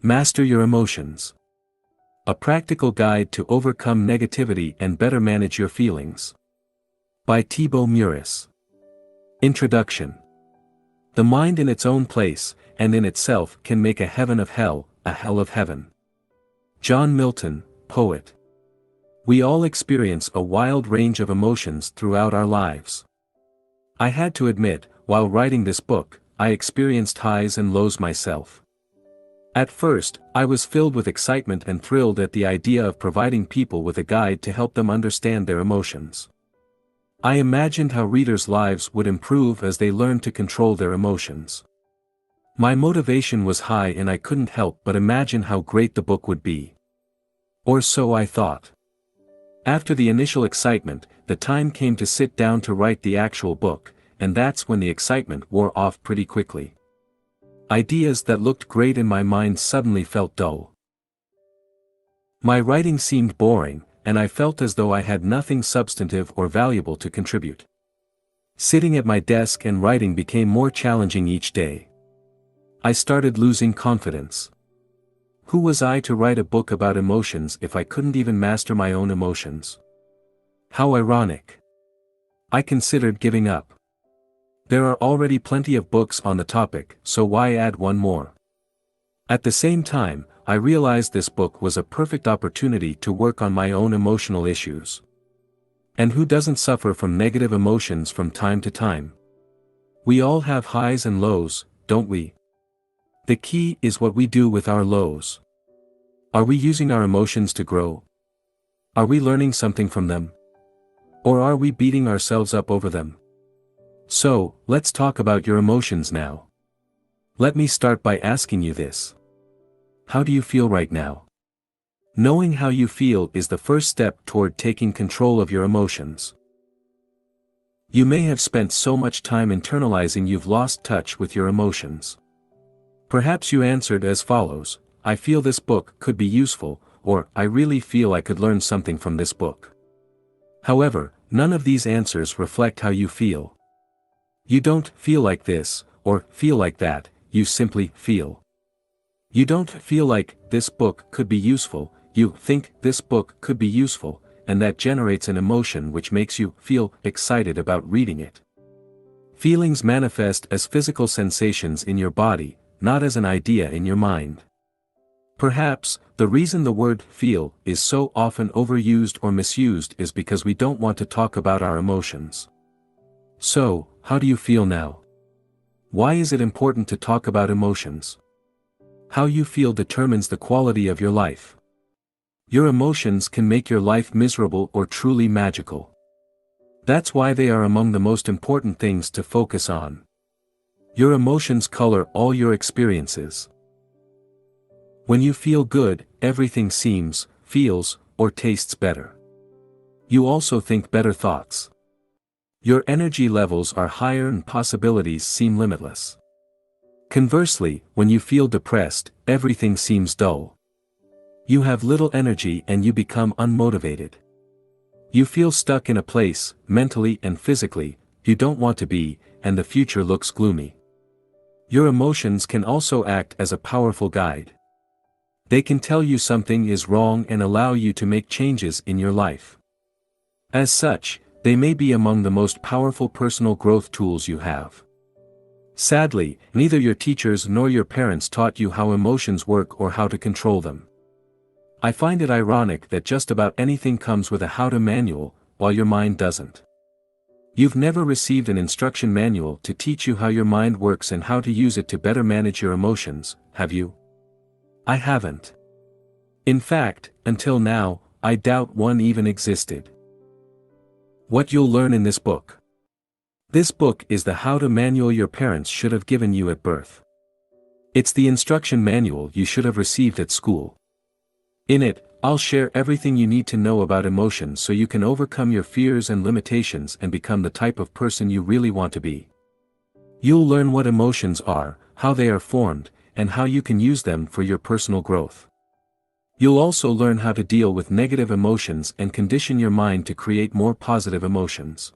Master Your Emotions. A Practical Guide to Overcome Negativity and Better Manage Your Feelings. By Thibaut Meurisse. Introduction. The mind in its own place, and in itself, can make a heaven of hell, a hell of heaven. John Milton, poet. We all experience a wild range of emotions throughout our lives. I had to admit, while writing this book, I experienced highs and lows myself. At first, I was filled with excitement and thrilled at the idea of providing people with a guide to help them understand their emotions. I imagined how readers' lives would improve as they learned to control their emotions. My motivation was high and I couldn't help but imagine how great the book would be. Or so I thought. After the initial excitement, the time came to sit down to write the actual book, and that's when the excitement wore off pretty quickly. Ideas that looked great in my mind suddenly felt dull. My writing seemed boring, and I felt as though I had nothing substantive or valuable to contribute. Sitting at my desk and writing became more challenging each day. I started losing confidence. Who was I to write a book about emotions if I couldn't even master my own emotions? How ironic. I considered giving up. There are already plenty of books on the topic, so why add one more? At the same time, I realized this book was a perfect opportunity to work on my own emotional issues. And who doesn't suffer from negative emotions from time to time? We all have highs and lows, don't we? The key is what we do with our lows. Are we using our emotions to grow? Are we learning something from them? Or are we beating ourselves up over them? So, let's talk about your emotions now. Let me start by asking you this. How do you feel right now? Knowing how you feel is the first step toward taking control of your emotions. You may have spent so much time internalizing you've lost touch with your emotions. Perhaps you answered as follows: I feel this book could be useful, or I really feel I could learn something from this book. However, none of these answers reflect how you feel. You don't feel like this, or feel like that, you simply feel. You don't feel like this book could be useful, you think this book could be useful, and that generates an emotion which makes you feel excited about reading it. Feelings manifest as physical sensations in your body, not as an idea in your mind. Perhaps, the reason the word feel is so often overused or misused is because we don't want to talk about our emotions. So, how do you feel now? Why is it important to talk about emotions? How you feel determines the quality of your life. Your emotions can make your life miserable or truly magical. That's why they are among the most important things to focus on. Your emotions color all your experiences. When you feel good, everything seems, feels, or tastes better. You also think better thoughts. Your energy levels are higher and possibilities seem limitless. Conversely, when you feel depressed, everything seems dull. You have little energy and you become unmotivated. You feel stuck in a place, mentally and physically, you don't want to be, and the future looks gloomy. Your emotions can also act as a powerful guide. They can tell you something is wrong and allow you to make changes in your life. As such, they may be among the most powerful personal growth tools you have. Sadly, neither your teachers nor your parents taught you how emotions work or how to control them. I find it ironic that just about anything comes with a how-to manual, while your mind doesn't. You've never received an instruction manual to teach you how your mind works and how to use it to better manage your emotions, have you? I haven't. In fact, until now, I doubt one even existed. What you'll learn in this book. This book is the how-to manual your parents should have given you at birth. It's the instruction manual you should have received at school. In it, I'll share everything you need to know about emotions so you can overcome your fears and limitations and become the type of person you really want to be. You'll learn what emotions are, how they are formed, and how you can use them for your personal growth. You'll also learn how to deal with negative emotions and condition your mind to create more positive emotions.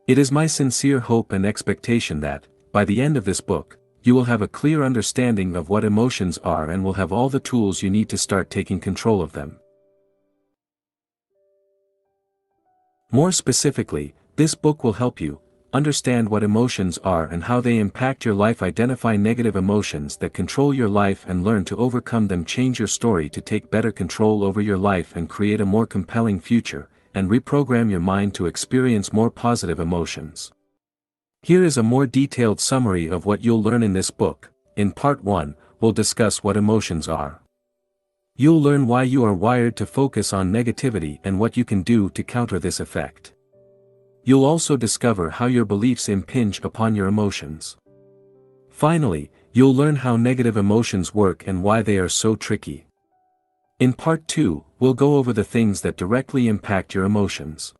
It is my sincere hope and expectation that, by the end of this book, you will have a clear understanding of what emotions are and will have all the tools you need to start taking control of them. More specifically, this book will help you understand what emotions are and how they impact your life, identify negative emotions that control your life and learn to overcome them, change your story to take better control over your life and create a more compelling future, and reprogram your mind to experience more positive emotions. Here is a more detailed summary of what you'll learn in this book. In Part 1, we'll discuss what emotions are. You'll learn why you are wired to focus on negativity and what you can do to counter this effect. You'll also discover how your beliefs impinge upon your emotions. Finally, you'll learn how negative emotions work and why they are so tricky. In Part 2, we'll go over the things that directly impact your emotions.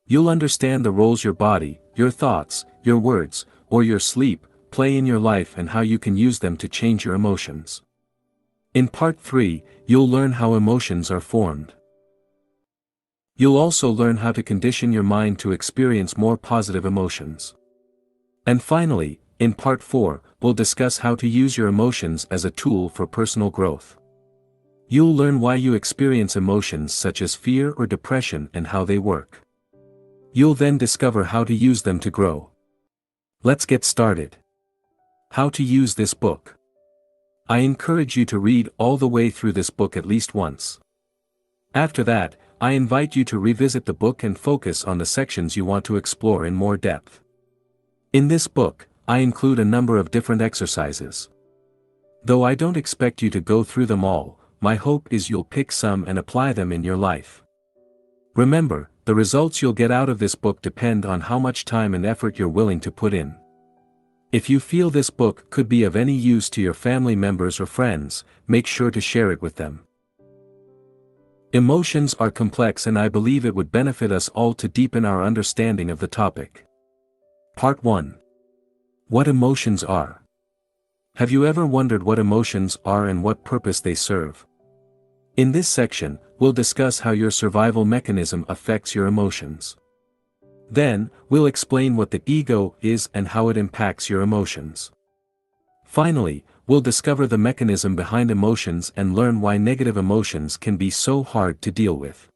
You'll understand the roles your body, your thoughts, your words, or your sleep play in your life and how you can use them to change your emotions. In Part 3, you'll learn how emotions are formed. You'll also learn how to condition your mind to experience more positive emotions. And finally, in Part 4, we'll discuss how to use your emotions as a tool for personal growth. You'll learn why you experience emotions such as fear or depression and how they work. You'll then discover how to use them to grow. Let's get started. How to use this book. I encourage you to read all the way through this book at least once. After that, I invite you to revisit the book and focus on the sections you want to explore in more depth. In this book, I include a number of different exercises. Though I don't expect you to go through them all, my hope is you'll pick some and apply them in your life. Remember, the results you'll get out of this book depend on how much time and effort you're willing to put in. If you feel this book could be of any use to your family members or friends, make sure to share it with them. Emotions are complex and I believe it would benefit us all to deepen our understanding of the topic. Part 1. What emotions are. Have you ever wondered what emotions are and what purpose they serve? In this section, we'll discuss how your survival mechanism affects your emotions. Then, we'll explain what the ego is and how it impacts your emotions. Finally, we'll discover the mechanism behind emotions and learn why negative emotions can be so hard to deal with.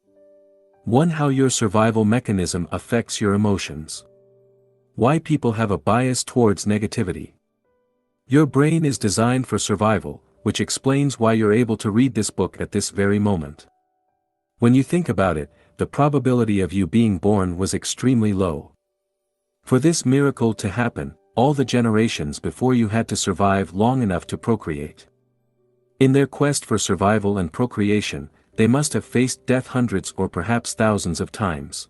1. How your survival mechanism affects your emotions. Why people have a bias towards negativity. Your brain is designed for survival, which explains why you're able to read this book at this very moment. When you think about it, the probability of you being born was extremely low. For this miracle to happen, all the generations before you had to survive long enough to procreate. In their quest for survival and procreation, they must have faced death hundreds or perhaps thousands of times.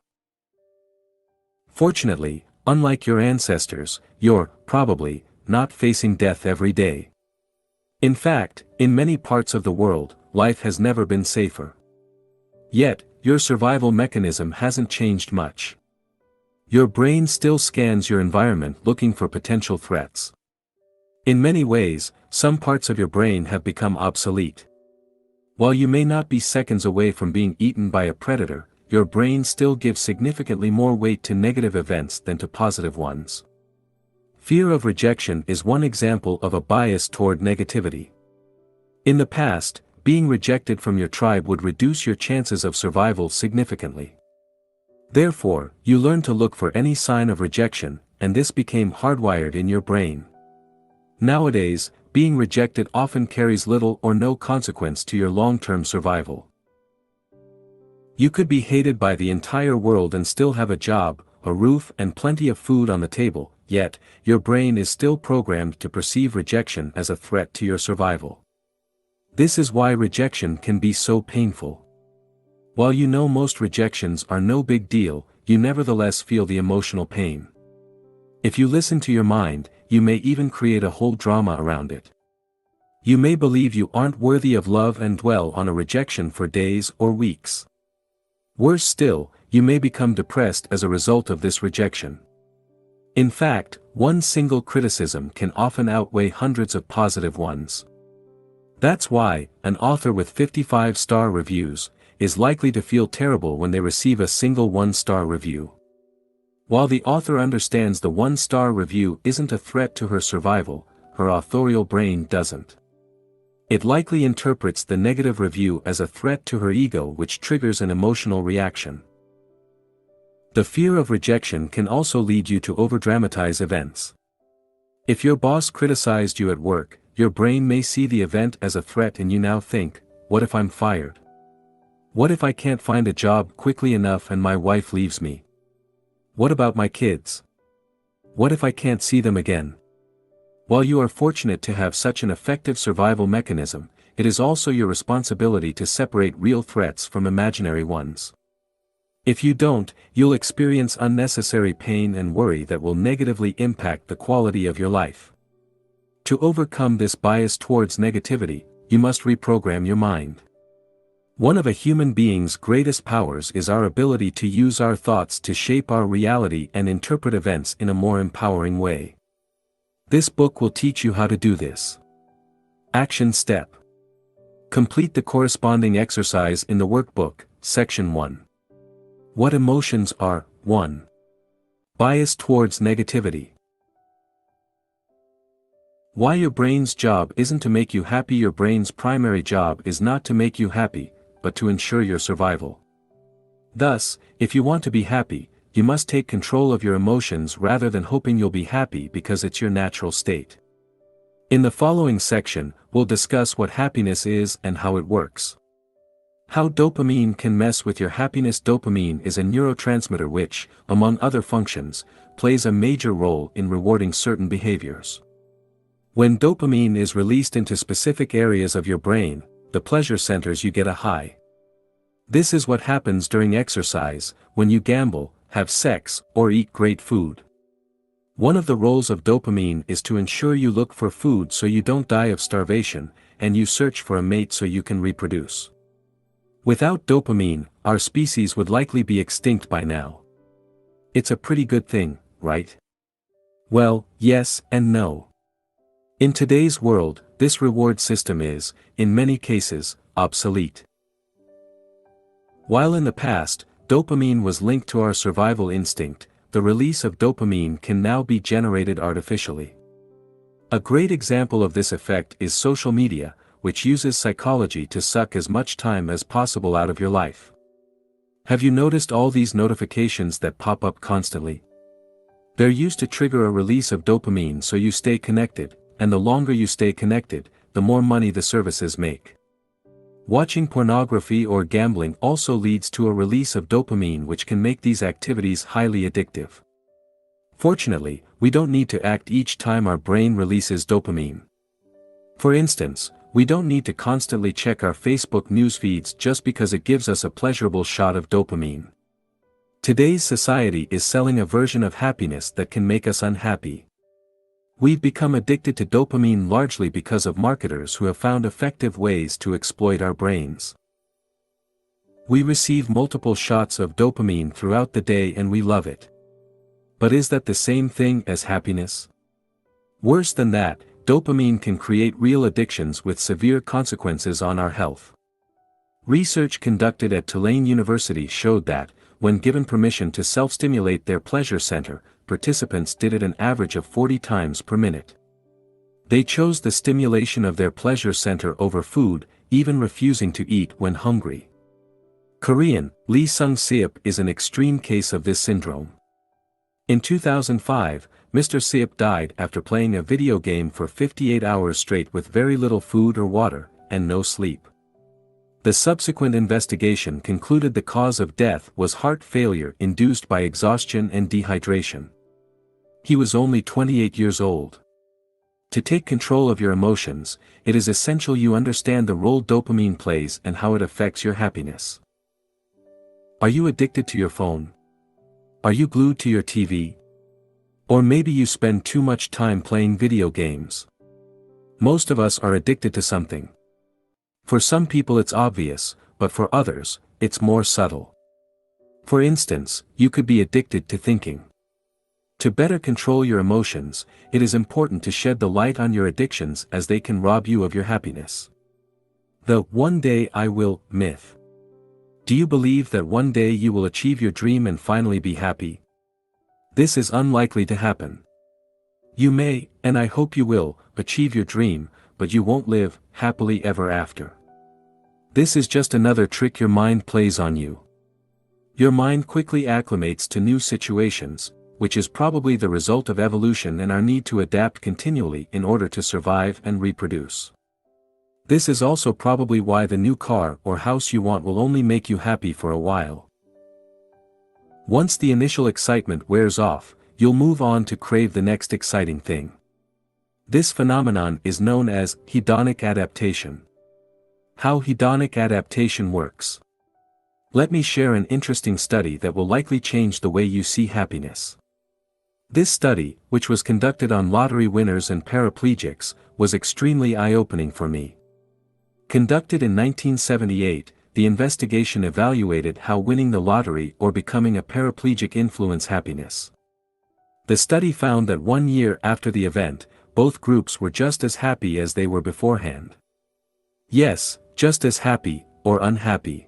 Fortunately, unlike your ancestors, you're, probably, not facing death every day. In fact, in many parts of the world, life has never been safer. Yet, your survival mechanism hasn't changed much. Your brain still scans your environment looking for potential threats. In many ways, some parts of your brain have become obsolete. While you may not be seconds away from being eaten by a predator, your brain still gives significantly more weight to negative events than to positive ones. Fear of rejection is one example of a bias toward negativity. In the past, being rejected from your tribe would reduce your chances of survival significantly. Therefore, you learn to look for any sign of rejection, and this became hardwired in your brain. Nowadays, being rejected often carries little or no consequence to your long-term survival. You could be hated by the entire world and still have a job, a roof and plenty of food on the table, yet, your brain is still programmed to perceive rejection as a threat to your survival. This is why rejection can be so painful. While you know most rejections are no big deal, you nevertheless feel the emotional pain. If you listen to your mind, you may even create a whole drama around it. You may believe you aren't worthy of love and dwell on a rejection for days or weeks. Worse still, you may become depressed as a result of this rejection. In fact, one single criticism can often outweigh hundreds of positive ones. That's why, an author with 55-star reviews is likely to feel terrible when they receive a single one-star review. While the author understands the one-star review isn't a threat to her survival, her authorial brain doesn't. It likely interprets the negative review as a threat to her ego, which triggers an emotional reaction. The fear of rejection can also lead you to overdramatize events. If your boss criticized you at work, your brain may see the event as a threat and you now think, what if I'm fired? What if I can't find a job quickly enough and my wife leaves me? What about my kids? What if I can't see them again? While you are fortunate to have such an effective survival mechanism, it is also your responsibility to separate real threats from imaginary ones. If you don't, you'll experience unnecessary pain and worry that will negatively impact the quality of your life. To overcome this bias towards negativity, you must reprogram your mind. One of a human being's greatest powers is our ability to use our thoughts to shape our reality and interpret events in a more empowering way. This book will teach you how to do this. Action Step. Complete the corresponding exercise in the workbook, Section 1. What emotions are? 1. Bias towards negativity. Why your brain's job isn't to make you happy. Your brain's primary job is not to make you happy, but to ensure your survival. Thus, if you want to be happy, you must take control of your emotions rather than hoping you'll be happy because it's your natural state. In the following section, we'll discuss what happiness is and how it works. How dopamine can mess with your happiness. Dopamine is a neurotransmitter which, among other functions, plays a major role in rewarding certain behaviors. When dopamine is released into specific areas of your brain, the pleasure centers, you get a high. This is what happens during exercise, when you gamble, have sex, or eat great food. One of the roles of dopamine is to ensure you look for food so you don't die of starvation, and you search for a mate so you can reproduce. Without dopamine, our species would likely be extinct by now. It's a pretty good thing, right? Well, yes and no. In today's world, this reward system is, in many cases, obsolete. While in the past, dopamine was linked to our survival instinct, the release of dopamine can now be generated artificially. A great example of this effect is social media, which uses psychology to suck as much time as possible out of your life. Have you noticed all these notifications that pop up constantly? They're used to trigger a release of dopamine so you stay connected, and the longer you stay connected, the more money the services make. Watching pornography or gambling also leads to a release of dopamine, which can make these activities highly addictive. Fortunately, we don't need to act each time our brain releases dopamine. For instance, we don't need to constantly check our Facebook news feeds just because it gives us a pleasurable shot of dopamine. Today's society is selling a version of happiness that can make us unhappy. We've become addicted to dopamine largely because of marketers who have found effective ways to exploit our brains. We receive multiple shots of dopamine throughout the day and we love it. But is that the same thing as happiness? Worse than that, dopamine can create real addictions with severe consequences on our health. Research conducted at Tulane University showed that, when given permission to self-stimulate their pleasure center, participants did it an average of 40 times per minute. They chose the stimulation of their pleasure center over food, even refusing to eat when hungry. Korean, Lee Sung-seop is an extreme case of this syndrome. In 2005, Mr. Seop died after playing a video game for 58 hours straight with very little food or water, and no sleep. The subsequent investigation concluded the cause of death was heart failure induced by exhaustion and dehydration. He was only 28 years old. To take control of your emotions, it is essential you understand the role dopamine plays and how it affects your happiness. Are you addicted to your phone? Are you glued to your TV? Or maybe you spend too much time playing video games. Most of us are addicted to something. For some people it's obvious, but for others, it's more subtle. For instance, you could be addicted to thinking. To better control your emotions, it is important to shed the light on your addictions as they can rob you of your happiness. The "one day I will" myth. Do you believe that one day you will achieve your dream and finally be happy? This is unlikely to happen. You may, and I hope you will, achieve your dream, but you won't live happily ever after. This is just another trick your mind plays on you. Your mind quickly acclimates to new situations, which is probably the result of evolution and our need to adapt continually in order to survive and reproduce. This is also probably why the new car or house you want will only make you happy for a while. Once the initial excitement wears off, you'll move on to crave the next exciting thing. This phenomenon is known as hedonic adaptation. How hedonic adaptation works. Let me share an interesting study that will likely change the way you see happiness. This study, which was conducted on lottery winners and paraplegics, was extremely eye-opening for me. Conducted in 1978, the investigation evaluated how winning the lottery or becoming a paraplegic influence happiness. The study found that 1 year after the event, both groups were just as happy as they were beforehand. Yes, just as happy, or unhappy.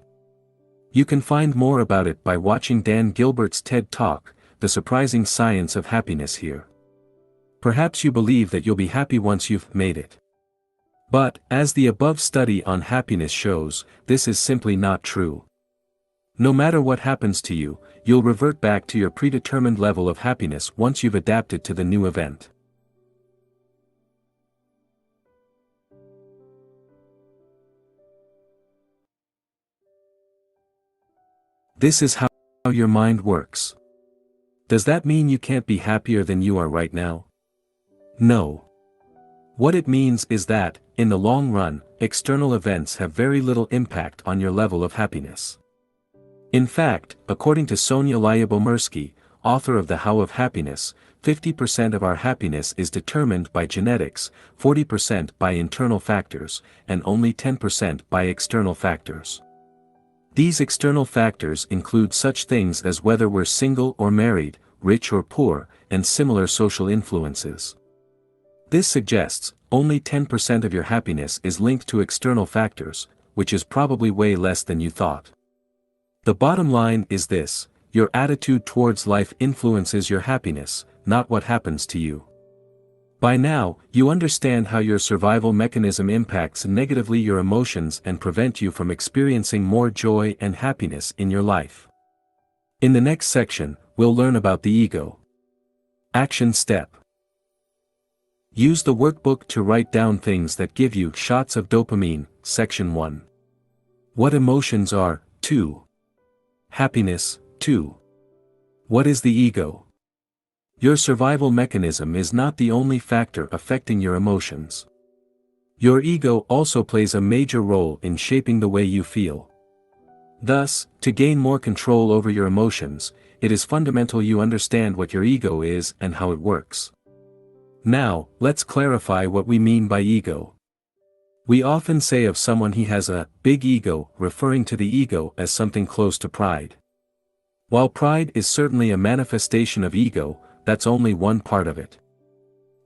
You can find more about it by watching Dan Gilbert's TED Talk, The Surprising Science of Happiness here. Perhaps you believe that you'll be happy once you've made it. But, as the above study on happiness shows, this is simply not true. No matter what happens to you, you'll revert back to your predetermined level of happiness once you've adapted to the new event. This is how your mind works. Does that mean you can't be happier than you are right now? No. What it means is that, in the long run, external events have very little impact on your level of happiness. In fact, according to Sonia Lyubomirsky, author of The How of Happiness, 50% of our happiness is determined by genetics, 40% by internal factors, and only 10% by external factors. These external factors include such things as whether we're single or married, rich or poor, and similar social influences. This suggests, only 10% of your happiness is linked to external factors, which is probably way less than you thought. The bottom line is this: your attitude towards life influences your happiness, not what happens to you. By now, you understand how your survival mechanism impacts negatively your emotions and prevent you from experiencing more joy and happiness in your life. In the next section, we'll learn about the ego. Action step. Use the workbook to write down things that give you shots of dopamine. Section 1. What emotions are? 2. Happiness. 2. What is the ego? Your survival mechanism is not the only factor affecting your emotions. Your ego also plays a major role in shaping the way you feel. Thus, to gain more control over your emotions, it is fundamental you understand what your ego is and how it works. Now, let's clarify what we mean by ego. We often say of someone he has a big ego, referring to the ego as something close to pride. While pride is certainly a manifestation of ego, that's only one part of it.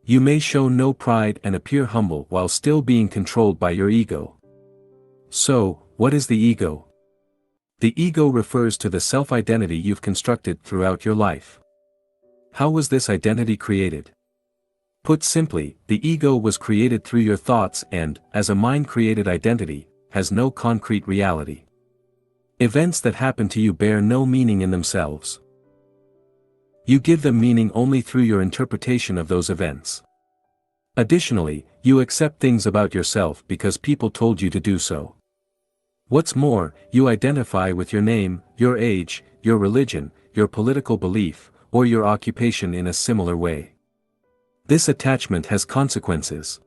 You may show no pride and appear humble while still being controlled by your ego. So, what is the ego? The ego refers to the self-identity you've constructed throughout your life. How was this identity created? Put simply, the ego was created through your thoughts and, as a mind-created identity, has no concrete reality. Events that happen to you bear no meaning in themselves. You give them meaning only through your interpretation of those events. Additionally, you accept things about yourself because people told you to do so. What's more, you identify with your name, your age, your religion, your political belief, or your occupation in a similar way. This attachment has consequences.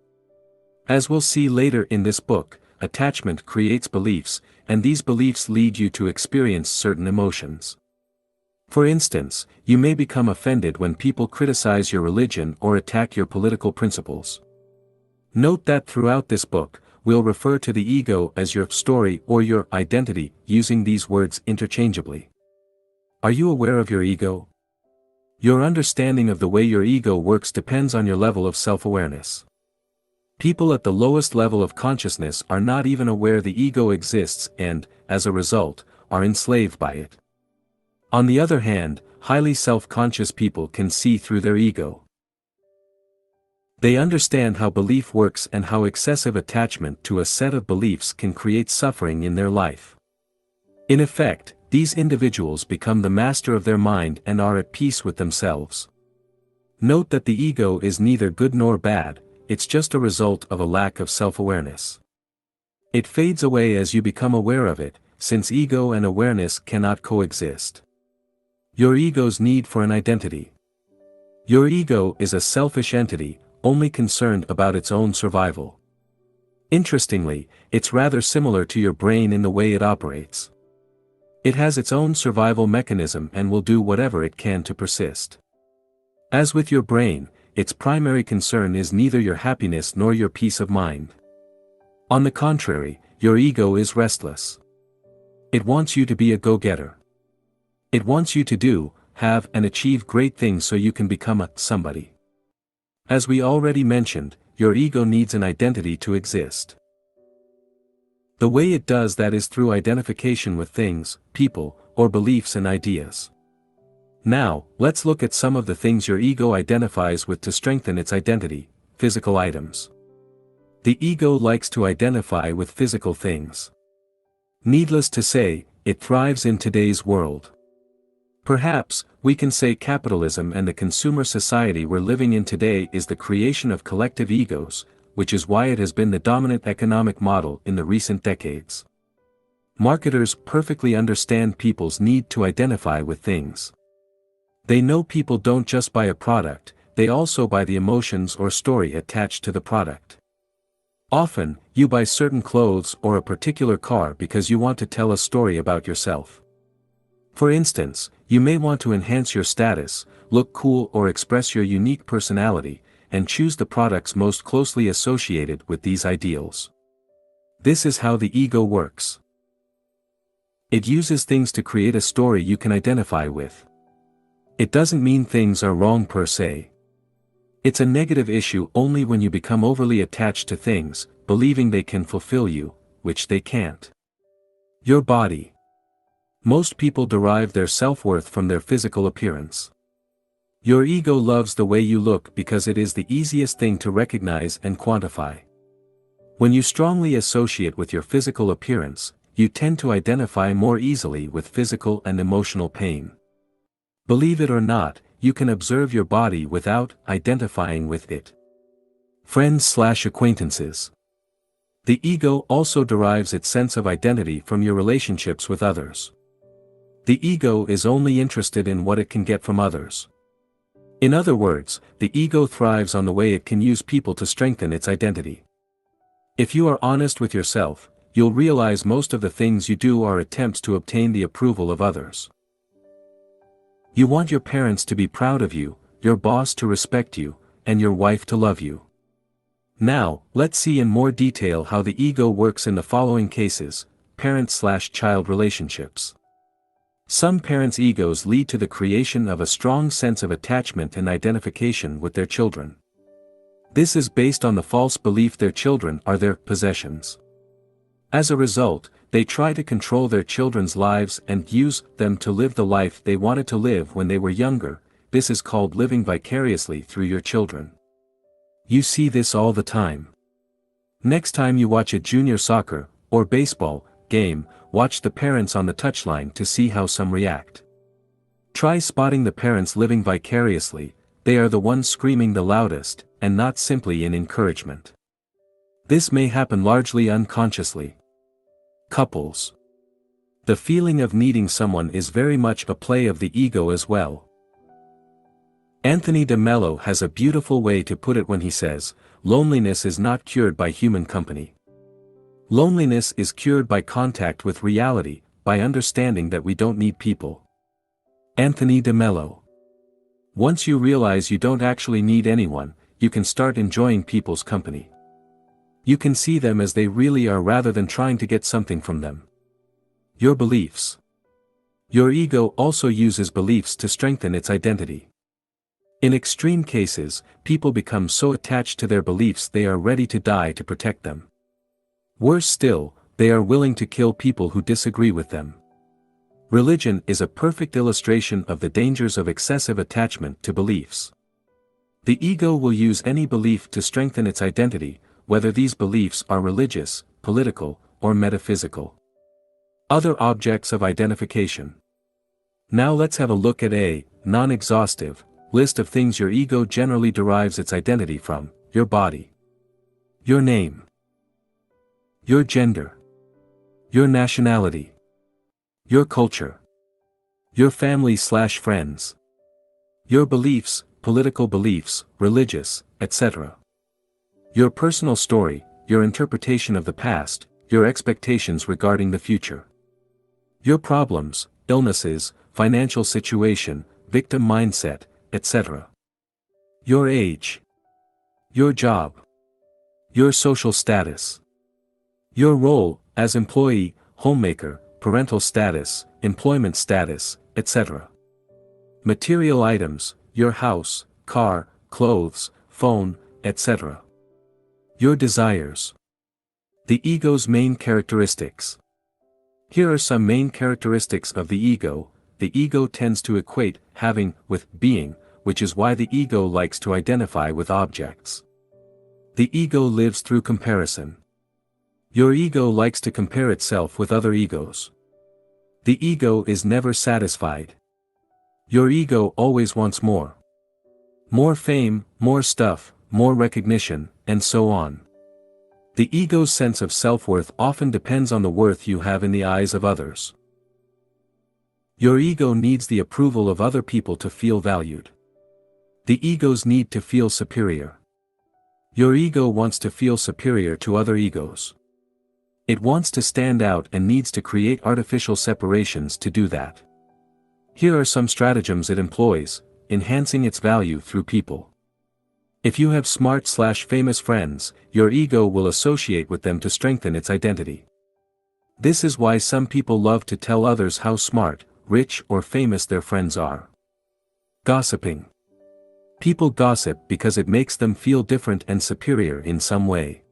As we'll see later in this book, attachment creates beliefs, and these beliefs lead you to experience certain emotions. For instance, you may become offended when people criticize your religion or attack your political principles. Note that throughout this book, we'll refer to the ego as your story or your identity, using these words interchangeably. Are you aware of your ego? Your understanding of the way your ego works depends on your level of self-awareness. People at the lowest level of consciousness are not even aware the ego exists and, as a result, are enslaved by it. On the other hand, highly self-conscious people can see through their ego. They understand how belief works and how excessive attachment to a set of beliefs can create suffering in their life. In effect, these individuals become the master of their mind and are at peace with themselves. Note that the ego is neither good nor bad, it's just a result of a lack of self-awareness. It fades away as you become aware of it, since ego and awareness cannot coexist. Your ego's need for an identity. Your ego is a selfish entity, only concerned about its own survival. Interestingly, it's rather similar to your brain in the way it operates. It has its own survival mechanism and will do whatever it can to persist. As with your brain, its primary concern is neither your happiness nor your peace of mind. On the contrary, your ego is restless. It wants you to be a go-getter. It wants you to do, have and achieve great things so you can become a somebody. As we already mentioned, your ego needs an identity to exist. The way it does that is through identification with things, people, or beliefs and ideas. Now, let's look at some of the things your ego identifies with to strengthen its identity: physical items. The ego likes to identify with physical things. Needless to say, it thrives in today's world. Perhaps, we can say capitalism and the consumer society we're living in today is the creation of collective egos, which is why it has been the dominant economic model in the recent decades. Marketers perfectly understand people's need to identify with things. They know people don't just buy a product, they also buy the emotions or story attached to the product. Often, you buy certain clothes or a particular car because you want to tell a story about yourself. For instance, you may want to enhance your status, look cool or express your unique personality, and choose the products most closely associated with these ideals. This is how the ego works. It uses things to create a story you can identify with. It doesn't mean things are wrong per se. It's a negative issue only when you become overly attached to things, believing they can fulfill you, which they can't. Your body. Most people derive their self-worth from their physical appearance. Your ego loves the way you look because it is the easiest thing to recognize and quantify. When you strongly associate with your physical appearance, you tend to identify more easily with physical and emotional pain. Believe it or not, you can observe your body without identifying with it. Friends/acquaintances. The ego also derives its sense of identity from your relationships with others. The ego is only interested in what it can get from others. In other words, the ego thrives on the way it can use people to strengthen its identity. If you are honest with yourself, you'll realize most of the things you do are attempts to obtain the approval of others. You want your parents to be proud of you, your boss to respect you, and your wife to love you. Now, let's see in more detail how the ego works in the following cases: parent/child relationships. Some parents' egos lead to the creation of a strong sense of attachment and identification with their children. This is based on the false belief their children are their possessions. As a result, they try to control their children's lives and use them to live the life they wanted to live when they were younger. This is called living vicariously through your children. You see this all the time. Next time you watch a junior soccer, or baseball, game, watch the parents on the touchline to see how some react. Try spotting the parents living vicariously. They are the ones screaming the loudest, and not simply in encouragement. This may happen largely unconsciously. Couples. The feeling of needing someone is very much a play of the ego as well. Anthony de Mello has a beautiful way to put it when he says, "Loneliness is not cured by human company. Loneliness is cured by contact with reality, by understanding that we don't need people." Anthony de Mello. Once you realize you don't actually need anyone, you can start enjoying people's company. You can see them as they really are rather than trying to get something from them. Your beliefs. Your ego also uses beliefs to strengthen its identity. In extreme cases, people become so attached to their beliefs they are ready to die to protect them. Worse still, they are willing to kill people who disagree with them. Religion is a perfect illustration of the dangers of excessive attachment to beliefs. The ego will use any belief to strengthen its identity, whether these beliefs are religious, political, or metaphysical. Other objects of identification. Now let's have a look at a non-exhaustive list of things your ego generally derives its identity from: your body, your name, your gender, your nationality, your culture, your family/friends, your beliefs, political beliefs, religious, etc. Your personal story, your interpretation of the past, your expectations regarding the future. Your problems, illnesses, financial situation, victim mindset, etc. Your age. Your job. Your social status. Your role, as employee, homemaker, parental status, employment status, etc. Material items, your house, car, clothes, phone, etc. Your desires. The ego's main characteristics. Here are some main characteristics of the ego. The ego tends to equate having with being, which is why the ego likes to identify with objects. The ego lives through comparison. Your ego likes to compare itself with other egos. The ego is never satisfied. Your ego always wants more. More fame, more stuff, more recognition, and so on. The ego's sense of self-worth often depends on the worth you have in the eyes of others. Your ego needs the approval of other people to feel valued. The ego's need to feel superior. Your ego wants to feel superior to other egos. It wants to stand out and needs to create artificial separations to do that. Here are some stratagems it employs, enhancing its value through people. If you have smart/famous friends, your ego will associate with them to strengthen its identity. This is why some people love to tell others how smart, rich, or famous their friends are. Gossiping. People gossip because it makes them feel different and superior in some way.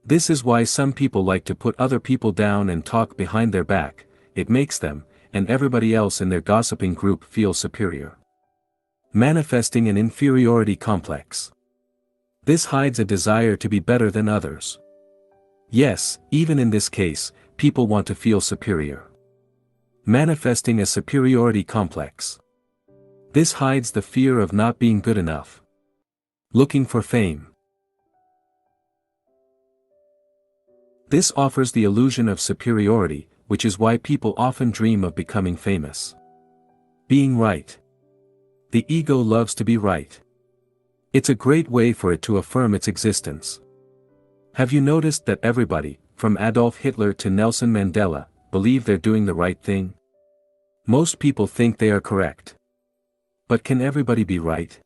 This is why some people like to put other people down and talk behind their back. It makes them, and everybody else in their gossiping group, feel superior. Manifesting an inferiority complex. This hides a desire to be better than others. Yes, even in this case, people want to feel superior. Manifesting a superiority complex. This hides the fear of not being good enough. Looking for fame. This offers the illusion of superiority, which is why people often dream of becoming famous. Being right. The ego loves to be right. It's a great way for it to affirm its existence. Have you noticed that everybody, from Adolf Hitler to Nelson Mandela, believe they're doing the right thing? Most people think they are correct. But can everybody be right?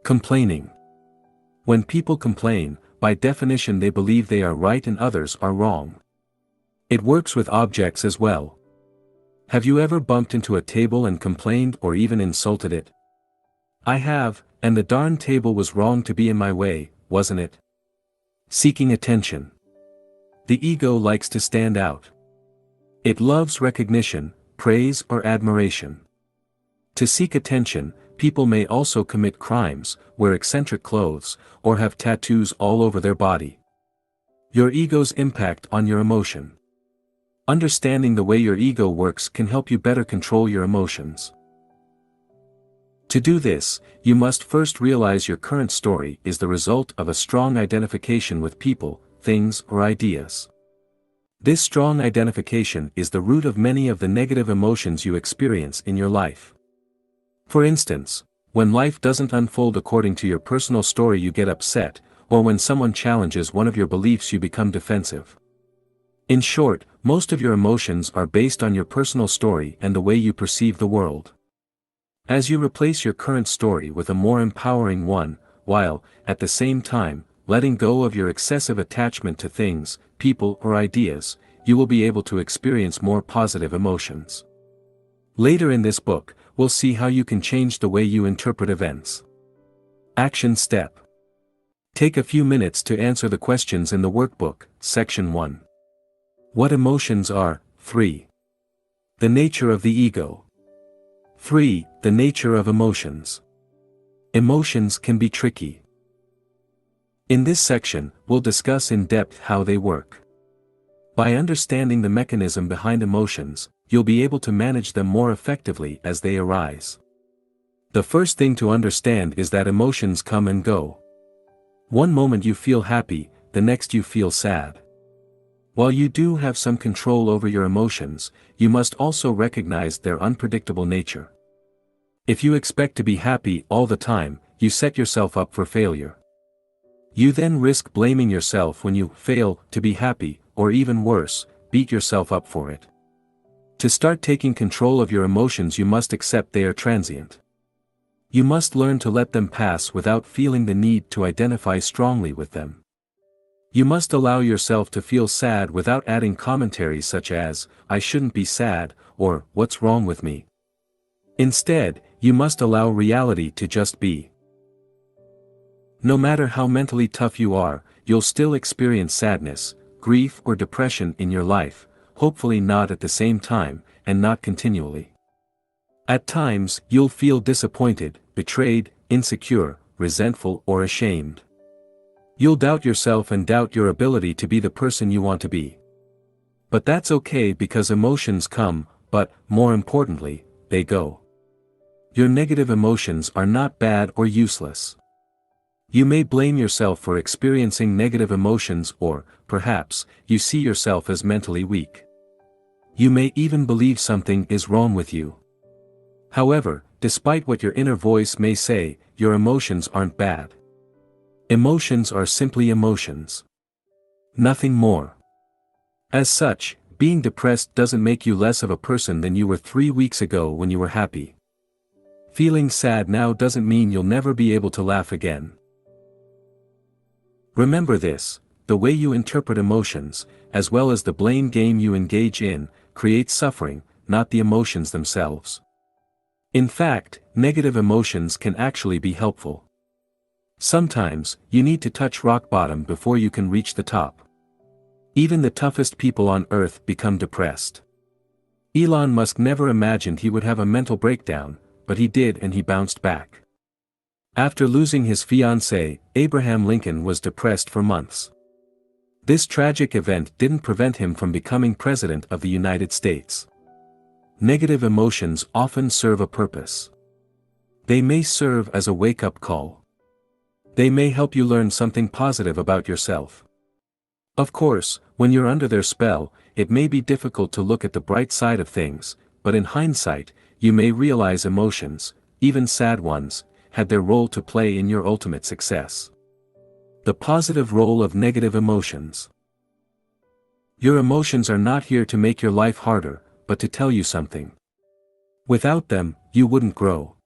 Complaining. When people complain, by definition they believe they are right and others are wrong. It works with objects as well. Have you ever bumped into a table and complained or even insulted it? I have, and the darn table was wrong to be in my way, wasn't it? Seeking attention. The ego likes to stand out. It loves recognition, praise, or admiration. To seek attention, people may also commit crimes, wear eccentric clothes, or have tattoos all over their body. Your ego's impact on your emotion. Understanding the way your ego works can help you better control your emotions. To do this, you must first realize your current story is the result of a strong identification with people, things, or ideas. This strong identification is the root of many of the negative emotions you experience in your life. For instance, when life doesn't unfold according to your personal story, you get upset, or when someone challenges one of your beliefs, you become defensive. In short, most of your emotions are based on your personal story and the way you perceive the world. As you replace your current story with a more empowering one, while, at the same time, letting go of your excessive attachment to things, people, or ideas, you will be able to experience more positive emotions. Later in this book, we'll see how you can change the way you interpret events. Action step. Take a few minutes to answer the questions in the workbook, Section 1. What emotions are? 3. The nature of the ego. 3. The nature of emotions. Emotions can be tricky. In this section, we'll discuss in depth how they work. By understanding the mechanism behind emotions, you'll be able to manage them more effectively as they arise. The first thing to understand is that emotions come and go. One moment you feel happy, the next you feel sad. While you do have some control over your emotions, you must also recognize their unpredictable nature. If you expect to be happy all the time, you set yourself up for failure. You then risk blaming yourself when you fail to be happy, or even worse, beat yourself up for it. To start taking control of your emotions, you must accept they are transient. You must learn to let them pass without feeling the need to identify strongly with them. You must allow yourself to feel sad without adding commentaries such as, "I shouldn't be sad," or "What's wrong with me?" Instead, you must allow reality to just be. No matter how mentally tough you are, you'll still experience sadness, grief or depression in your life, hopefully not at the same time, and not continually. At times, you'll feel disappointed, betrayed, insecure, resentful or ashamed. You'll doubt yourself and doubt your ability to be the person you want to be. But that's okay because emotions come, but, more importantly, they go. Your negative emotions are not bad or useless. You may blame yourself for experiencing negative emotions or, perhaps, you see yourself as mentally weak. You may even believe something is wrong with you. However, despite what your inner voice may say, your emotions aren't bad. Emotions are simply emotions. Nothing more. As such, being depressed doesn't make you less of a person than you were 3 weeks ago when you were happy. Feeling sad now doesn't mean you'll never be able to laugh again. Remember this: the way you interpret emotions, as well as the blame game you engage in, creates suffering, not the emotions themselves. In fact, negative emotions can actually be helpful. Sometimes, you need to touch rock bottom before you can reach the top. Even the toughest people on earth become depressed. Elon Musk never imagined he would have a mental breakdown, but he did, and he bounced back. After losing his fiancée, Abraham Lincoln was depressed for months. This tragic event didn't prevent him from becoming President of the United States. Negative emotions often serve a purpose. They may serve as a wake-up call. They may help you learn something positive about yourself. Of course, when you're under their spell, it may be difficult to look at the bright side of things, but in hindsight, you may realize emotions, even sad ones, had their role to play in your ultimate success. The positive role of negative emotions. Your emotions are not here to make your life harder, but to tell you something. Without them, you wouldn't grow.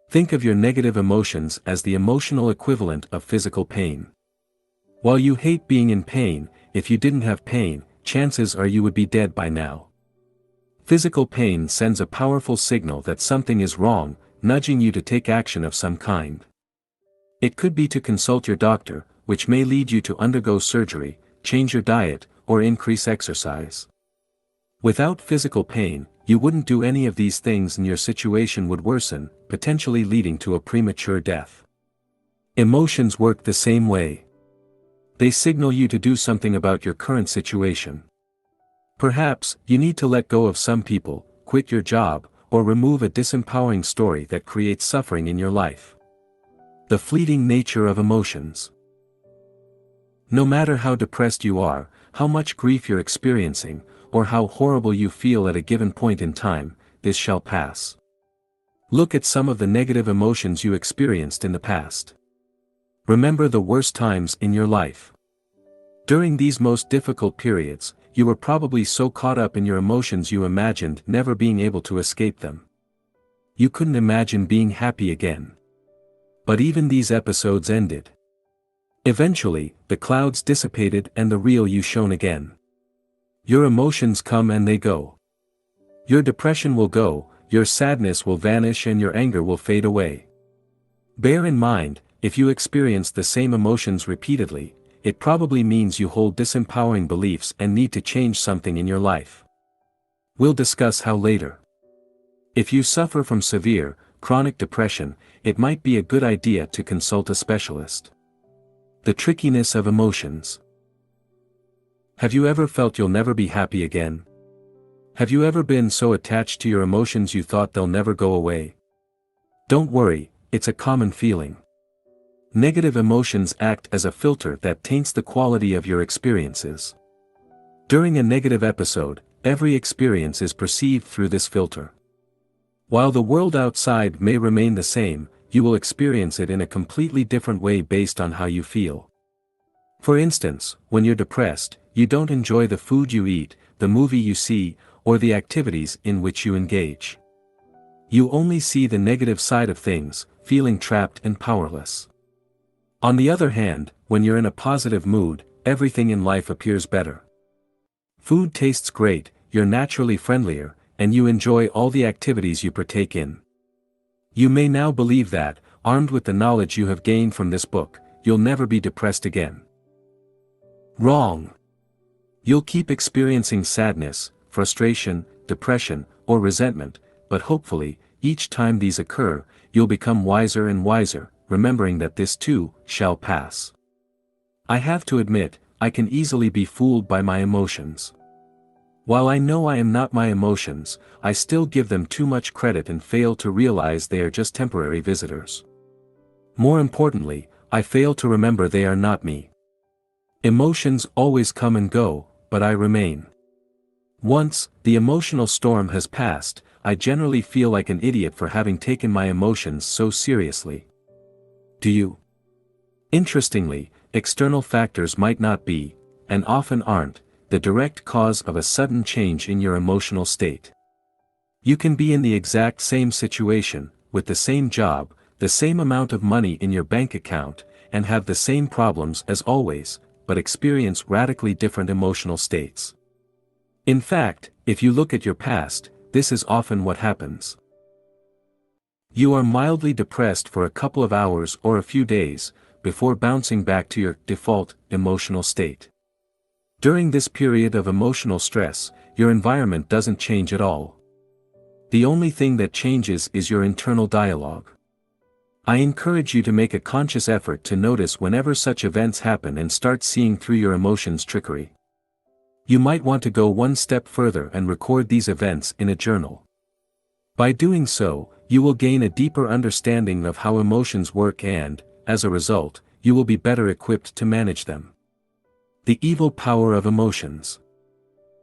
Think of your negative emotions as the emotional equivalent of physical pain. While you hate being in pain, if you didn't have pain, chances are you would be dead by now. Physical pain sends a powerful signal that something is wrong, nudging you to take action of some kind. It could be to consult your doctor, which may lead you to undergo surgery, change your diet, or increase exercise. Without physical pain, you wouldn't do any of these things and your situation would worsen, potentially leading to a premature death. Emotions work the same way. They signal you to do something about your current situation. Perhaps, you need to let go of some people, quit your job, or remove a disempowering story that creates suffering in your life. The fleeting nature of emotions. No matter how depressed you are, how much grief you're experiencing, or how horrible you feel at a given point in time, this shall pass. Look at some of the negative emotions you experienced in the past. Remember the worst times in your life. During these most difficult periods, you were probably so caught up in your emotions you imagined never being able to escape them. You couldn't imagine being happy again. But even these episodes ended. Eventually, the clouds dissipated and the real you shone again. Your emotions come and they go. Your depression will go, your sadness will vanish and your anger will fade away. Bear in mind, if you experience the same emotions repeatedly, it probably means you hold disempowering beliefs and need to change something in your life. We'll discuss how later. If you suffer from severe, chronic depression, it might be a good idea to consult a specialist. The trickiness of emotions. Have you ever felt you'll never be happy again? Have you ever been so attached to your emotions you thought they'll never go away? Don't worry, it's a common feeling. Negative emotions act as a filter that taints the quality of your experiences. During a negative episode, every experience is perceived through this filter. While the world outside may remain the same, you will experience it in a completely different way based on how you feel. For instance, when you're depressed, you don't enjoy the food you eat, the movie you see, or the activities in which you engage. You only see the negative side of things, feeling trapped and powerless. On the other hand, when you're in a positive mood, everything in life appears better. Food tastes great, you're naturally friendlier, and you enjoy all the activities you partake in. You may now believe that, armed with the knowledge you have gained from this book, you'll never be depressed again. Wrong. You'll keep experiencing sadness, frustration, depression, or resentment, but hopefully, each time these occur, you'll become wiser and wiser, remembering that this too shall pass. I have to admit, I can easily be fooled by my emotions. While I know I am not my emotions, I still give them too much credit and fail to realize they are just temporary visitors. More importantly, I fail to remember they are not me. Emotions always come and go, but I remain. Once the emotional storm has passed, I generally feel like an idiot for having taken my emotions so seriously. Do you? Interestingly, external factors might not be, and often aren't, the direct cause of a sudden change in your emotional state. You can be in the exact same situation, with the same job, the same amount of money in your bank account, and have the same problems as always, but experience radically different emotional states. In fact, if you look at your past, this is often what happens. You are mildly depressed for a couple of hours or a few days, before bouncing back to your default emotional state. During this period of emotional stress, your environment doesn't change at all. The only thing that changes is your internal dialogue. I encourage you to make a conscious effort to notice whenever such events happen and start seeing through your emotions' trickery. You might want to go one step further and record these events in a journal. By doing so, you will gain a deeper understanding of how emotions work and, as a result, you will be better equipped to manage them. The evil power of emotions.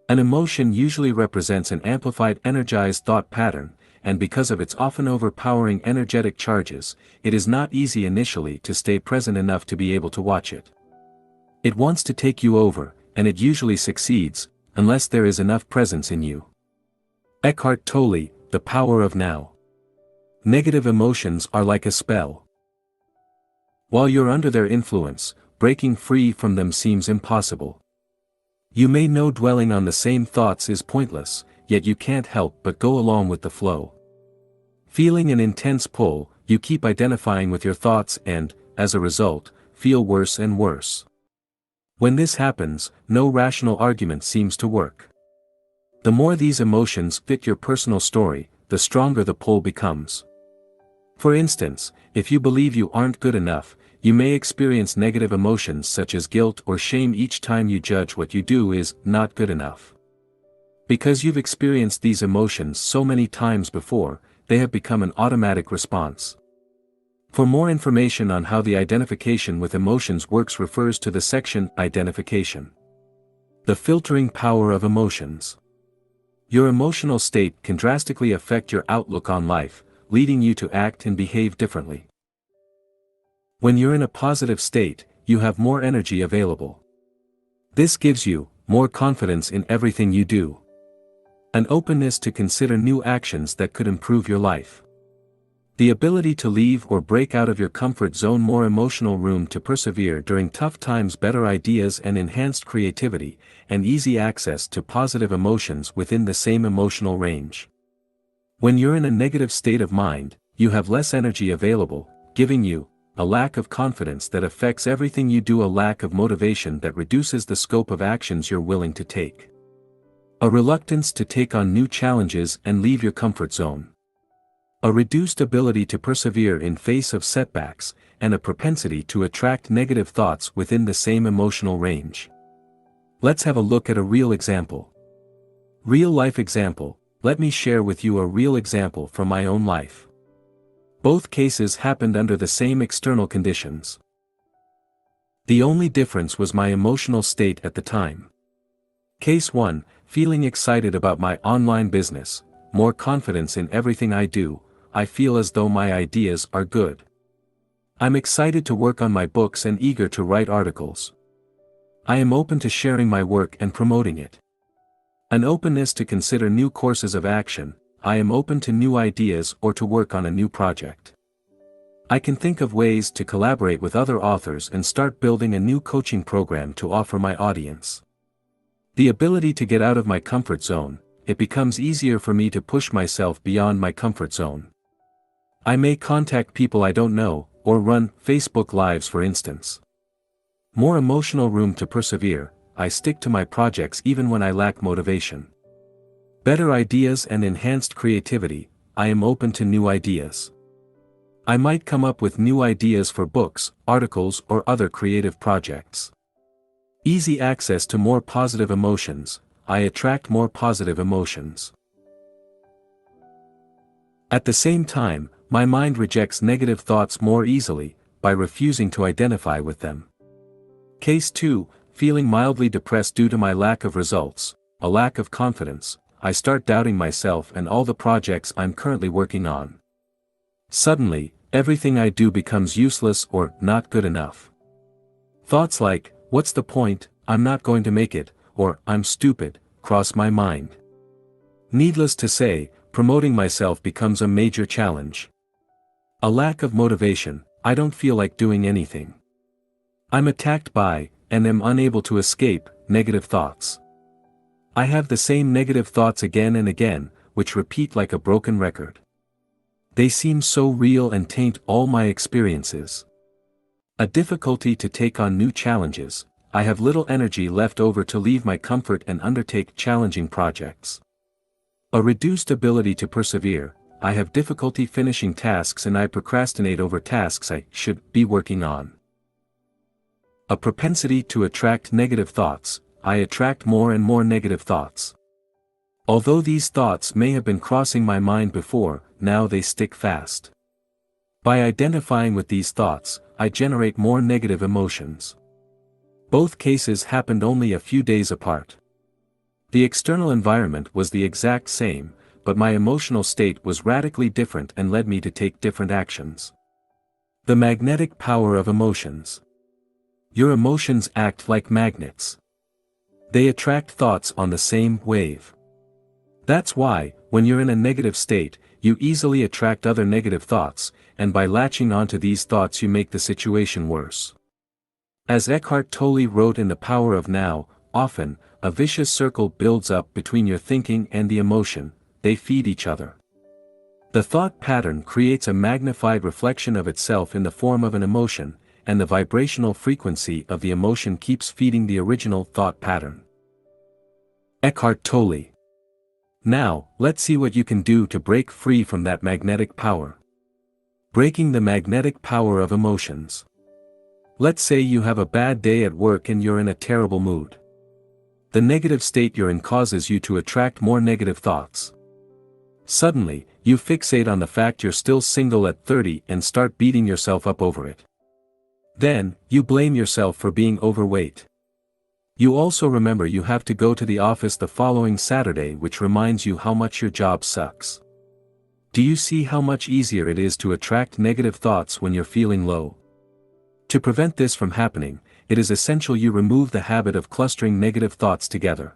An emotion usually represents an amplified energized thought pattern, and because of its often overpowering energetic charges, it is not easy initially to stay present enough to be able to watch it. It wants to take you over, and it usually succeeds, unless there is enough presence in you. Eckhart Tolle, The Power of Now. Negative emotions are like a spell. While you're under their influence, breaking free from them seems impossible. You may know dwelling on the same thoughts is pointless, yet you can't help but go along with the flow. Feeling an intense pull, you keep identifying with your thoughts and, as a result, feel worse and worse. When this happens, no rational argument seems to work. The more these emotions fit your personal story, the stronger the pull becomes. For instance, if you believe you aren't good enough, you may experience negative emotions such as guilt or shame each time you judge what you do is not good enough. Because you've experienced these emotions so many times before, they have become an automatic response. For more information on how the identification with emotions works, refers to the section Identification. The filtering power of emotions. Your emotional state can drastically affect your outlook on life, leading you to act and behave differently. When you're in a positive state, you have more energy available. This gives you more confidence in everything you do. An openness to consider new actions that could improve your life. The ability to leave or break out of your comfort zone, more emotional room to persevere during tough times, better ideas and enhanced creativity, and easy access to positive emotions within the same emotional range. When you're in a negative state of mind, you have less energy available, giving you a lack of confidence that affects everything you do, a lack of motivation that reduces the scope of actions you're willing to take. A reluctance to take on new challenges and leave your comfort zone. A reduced ability to persevere in face of setbacks, and a propensity to attract negative thoughts within the same emotional range. Let's have a look at a real example. Real-life example. Let me share with you a real example from my own life. Both cases happened under the same external conditions. The only difference was my emotional state at the time. Case 1, feeling excited about my online business, more confidence in everything I do, I feel as though my ideas are good. I'm excited to work on my books and eager to write articles. I am open to sharing my work and promoting it. An openness to consider new courses of action, I am open to new ideas or to work on a new project. I can think of ways to collaborate with other authors and start building a new coaching program to offer my audience. The ability to get out of my comfort zone, it becomes easier for me to push myself beyond my comfort zone. I may contact people I don't know, or run Facebook Lives for instance. More emotional room to persevere, I stick to my projects even when I lack motivation. Better ideas and enhanced creativity, I am open to new ideas. I might come up with new ideas for books, articles or other creative projects. Easy access to more positive emotions, I attract more positive emotions. At the same time, my mind rejects negative thoughts more easily, by refusing to identify with them. Case 2, feeling mildly depressed due to my lack of results, a lack of confidence, I start doubting myself and all the projects I'm currently working on. Suddenly, everything I do becomes useless or not good enough. Thoughts like, what's the point, I'm not going to make it, or I'm stupid, cross my mind. Needless to say, promoting myself becomes a major challenge. A lack of motivation, I don't feel like doing anything. I'm attacked by, and am unable to escape, negative thoughts. I have the same negative thoughts again and again, which repeat like a broken record. They seem so real and taint all my experiences. A difficulty to take on new challenges, I have little energy left over to leave my comfort and undertake challenging projects. A reduced ability to persevere, I have difficulty finishing tasks and I procrastinate over tasks I should be working on. A propensity to attract negative thoughts, I attract more and more negative thoughts. Although these thoughts may have been crossing my mind before, now they stick fast. By identifying with these thoughts, I generate more negative emotions. Both cases happened only a few days apart. The external environment was the exact same, but my emotional state was radically different and led me to take different actions. The magnetic power of emotions. Your emotions act like magnets. They attract thoughts on the same wave. That's why, when you're in a negative state, you easily attract other negative thoughts, and by latching onto these thoughts you make the situation worse. As Eckhart Tolle wrote in The Power of Now, often, a vicious circle builds up between your thinking and the emotion, they feed each other. The thought pattern creates a magnified reflection of itself in the form of an emotion, and the vibrational frequency of the emotion keeps feeding the original thought pattern. Eckhart Tolle. Now, let's see what you can do to break free from that magnetic power. Breaking the magnetic power of emotions. Let's say you have a bad day at work and you're in a terrible mood. The negative state you're in causes you to attract more negative thoughts. Suddenly, you fixate on the fact you're still single at 30 and start beating yourself up over it. Then, you blame yourself for being overweight. You also remember you have to go to the office the following Saturday, which reminds you how much your job sucks. Do you see how much easier it is to attract negative thoughts when you're feeling low? To prevent this from happening, it is essential you remove the habit of clustering negative thoughts together.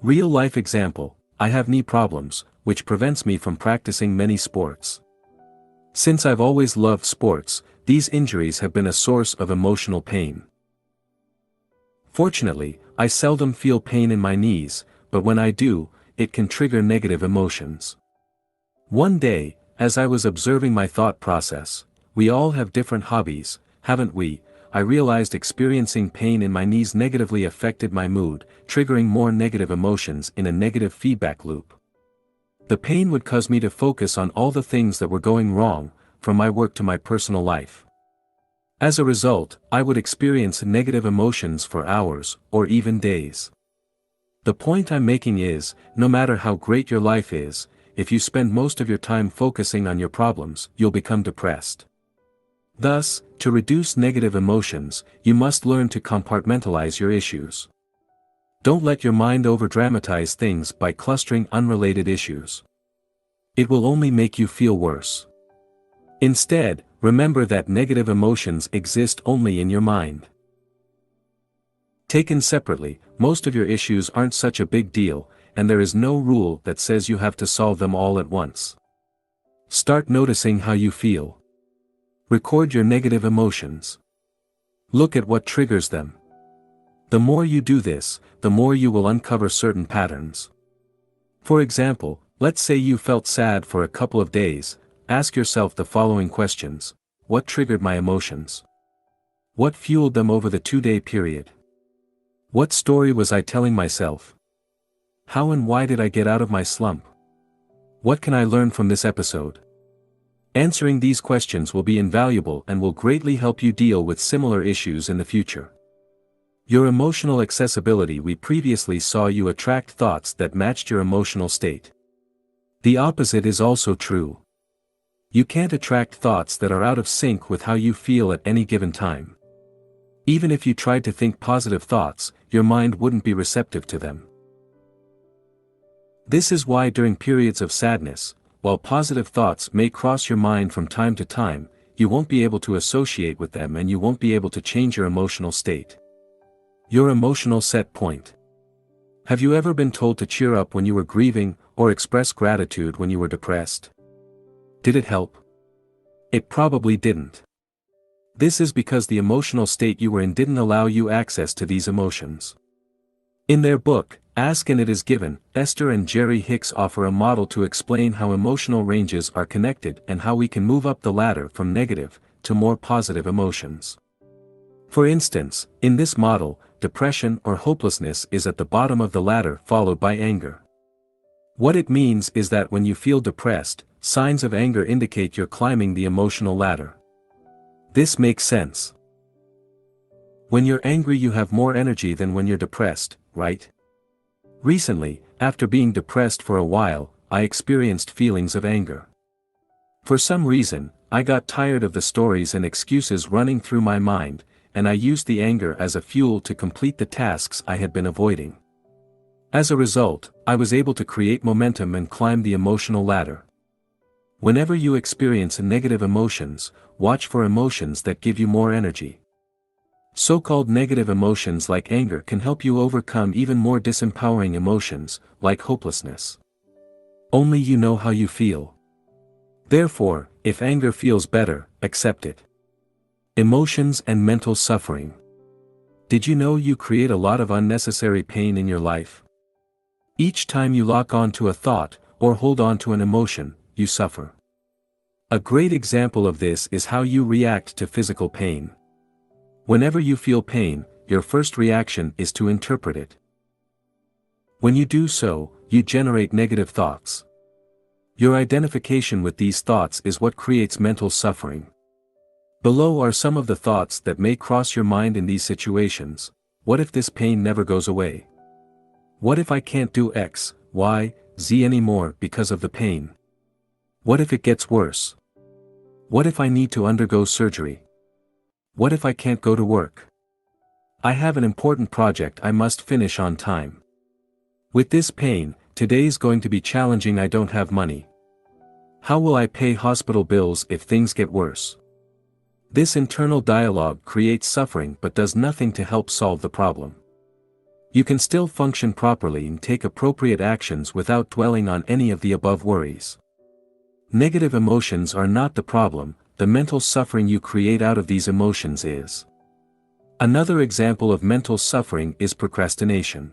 Real life example, I have knee problems, which prevents me from practicing many sports. Since I've always loved sports, these injuries have been a source of emotional pain. Fortunately, I seldom feel pain in my knees, but when I do, it can trigger negative emotions. One day, as I was observing my thought process, we all have different hobbies, haven't we? I realized experiencing pain in my knees negatively affected my mood, triggering more negative emotions in a negative feedback loop. The pain would cause me to focus on all the things that were going wrong, from my work to my personal life. As a result, I would experience negative emotions for hours, or even days. The point I'm making is, no matter how great your life is, if you spend most of your time focusing on your problems, you'll become depressed. Thus, to reduce negative emotions, you must learn to compartmentalize your issues. Don't let your mind overdramatize things by clustering unrelated issues. It will only make you feel worse. Instead, remember that negative emotions exist only in your mind. Taken separately, most of your issues aren't such a big deal, and there is no rule that says you have to solve them all at once. Start noticing how you feel. Record your negative emotions. Look at what triggers them. The more you do this, the more you will uncover certain patterns. For example, let's say you felt sad for a couple of days. Ask yourself the following questions. What triggered my emotions? What fueled them over the 2-day period? What story was I telling myself? How and why did I get out of my slump? What can I learn from this episode? Answering these questions will be invaluable and will greatly help you deal with similar issues in the future. Your emotional accessibility. We previously saw you attract thoughts that matched your emotional state. The opposite is also true. You can't attract thoughts that are out of sync with how you feel at any given time. Even if you tried to think positive thoughts, your mind wouldn't be receptive to them. This is why during periods of sadness, while positive thoughts may cross your mind from time to time, you won't be able to associate with them and you won't be able to change your emotional state. Your emotional set point. Have you ever been told to cheer up when you were grieving, or express gratitude when you were depressed? Did it help? It probably didn't. This is because the emotional state you were in didn't allow you access to these emotions. In their book, Ask and It Is Given, Esther and Jerry Hicks offer a model to explain how emotional ranges are connected and how we can move up the ladder from negative to more positive emotions. For instance, in this model, depression or hopelessness is at the bottom of the ladder, followed by anger. What it means is that when you feel depressed, signs of anger indicate you're climbing the emotional ladder. This makes sense. When you're angry, you have more energy than when you're depressed, right? Recently, after being depressed for a while, I experienced feelings of anger. For some reason, I got tired of the stories and excuses running through my mind, and I used the anger as a fuel to complete the tasks I had been avoiding. As a result, I was able to create momentum and climb the emotional ladder. Whenever you experience negative emotions, watch for emotions that give you more energy. So-called negative emotions like anger can help you overcome even more disempowering emotions, like hopelessness. Only you know how you feel. Therefore, if anger feels better, accept it. Emotions and mental suffering. Did you know you create a lot of unnecessary pain in your life? Each time you lock on to a thought, or hold on to an emotion, you suffer. A great example of this is how you react to physical pain. Whenever you feel pain, your first reaction is to interpret it. When you do so, you generate negative thoughts. Your identification with these thoughts is what creates mental suffering. Below are some of the thoughts that may cross your mind in these situations. What if this pain never goes away? What if I can't do X, Y, Z anymore because of the pain? What if it gets worse? What if I need to undergo surgery? What if I can't go to work? I have an important project I must finish on time. With this pain, today's going to be challenging. I don't have money. How will I pay hospital bills if things get worse? This internal dialogue creates suffering but does nothing to help solve the problem. You can still function properly and take appropriate actions without dwelling on any of the above worries. Negative emotions are not the problem, the mental suffering you create out of these emotions is. Another example of mental suffering is procrastination.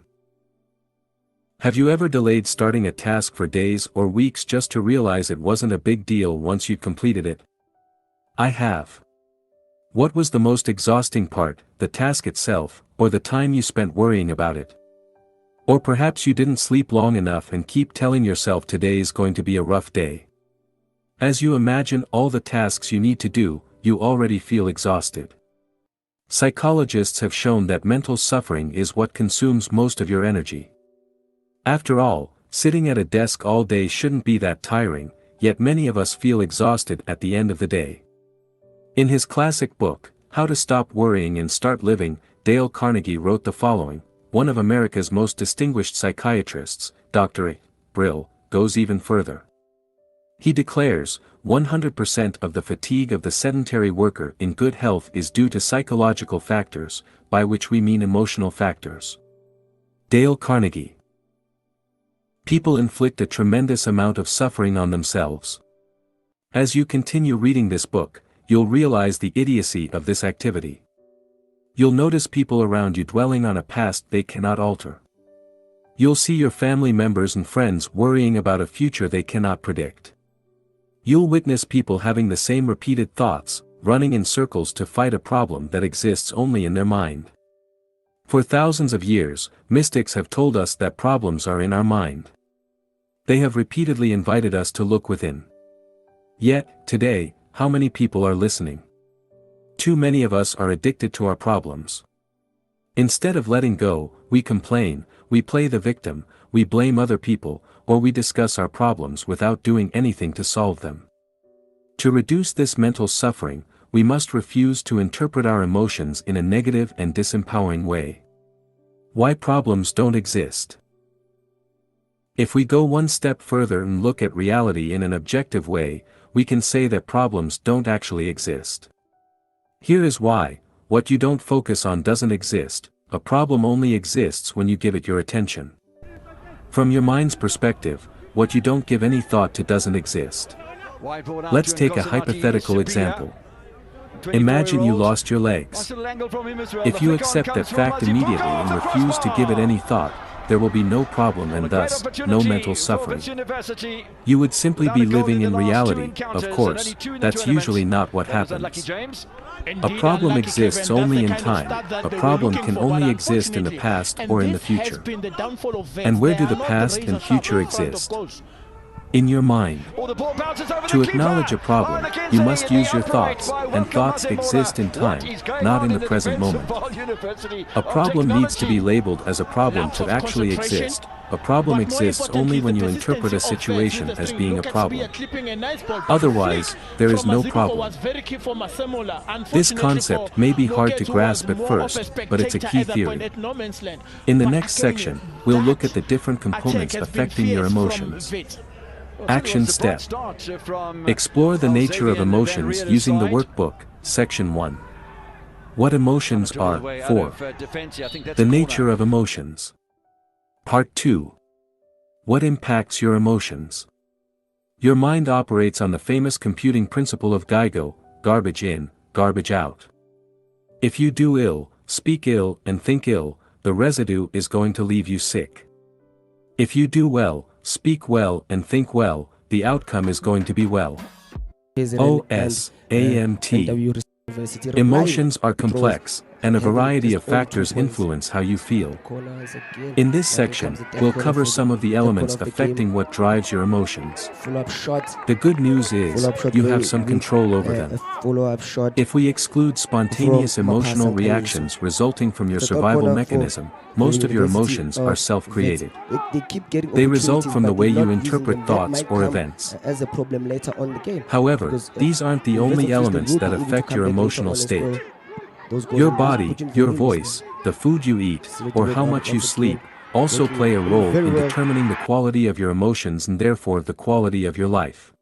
Have you ever delayed starting a task for days or weeks just to realize it wasn't a big deal once you'd completed it? I have. What was the most exhausting part, the task itself, or the time you spent worrying about it? Or perhaps you didn't sleep long enough and keep telling yourself today's going to be a rough day. As you imagine all the tasks you need to do, you already feel exhausted. Psychologists have shown that mental suffering is what consumes most of your energy. After all, sitting at a desk all day shouldn't be that tiring, yet many of us feel exhausted at the end of the day. In his classic book, How to Stop Worrying and Start Living, Dale Carnegie wrote the following: one of America's most distinguished psychiatrists, Dr. A. Brill, goes even further. He declares, 100% of the fatigue of the sedentary worker in good health is due to psychological factors, by which we mean emotional factors. Dale Carnegie. People inflict a tremendous amount of suffering on themselves. As you continue reading this book, you'll realize the idiocy of this activity. You'll notice people around you dwelling on a past they cannot alter. You'll see your family members and friends worrying about a future they cannot predict. You'll witness people having the same repeated thoughts, running in circles to fight a problem that exists only in their mind. For thousands of years, mystics have told us that problems are in our mind. They have repeatedly invited us to look within. Yet, today, how many people are listening? Too many of us are addicted to our problems. Instead of letting go, we complain, we play the victim, we blame other people, or we discuss our problems without doing anything to solve them. To reduce this mental suffering, we must refuse to interpret our emotions in a negative and disempowering way. Why problems don't exist? If we go one step further and look at reality in an objective way, we can say that problems don't actually exist. Here is why: what you don't focus on doesn't exist, a problem only exists when you give it your attention. From your mind's perspective, what you don't give any thought to doesn't exist. Let's take a hypothetical example. Imagine you lost your legs. If you accept that fact immediately and refuse to give it any thought, there will be no problem and thus, no mental suffering. You would simply be living in reality. Of course, that's usually not what happens. A problem exists only in time, a problem can only exist in the past or in the future. And where do the past and future exist? In your mind. To acknowledge a problem, you must use your thoughts, and thoughts exist in time, not in the present moment. A problem needs to be labeled as a problem to actually exist. A problem exists only when you interpret a situation as being a problem. Otherwise, there is no problem. This concept may be hard to grasp at first, but it's a key theory. In the next section, we'll look at the different components affecting your emotions. Action step. Explore the nature of emotions using the workbook, Section 1. What emotions are. 4. The nature of emotions. Part 2. What impacts your emotions? Your mind operates on the famous computing principle of GIGO, garbage in, garbage out. If you do ill, speak ill, and think ill, the residue is going to leave you sick. If you do well, speak well, and think well, the outcome is going to be well. OSAMT. Emotions are complex, and a variety of factors influence how you feel. In this section, we'll cover some of the elements affecting what drives your emotions. The good news is, you have some control over them. If we exclude spontaneous emotional reactions resulting from your survival mechanism, most of your emotions are self-created. They result from the way you interpret thoughts or events. However, these aren't the only elements that affect your emotional state. Your body, your voice, the food you eat, or how much you sleep, also play a role in determining the quality of your emotions and therefore the quality of your life.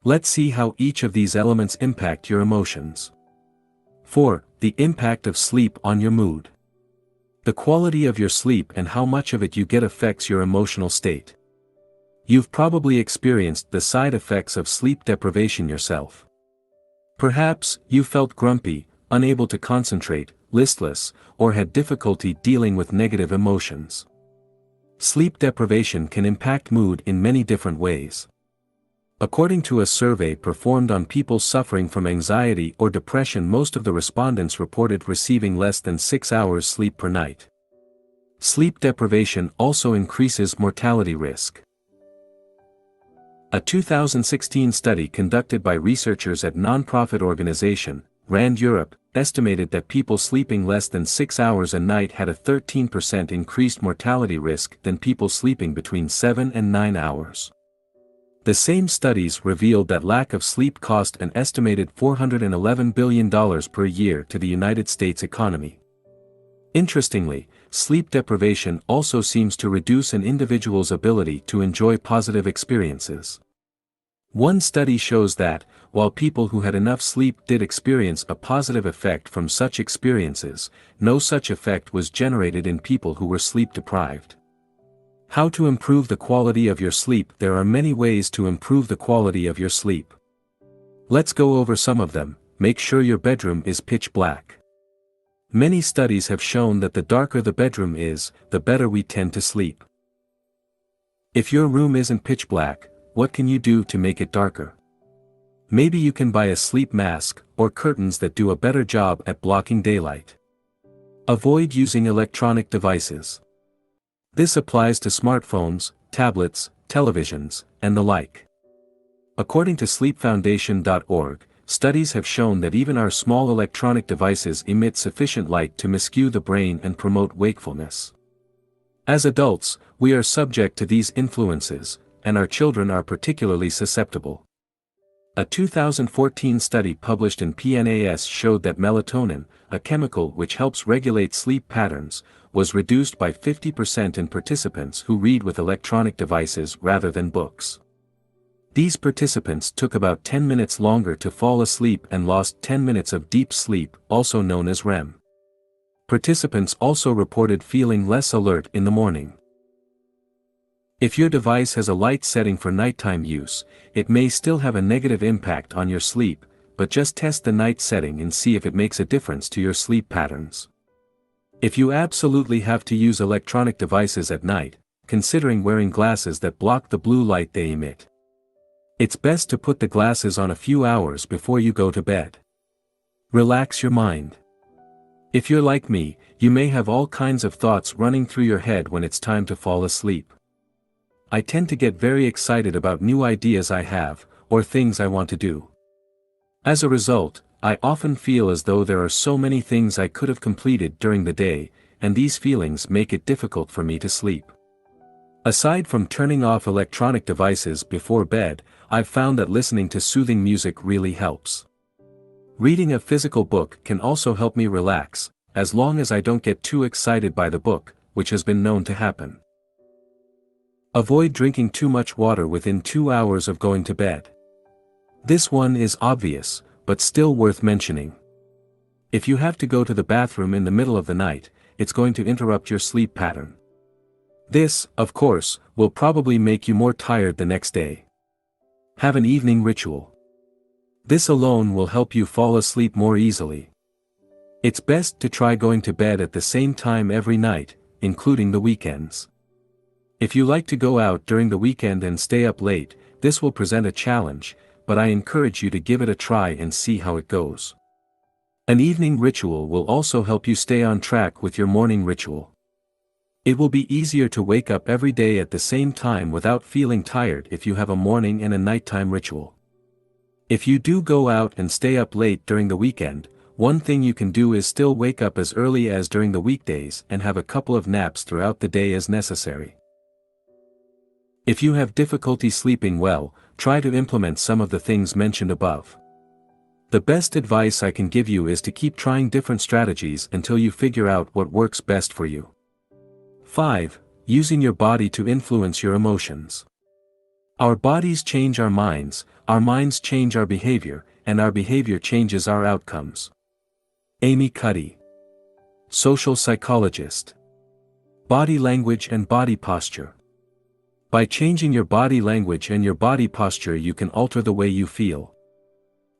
Let's see how each of these elements impact your emotions. 4. The impact of sleep on your mood. The quality of your sleep and how much of it you get affects your emotional state. You've probably experienced the side effects of sleep deprivation yourself. Perhaps, you felt grumpy, unable to concentrate, listless, or had difficulty dealing with negative emotions. Sleep deprivation can impact mood in many different ways. According to a survey performed on people suffering from anxiety or depression, most of the respondents reported receiving less than 6 hours sleep per night. Sleep deprivation also increases mortality risk. A 2016 study conducted by researchers at non-profit organization, RAND Europe, estimated that people sleeping less than 6 hours a night had a 13% increased mortality risk than people sleeping between 7 and 9 hours. The same studies revealed that lack of sleep cost an estimated $411 billion per year to the United States economy. Interestingly, sleep deprivation also seems to reduce an individual's ability to enjoy positive experiences. One study shows that, while people who had enough sleep did experience a positive effect from such experiences, no such effect was generated in people who were sleep deprived. How to improve the quality of your sleep? There are many ways to improve the quality of your sleep. Let's go over some of them. Make sure your bedroom is pitch black. Many studies have shown that the darker the bedroom is, the better we tend to sleep. If your room isn't pitch black, what can you do to make it darker? Maybe you can buy a sleep mask, or curtains that do a better job at blocking daylight. Avoid using electronic devices. This applies to smartphones, tablets, televisions, and the like. According to sleepfoundation.org, studies have shown that even our small electronic devices emit sufficient light to miscue the brain and promote wakefulness. As adults, we are subject to these influences, and our children are particularly susceptible. A 2014 study published in PNAS showed that melatonin, a chemical which helps regulate sleep patterns, was reduced by 50% in participants who read with electronic devices rather than books. These participants took about 10 minutes longer to fall asleep and lost 10 minutes of deep sleep, also known as REM. Participants also reported feeling less alert in the morning. If your device has a light setting for nighttime use, it may still have a negative impact on your sleep, but just test the night setting and see if it makes a difference to your sleep patterns. If you absolutely have to use electronic devices at night, considering wearing glasses that block the blue light they emit. It's best to put the glasses on a few hours before you go to bed. Relax your mind. If you're like me, you may have all kinds of thoughts running through your head when it's time to fall asleep. I tend to get very excited about new ideas I have, or things I want to do. As a result, I often feel as though there are so many things I could have completed during the day, and these feelings make it difficult for me to sleep. Aside from turning off electronic devices before bed, I've found that listening to soothing music really helps. Reading a physical book can also help me relax, as long as I don't get too excited by the book, which has been known to happen. Avoid drinking too much water within 2 hours of going to bed. This one is obvious, but still worth mentioning. If you have to go to the bathroom in the middle of the night, it's going to interrupt your sleep pattern. This, of course, will probably make you more tired the next day. Have an evening ritual. This alone will help you fall asleep more easily. It's best to try going to bed at the same time every night, including the weekends. If you like to go out during the weekend and stay up late, this will present a challenge, but I encourage you to give it a try and see how it goes. An evening ritual will also help you stay on track with your morning ritual. It will be easier to wake up every day at the same time without feeling tired if you have a morning and a nighttime ritual. If you do go out and stay up late during the weekend, one thing you can do is still wake up as early as during the weekdays and have a couple of naps throughout the day as necessary. If you have difficulty sleeping well, try to implement some of the things mentioned above. The best advice I can give you is to keep trying different strategies until you figure out what works best for you. 5. Using your body to influence your emotions. Our bodies change our minds change our behavior, and our behavior changes our outcomes. Amy Cuddy. Social psychologist. Body language and body posture. By changing your body language and your body posture, you can alter the way you feel.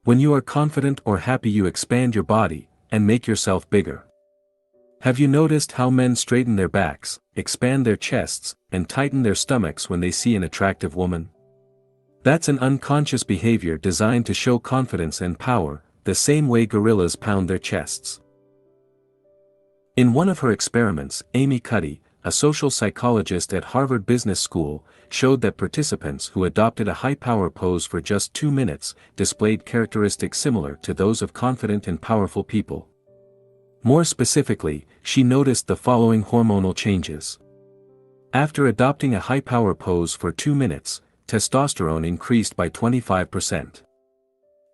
When you are confident or happy, you expand your body and make yourself bigger. Have you noticed how men straighten their backs, expand their chests, and tighten their stomachs when they see an attractive woman? That's an unconscious behavior designed to show confidence and power, the same way gorillas pound their chests. In one of her experiments, Amy Cuddy, a social psychologist at Harvard Business School, showed that participants who adopted a high-power pose for just 2 minutes displayed characteristics similar to those of confident and powerful people. More specifically, she noticed the following hormonal changes. After adopting a high-power pose for 2 minutes, testosterone increased by 25%.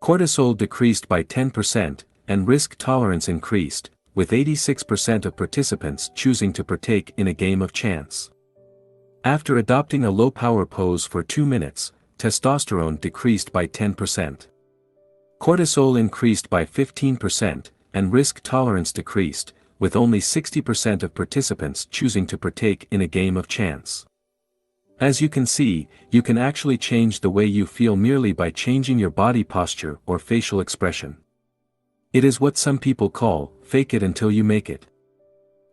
Cortisol decreased by 10%, and risk tolerance increased, with 86% of participants choosing to partake in a game of chance. After adopting a low-power pose for 2 minutes, testosterone decreased by 10%. Cortisol increased by 15%, and risk tolerance decreased, with only 60% of participants choosing to partake in a game of chance. As you can see, you can actually change the way you feel merely by changing your body posture or facial expression. It is what some people call, fake it until you make it.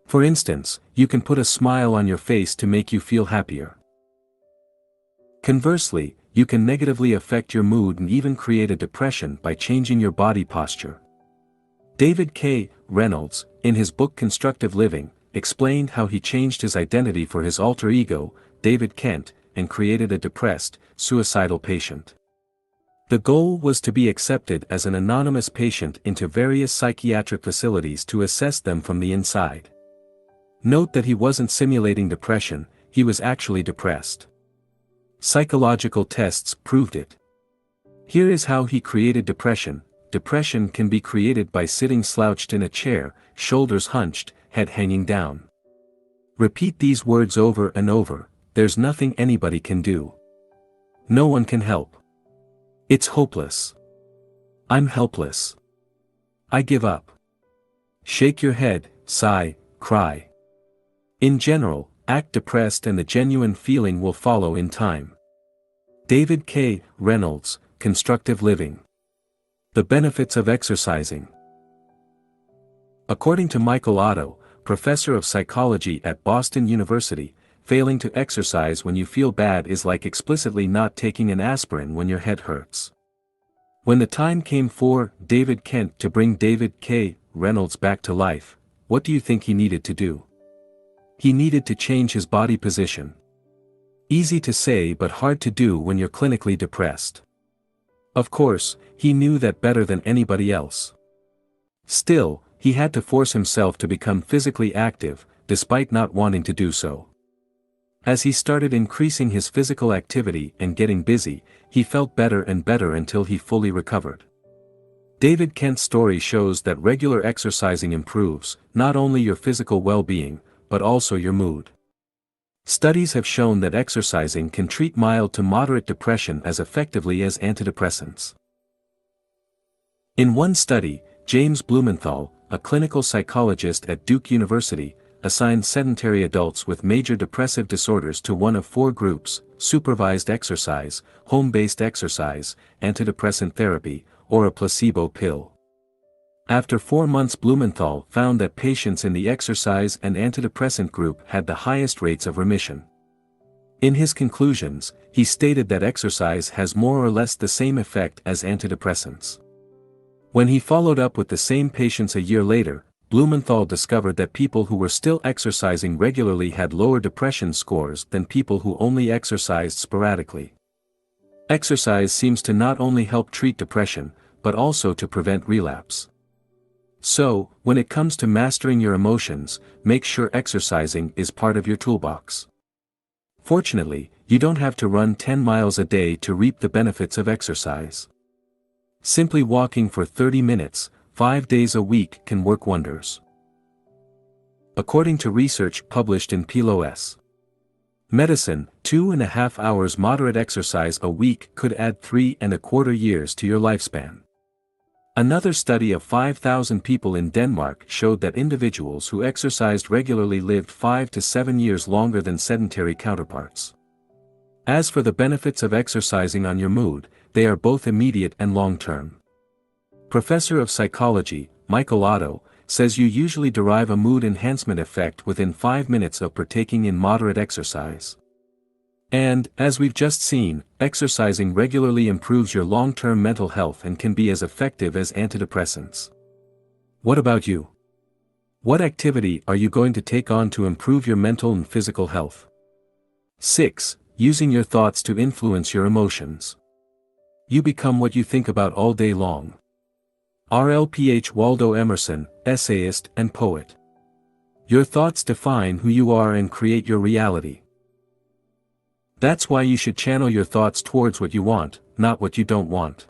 For instance, you can put a smile on your face to make you feel happier. Conversely, you can negatively affect your mood and even create a depression by changing your body posture. David K. Reynolds, in his book Constructive Living, explained how he changed his identity for his alter ego, David Kent, and created a depressed, suicidal patient. The goal was to be accepted as an anonymous patient into various psychiatric facilities to assess them from the inside. Note that he wasn't simulating depression, he was actually depressed. Psychological tests proved it. Here is how he created depression. Depression can be created by sitting slouched in a chair, shoulders hunched, head hanging down. Repeat these words over and over. There's nothing anybody can do. No one can help. It's hopeless. I'm helpless. I give up. Shake your head, sigh, cry. In general, act depressed and the genuine feeling will follow in time. David K. Reynolds, Constructive Living. The benefits of exercising. According to Michael Otto, professor of psychology at Boston University, failing to exercise when you feel bad is like explicitly not taking an aspirin when your head hurts. When the time came for David Kent to bring David K. Reynolds back to life, what do you think he needed to do? He needed to change his body position. Easy to say but hard to do when you're clinically depressed. Of course, he knew that better than anybody else. Still, he had to force himself to become physically active, despite not wanting to do so. As he started increasing his physical activity and getting busy, he felt better and better until he fully recovered. David Kent's story shows that regular exercising improves, not only your physical well-being, but also your mood. Studies have shown that exercising can treat mild to moderate depression as effectively as antidepressants. In one study, James Blumenthal, a clinical psychologist at Duke University, assigned sedentary adults with major depressive disorders to one of 4 groups: supervised exercise, home-based exercise, antidepressant therapy, or a placebo pill. After 4 months, Blumenthal found that patients in the exercise and antidepressant group had the highest rates of remission. In his conclusions, he stated that exercise has more or less the same effect as antidepressants. When he followed up with the same patients a year later, Blumenthal discovered that people who were still exercising regularly had lower depression scores than people who only exercised sporadically. Exercise seems to not only help treat depression, but also to prevent relapse. So, when it comes to mastering your emotions, make sure exercising is part of your toolbox. Fortunately, you don't have to run 10 miles a day to reap the benefits of exercise. Simply walking for 30 minutes, 5 days a week can work wonders. According to research published in PLOS Medicine, 2.5 hours moderate exercise a week could add 3.25 years to your lifespan. Another study of 5,000 people in Denmark showed that individuals who exercised regularly lived 5 to 7 years longer than sedentary counterparts. As for the benefits of exercising on your mood, they are both immediate and long-term. Professor of Psychology, Michael Otto, says you usually derive a mood enhancement effect within 5 minutes of partaking in moderate exercise. And, as we've just seen, exercising regularly improves your long-term mental health and can be as effective as antidepressants. What about you? What activity are you going to take on to improve your mental and physical health? 6. Using your thoughts to influence your emotions. You become what you think about all day long. RLPH Waldo Emerson, essayist and poet. Your thoughts define who you are and create your reality. That's why you should channel your thoughts towards what you want, not what you don't want.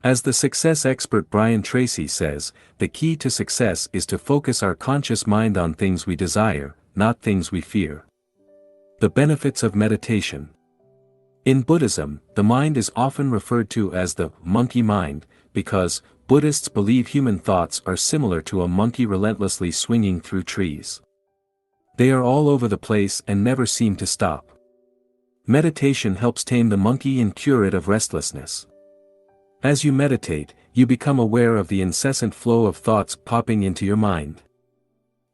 As the success expert Brian Tracy says, the key to success is to focus our conscious mind on things we desire, not things we fear. The benefits of meditation. In Buddhism, the mind is often referred to as the monkey mind, because Buddhists believe human thoughts are similar to a monkey relentlessly swinging through trees. They are all over the place and never seem to stop. Meditation helps tame the monkey and cure it of restlessness. As you meditate, you become aware of the incessant flow of thoughts popping into your mind.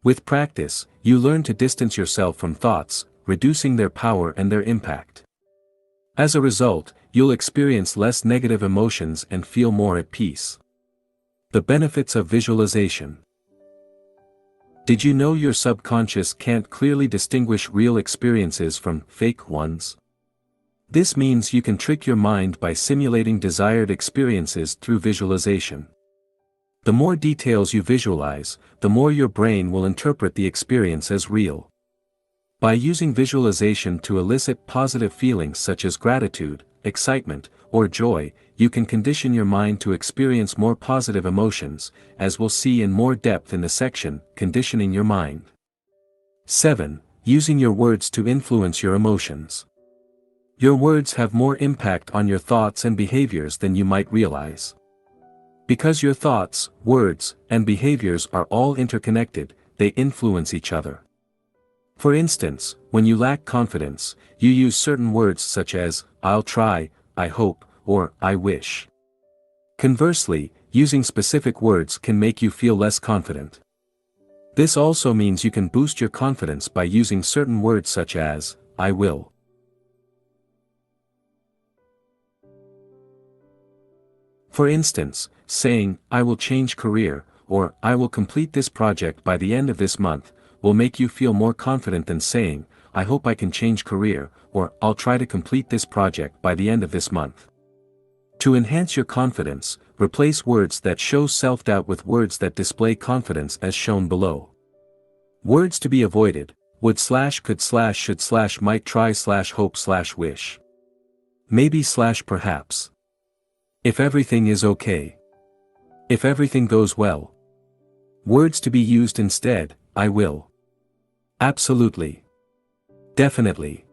With practice, you learn to distance yourself from thoughts, reducing their power and their impact. As a result, you'll experience less negative emotions and feel more at peace. The benefits of visualization. Did you know your subconscious can't clearly distinguish real experiences from fake ones? This means you can trick your mind by simulating desired experiences through visualization. The more details you visualize, the more your brain will interpret the experience as real. By using visualization to elicit positive feelings such as gratitude, excitement, or joy, you can condition your mind to experience more positive emotions, as we'll see in more depth in the section, Conditioning Your Mind. 7. Using your words to influence your emotions. Your words have more impact on your thoughts and behaviors than you might realize. Because your thoughts, words, and behaviors are all interconnected, they influence each other. For instance, when you lack confidence, you use certain words such as, I'll try, I hope, or I wish. Conversely, using specific words can make you feel less confident. This also means you can boost your confidence by using certain words such as, I will. For instance, saying, I will change career, or I will complete this project by the end of this month, will make you feel more confident than saying, I hope I can change career, or I'll try to complete this project by the end of this month. To enhance your confidence, replace words that show self-doubt with words that display confidence as shown below. Words to be avoided, would / could / should / might try / hope / wish. Maybe / perhaps. If everything is okay. If everything goes well. Words to be used instead, I will. Absolutely. Definitely.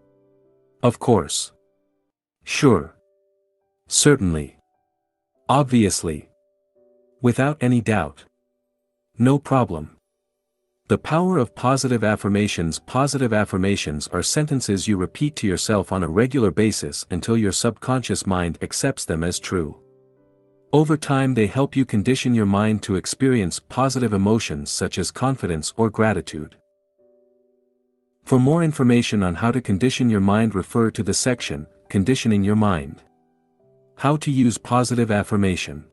Of course. Sure. Certainly. Obviously. Without any doubt. No problem. The power of positive affirmations. Positive affirmations are sentences you repeat to yourself on a regular basis until your subconscious mind accepts them as true. Over time they help you condition your mind to experience positive emotions such as confidence or gratitude. For more information on how to condition your mind, refer to the section, Conditioning Your Mind. How to use positive affirmation.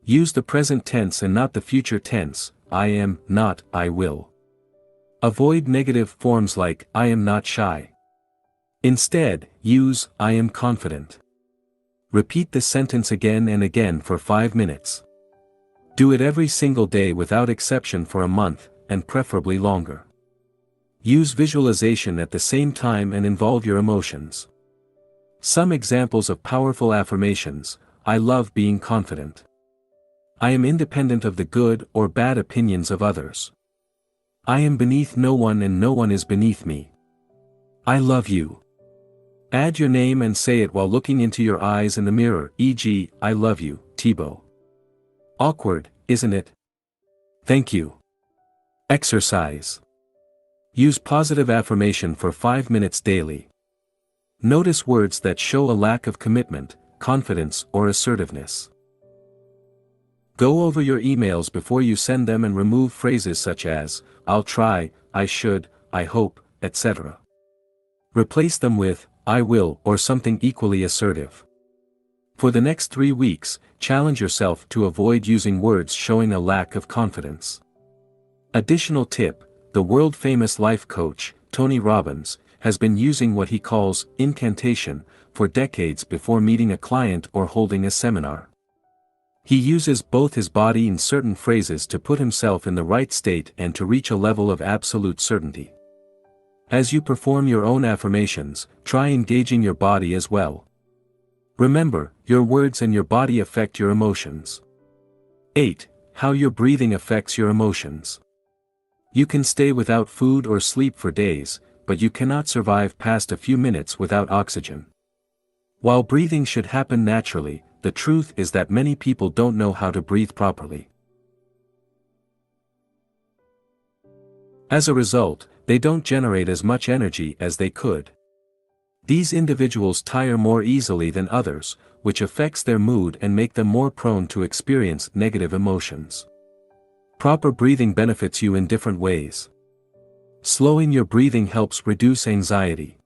Use the present tense and not the future tense, I am, not, I will. Avoid negative forms like, I am not shy. Instead, use, I am confident. Repeat the sentence again and again for 5 minutes. Do it every single day without exception for a month, and preferably longer. Use visualization at the same time and involve your emotions. Some examples of powerful affirmations: I love being confident. I am independent of the good or bad opinions of others. I am beneath no one and no one is beneath me. I love you. Add your name and say it while looking into your eyes in the mirror, e.g., I love you, Thibaut. Awkward, isn't it? Thank you. Exercise. Use positive affirmation for 5 minutes daily. Notice words that show a lack of commitment, confidence, or assertiveness. Go over your emails before you send them and remove phrases such as, I'll try, I should, I hope, etc. Replace them with, I will, or something equally assertive. For the next 3 weeks, challenge yourself to avoid using words showing a lack of confidence. Additional tip, the world-famous life coach, Tony Robbins, has been using what he calls incantation for decades before meeting a client or holding a seminar. He uses both his body and certain phrases to put himself in the right state and to reach a level of absolute certainty. As you perform your own affirmations, try engaging your body as well. Remember, your words and your body affect your emotions. 8. How your breathing affects your emotions. You can stay without food or sleep for days, but you cannot survive past a few minutes without oxygen. While breathing should happen naturally, the truth is that many people don't know how to breathe properly. As a result, they don't generate as much energy as they could. These individuals tire more easily than others, which affects their mood and make them more prone to experience negative emotions. Proper breathing benefits you in different ways. Slowing your breathing helps reduce anxiety.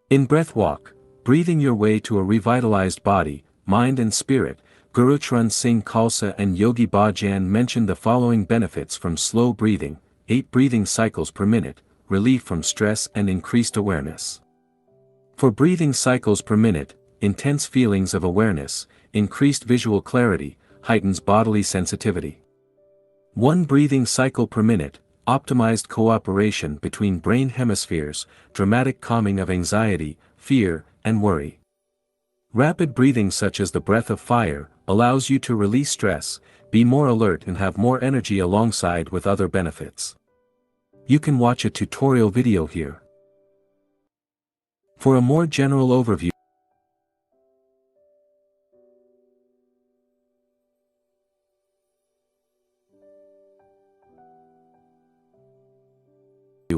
In breath walk, breathing your way to a revitalized body, mind and spirit, Guru Charan Singh Khalsa and Yogi Bhajan mentioned the following benefits from slow breathing: 8 breathing cycles per minute, relief from stress and increased awareness. For breathing cycles per minute, intense feelings of awareness, increased visual clarity, heightens bodily sensitivity. 1 breathing cycle per minute, optimized cooperation between brain hemispheres, dramatic calming of anxiety, fear, and worry. Rapid breathing such as the breath of fire, allows you to release stress, be more alert and have more energy alongside with other benefits. You can watch a tutorial video here. For a more general overview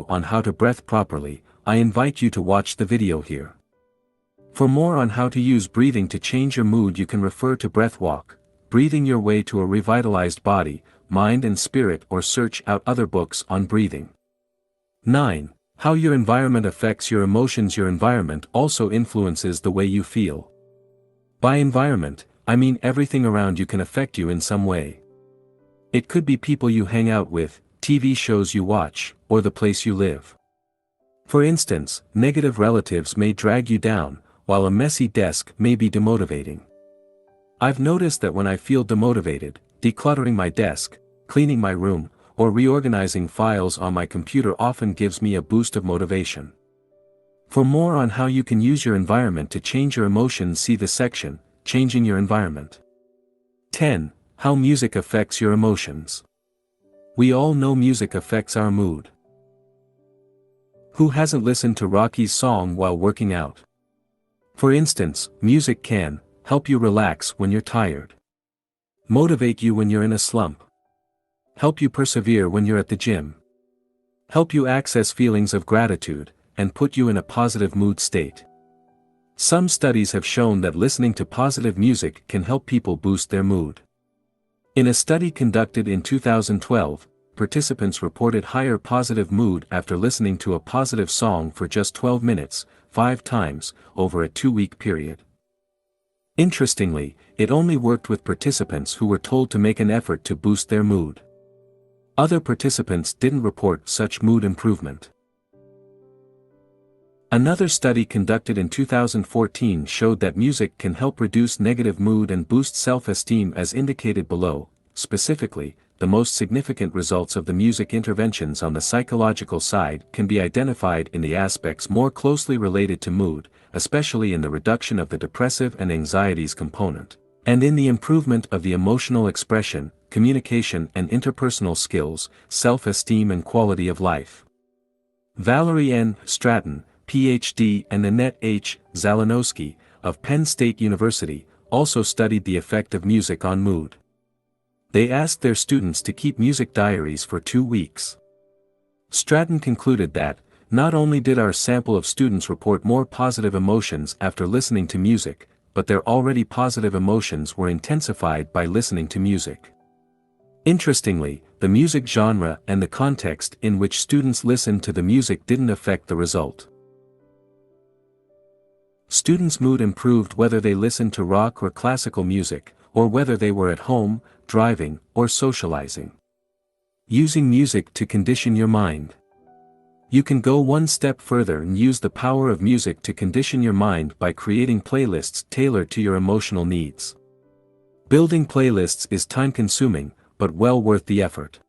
on how to breathe properly, I invite you to watch the video here. For more on how to use breathing to change your mood, you can refer to Breath Walk, Breathing Your Way to a Revitalized Body, Mind and Spirit, or search out other books on breathing. 9. How your environment affects your emotions. Your environment also influences the way you feel. By environment, I mean everything around you can affect you in some way. It could be people you hang out with, TV shows you watch, or the place you live. For instance, negative relatives may drag you down, while a messy desk may be demotivating. I've noticed that when I feel demotivated, decluttering my desk, cleaning my room, or reorganizing files on my computer often gives me a boost of motivation. For more on how you can use your environment to change your emotions, see the section, Changing Your Environment. 10. How music affects your emotions. We all know music affects our mood. Who hasn't listened to Rocky's song while working out? For instance, music can help you relax when you're tired, motivate you when you're in a slump, help you persevere when you're at the gym, help you access feelings of gratitude, and put you in a positive mood state. Some studies have shown that listening to positive music can help people boost their mood. In a study conducted in 2012, participants reported higher positive mood after listening to a positive song for just 12 minutes, 5 times, over a 2-week period. Interestingly, it only worked with participants who were told to make an effort to boost their mood. Other participants didn't report such mood improvement. Another study conducted in 2014 showed that music can help reduce negative mood and boost self-esteem as indicated below. Specifically, the most significant results of the music interventions on the psychological side can be identified in the aspects more closely related to mood, especially in the reduction of the depressive and anxieties component, and in the improvement of the emotional expression, communication and interpersonal skills, self-esteem and quality of life. Valerie N. Stratton, Ph.D. and Annette H. Zalanowski, of Penn State University, also studied the effect of music on mood. They asked their students to keep music diaries for 2 weeks. Stratton concluded that, not only did our sample of students report more positive emotions after listening to music, but their already positive emotions were intensified by listening to music. Interestingly, the music genre and the context in which students listened to the music didn't affect the result. Students' mood improved whether they listened to rock or classical music, or whether they were at home, driving, or socializing. Using music to condition your mind. You can go one step further and use the power of music to condition your mind by creating playlists tailored to your emotional needs. Building playlists is time-consuming, but well worth the effort.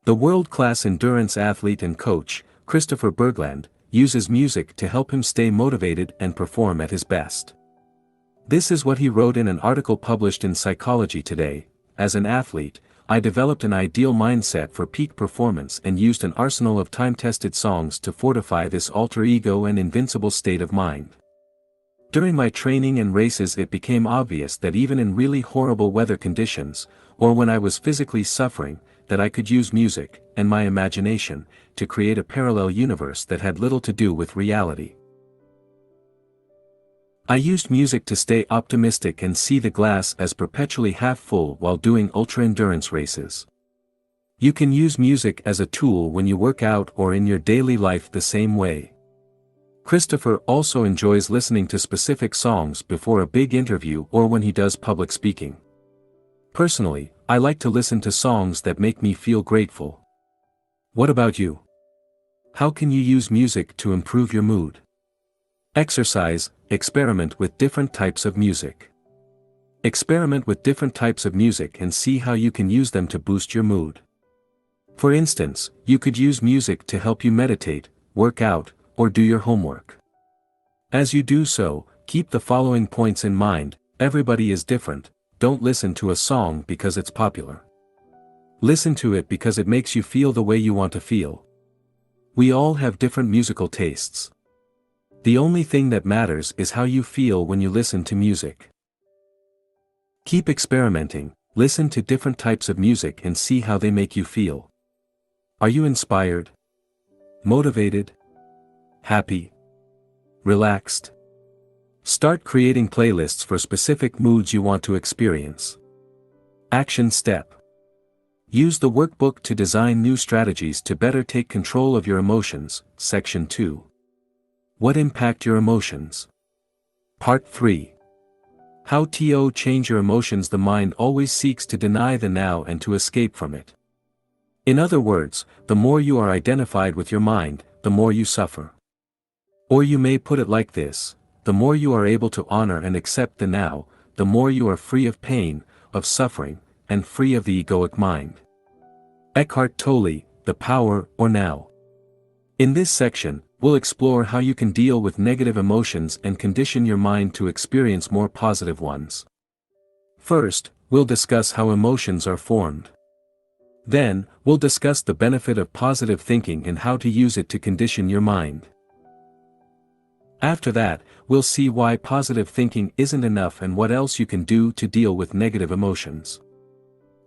The world-class endurance athlete and coach, Christopher Bergland, uses music to help him stay motivated and perform at his best. This is what he wrote in an article published in Psychology Today. As an athlete, I developed an ideal mindset for peak performance and used an arsenal of time-tested songs to fortify this alter ego and invincible state of mind. During my training and races, it became obvious that even in really horrible weather conditions, or when I was physically suffering, that I could use music, and my imagination, to create a parallel universe that had little to do with reality. I used music to stay optimistic and see the glass as perpetually half full while doing ultra-endurance races. You can use music as a tool when you work out or in your daily life the same way. Christopher also enjoys listening to specific songs before a big interview or when he does public speaking. Personally, I like to listen to songs that make me feel grateful. What about you? How can you use music to improve your mood? Exercise. Experiment with different types of music. Experiment with different types of music and see how you can use them to boost your mood. For instance, you could use music to help you meditate, work out, or do your homework. As you do so, keep the following points in mind. Everybody is different. Don't listen to a song because it's popular. Listen to it because it makes you feel the way you want to feel. We all have different musical tastes. The only thing that matters is how you feel when you listen to music. Keep experimenting, listen to different types of music and see how they make you feel. Are you inspired? Motivated? Happy? Relaxed? Start creating playlists for specific moods you want to experience. Action step. Use the workbook to design new strategies to better take control of your emotions. Section 2. What impact your emotions? Part 3. How to change your emotions. The mind always seeks to deny the now and to escape from it. In other words, the more you are identified with your mind, the more you suffer. Or you may put it like this: the more you are able to honor and accept the now, the more you are free of pain, of suffering, and free of the egoic mind. Eckhart Tolle, The Power or Now. In this section, we'll explore how you can deal with negative emotions and condition your mind to experience more positive ones. First, we'll discuss how emotions are formed. Then, we'll discuss the benefit of positive thinking and how to use it to condition your mind. After that, we'll see why positive thinking isn't enough and what else you can do to deal with negative emotions.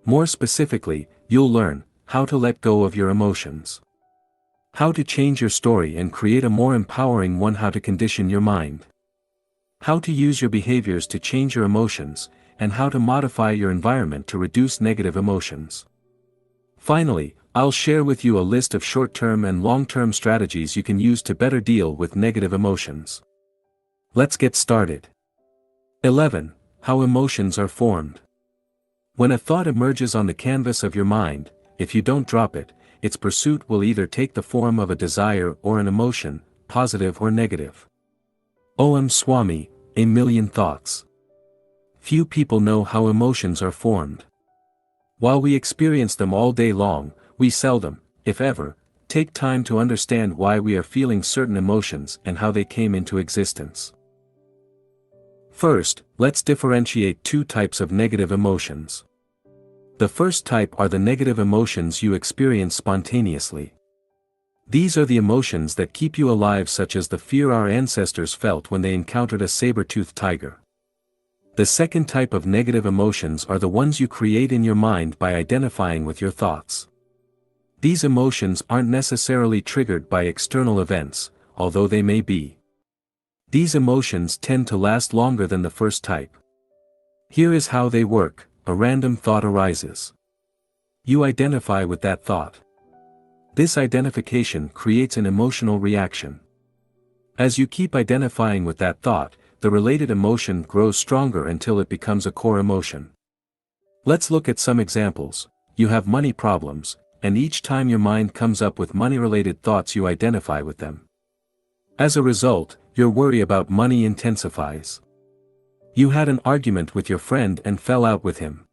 More specifically, you'll learn how to let go of your emotions. How to change your story and create a more empowering one. How to condition your mind. How to use your behaviors to change your emotions, and how to modify your environment to reduce negative emotions. Finally, I'll share with you a list of short-term and long-term strategies you can use to better deal with negative emotions. Let's get started. 11. How emotions are formed. When a thought emerges on the canvas of your mind, if you don't drop it, its pursuit will either take the form of a desire or an emotion, positive or negative. O.M. Swami, A Million Thoughts. Few people know how emotions are formed. While we experience them all day long, we seldom, if ever, take time to understand why we are feeling certain emotions and how they came into existence. First, let's differentiate two types of negative emotions. The first type are the negative emotions you experience spontaneously. These are the emotions that keep you alive, such as the fear our ancestors felt when they encountered a saber-toothed tiger. The second type of negative emotions are the ones you create in your mind by identifying with your thoughts. These emotions aren't necessarily triggered by external events, although they may be. These emotions tend to last longer than the first type. Here is how they work. A random thought arises. You identify with that thought. This identification creates an emotional reaction. As you keep identifying with that thought, the related emotion grows stronger until it becomes a core emotion. Let's look at some examples. You have money problems, and each time your mind comes up with money-related thoughts you identify with them. As a result, your worry about money intensifies. You had an argument with your friend and fell out with him.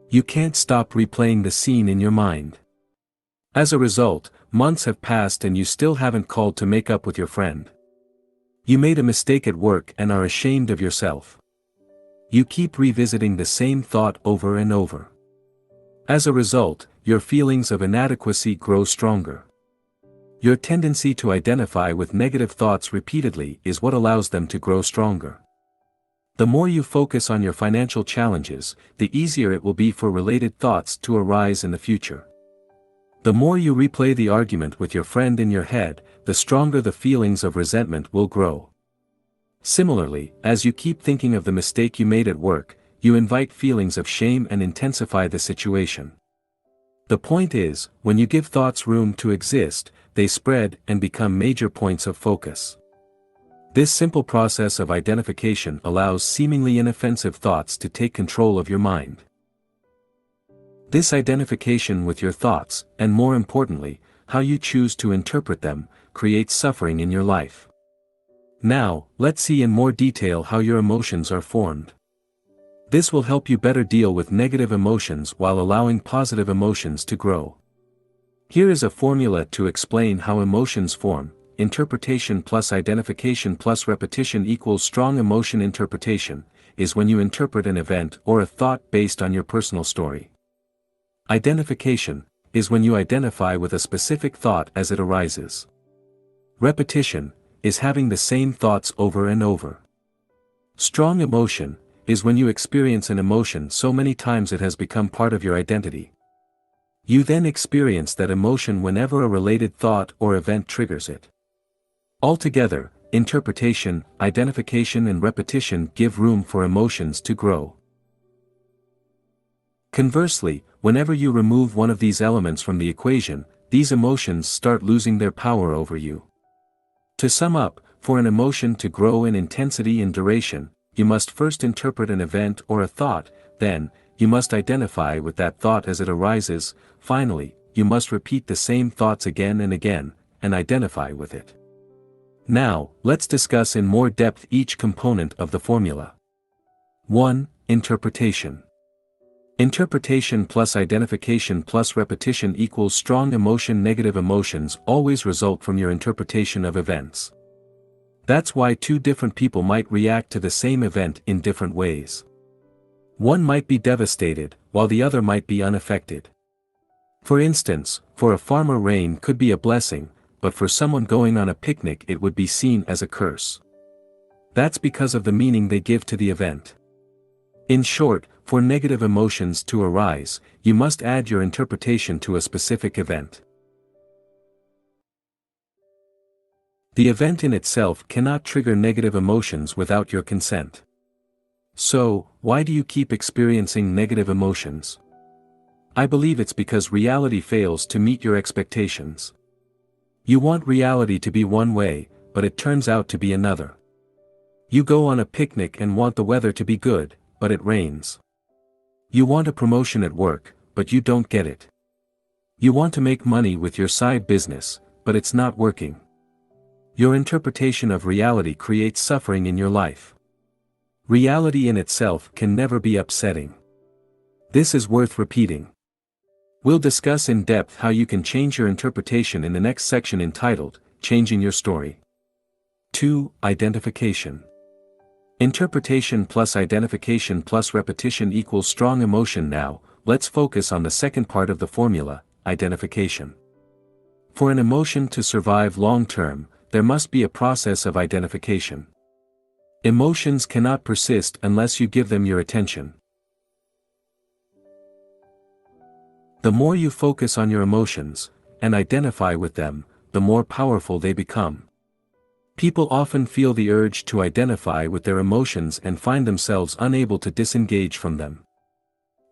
You can't stop replaying the scene in your mind. As a result, months have passed and you still haven't called to make up with your friend. You made a mistake at work and are ashamed of yourself. You keep revisiting the same thought over and over. As a result, your feelings of inadequacy grow stronger. Your tendency to identify with negative thoughts repeatedly is what allows them to grow stronger. The more you focus on your financial challenges, the easier it will be for related thoughts to arise in the future. The more you replay the argument with your friend in your head, the stronger the feelings of resentment will grow. Similarly, as you keep thinking of the mistake you made at work, you invite feelings of shame and intensify the situation. The point is, when you give thoughts room to exist, they spread and become major points of focus. This simple process of identification allows seemingly inoffensive thoughts to take control of your mind. This identification with your thoughts, and more importantly, how you choose to interpret them, creates suffering in your life. Now, let's see in more detail how your emotions are formed. This will help you better deal with negative emotions while allowing positive emotions to grow. Here is a formula to explain how emotions form. Interpretation plus identification plus repetition equals strong emotion. Interpretation is when you interpret an event or a thought based on your personal story. Identification is when you identify with a specific thought as it arises. Repetition is having the same thoughts over and over. Strong emotion is when you experience an emotion so many times it has become part of your identity. You then experience that emotion whenever a related thought or event triggers it. Altogether, interpretation, identification and repetition give room for emotions to grow. Conversely, whenever you remove one of these elements from the equation, these emotions start losing their power over you. To sum up, for an emotion to grow in intensity and duration, you must first interpret an event or a thought, then, you must identify with that thought as it arises, finally, you must repeat the same thoughts again and again, and identify with it. Now, let's discuss in more depth each component of the formula. 1. Interpretation. Interpretation plus identification plus repetition equals strong emotion. Negative emotions always result from your interpretation of events. That's why two different people might react to the same event in different ways. One might be devastated, while the other might be unaffected. For instance, for a farmer rain could be a blessing, but for someone going on a picnic it would be seen as a curse. That's because of the meaning they give to the event. In short, for negative emotions to arise, you must add your interpretation to a specific event. The event in itself cannot trigger negative emotions without your consent. So, why do you keep experiencing negative emotions? I believe it's because reality fails to meet your expectations. You want reality to be one way, but it turns out to be another. You go on a picnic and want the weather to be good, but it rains. You want a promotion at work, but you don't get it. You want to make money with your side business, but it's not working. Your interpretation of reality creates suffering in your life. Reality in itself can never be upsetting. This is worth repeating. We'll discuss in depth how you can change your interpretation in the next section entitled, Changing Your Story. 2. Identification. Interpretation plus identification plus repetition equals strong emotion. Now, let's focus on the second part of the formula, identification. For an emotion to survive long-term, there must be a process of identification. Emotions cannot persist unless you give them your attention. The more you focus on your emotions, and identify with them, the more powerful they become. People often feel the urge to identify with their emotions and find themselves unable to disengage from them.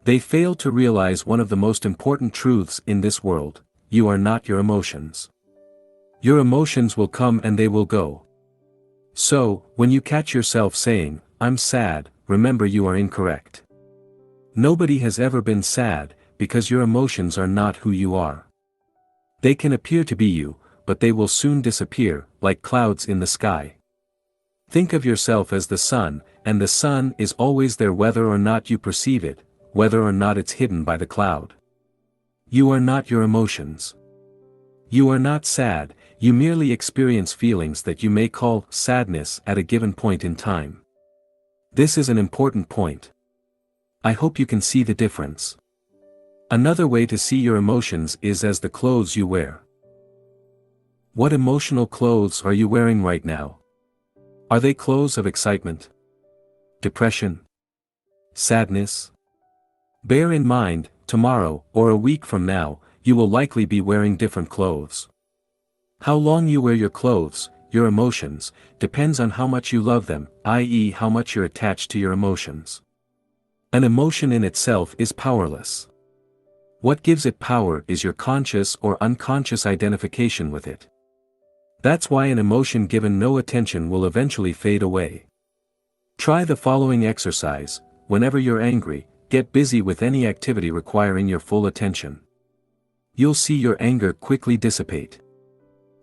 They fail to realize one of the most important truths in this world: you are not your emotions. Your emotions will come and they will go. So, when you catch yourself saying, "I'm sad," remember you are incorrect. Nobody has ever been sad, because your emotions are not who you are. They can appear to be you, but they will soon disappear, like clouds in the sky. Think of yourself as the sun, and the sun is always there whether or not you perceive it, whether or not it's hidden by the cloud. You are not your emotions. You are not sad, you merely experience feelings that you may call sadness at a given point in time. This is an important point. I hope you can see the difference. Another way to see your emotions is as the clothes you wear. What emotional clothes are you wearing right now? Are they clothes of excitement? Depression? Sadness? Bear in mind, tomorrow, or a week from now, you will likely be wearing different clothes. How long you wear your clothes, your emotions, depends on how much you love them, i.e., how much you're attached to your emotions. An emotion in itself is powerless. What gives it power is your conscious or unconscious identification with it. That's why an emotion given no attention will eventually fade away. Try the following exercise: whenever you're angry, get busy with any activity requiring your full attention. You'll see your anger quickly dissipate.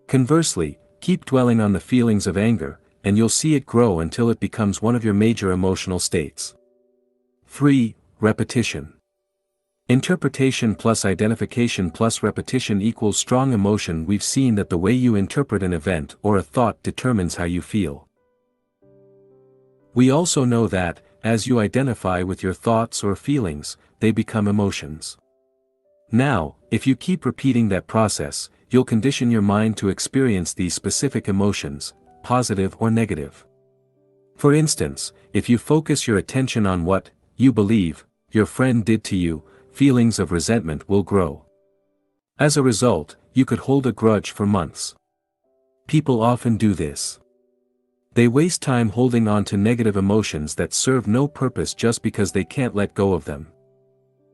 Conversely, keep dwelling on the feelings of anger, and you'll see it grow until it becomes one of your major emotional states. 3. Repetition. Interpretation plus identification plus repetition equals strong emotion. We've seen that the way you interpret an event or a thought determines how you feel. We also know that, as you identify with your thoughts or feelings, they become emotions. Now, if you keep repeating that process, you'll condition your mind to experience these specific emotions, positive or negative. For instance, if you focus your attention on what you believe your friend did to you, feelings of resentment will grow. As a result, you could hold a grudge for months. People often do this. They waste time holding on to negative emotions that serve no purpose just because they can't let go of them.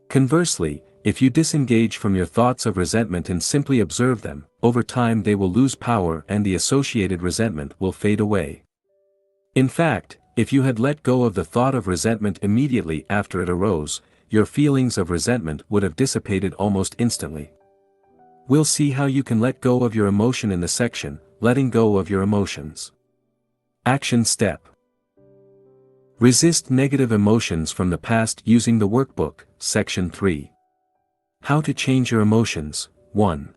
Conversely, if you disengage from your thoughts of resentment and simply observe them, over time they will lose power and the associated resentment will fade away. In fact, if you had let go of the thought of resentment immediately after it arose, your feelings of resentment would have dissipated almost instantly. We'll see how you can let go of your emotion in the section, Letting Go of Your Emotions. Action Step. Resist negative emotions from the past using the workbook, Section 3. How to change your emotions. 1.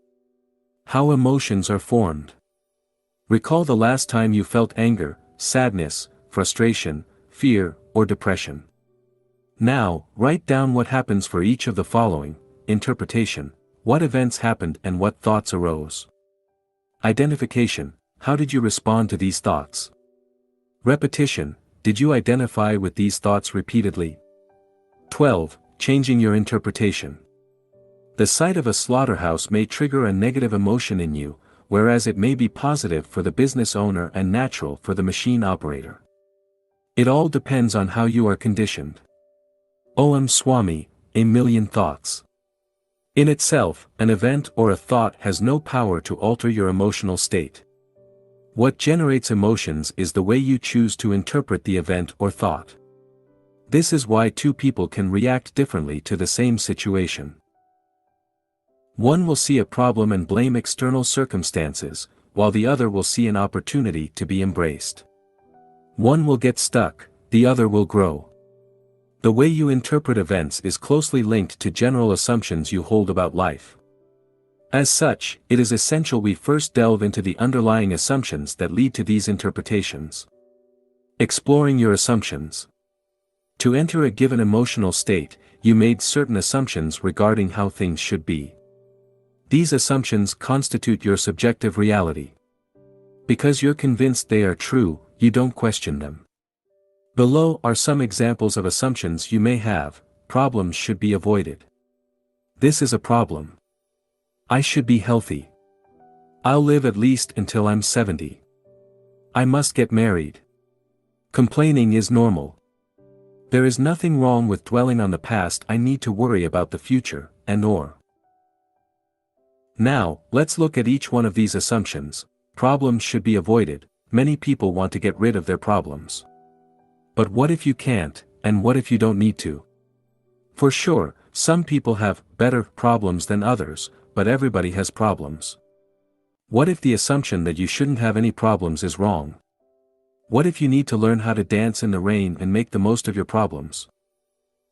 How emotions are formed. Recall the last time you felt anger, sadness, frustration, fear, or depression. Now, write down what happens for each of the following: interpretation, what events happened and what thoughts arose. Identification, how did you respond to these thoughts? Repetition, did you identify with these thoughts repeatedly? 12. Changing your interpretation. The sight of a slaughterhouse may trigger a negative emotion in you, whereas it may be positive for the business owner and natural for the machine operator. It all depends on how you are conditioned. Om Swami, a million thoughts. In itself, an event or a thought has no power to alter your emotional state. What generates emotions is the way you choose to interpret the event or thought. This is why two people can react differently to the same situation. One will see a problem and blame external circumstances, while the other will see an opportunity to be embraced. One will get stuck, the other will grow. The way you interpret events is closely linked to general assumptions you hold about life. As such, it is essential we first delve into the underlying assumptions that lead to these interpretations. Exploring your assumptions. To enter a given emotional state, you made certain assumptions regarding how things should be. These assumptions constitute your subjective reality. Because you're convinced they are true, you don't question them. Below are some examples of assumptions you may have. Problems should be avoided. This is a problem. I should be healthy. I'll live at least until I'm 70. I must get married. Complaining is normal. There is nothing wrong with dwelling on the past. I need to worry about the future, and/or. Now, let's look at each one of these assumptions. Problems should be avoided. Many people want to get rid of their problems. But what if you can't, and what if you don't need to? For sure, some people have better problems than others, but everybody has problems. What if the assumption that you shouldn't have any problems is wrong? What if you need to learn how to dance in the rain and make the most of your problems?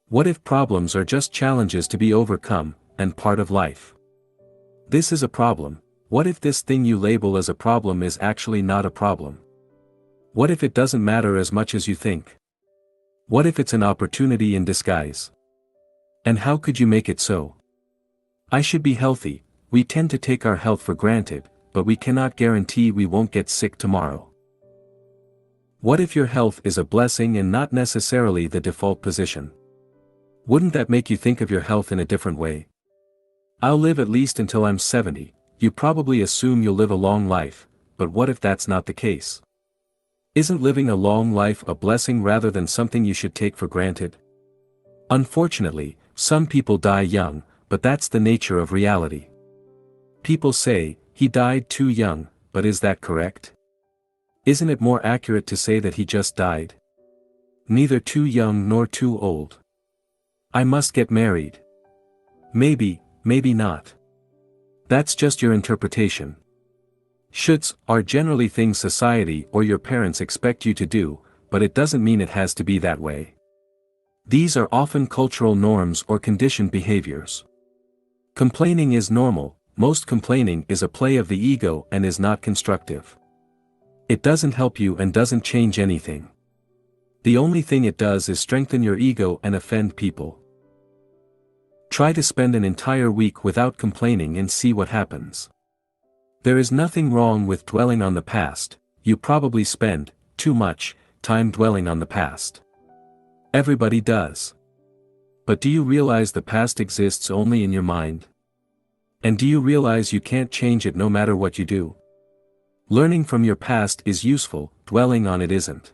What if problems are just challenges to be overcome, and part of life? This is a problem. What if this thing you label as a problem is actually not a problem? What if it doesn't matter as much as you think? What if it's an opportunity in disguise? And how could you make it so? I should be healthy. We tend to take our health for granted, but we cannot guarantee we won't get sick tomorrow. What if your health is a blessing and not necessarily the default position? Wouldn't that make you think of your health in a different way? I'll live at least until I'm 70, you probably assume you'll live a long life, but what if that's not the case? Isn't living a long life a blessing rather than something you should take for granted? Unfortunately, some people die young, but that's the nature of reality. People say, he died too young, but is that correct? Isn't it more accurate to say that he just died? Neither too young nor too old. I must get married. Maybe, maybe not. That's just your interpretation. Shoulds are generally things society or your parents expect you to do, but it doesn't mean it has to be that way. These are often cultural norms or conditioned behaviors. Complaining is normal. Most complaining is a play of the ego and is not constructive. It doesn't help you and doesn't change anything. The only thing it does is strengthen your ego and offend people. Try to spend an entire week without complaining and see what happens. There is nothing wrong with dwelling on the past. You probably spend too much time dwelling on the past. Everybody does. But do you realize the past exists only in your mind? And do you realize you can't change it no matter what you do? Learning from your past is useful, dwelling on it isn't.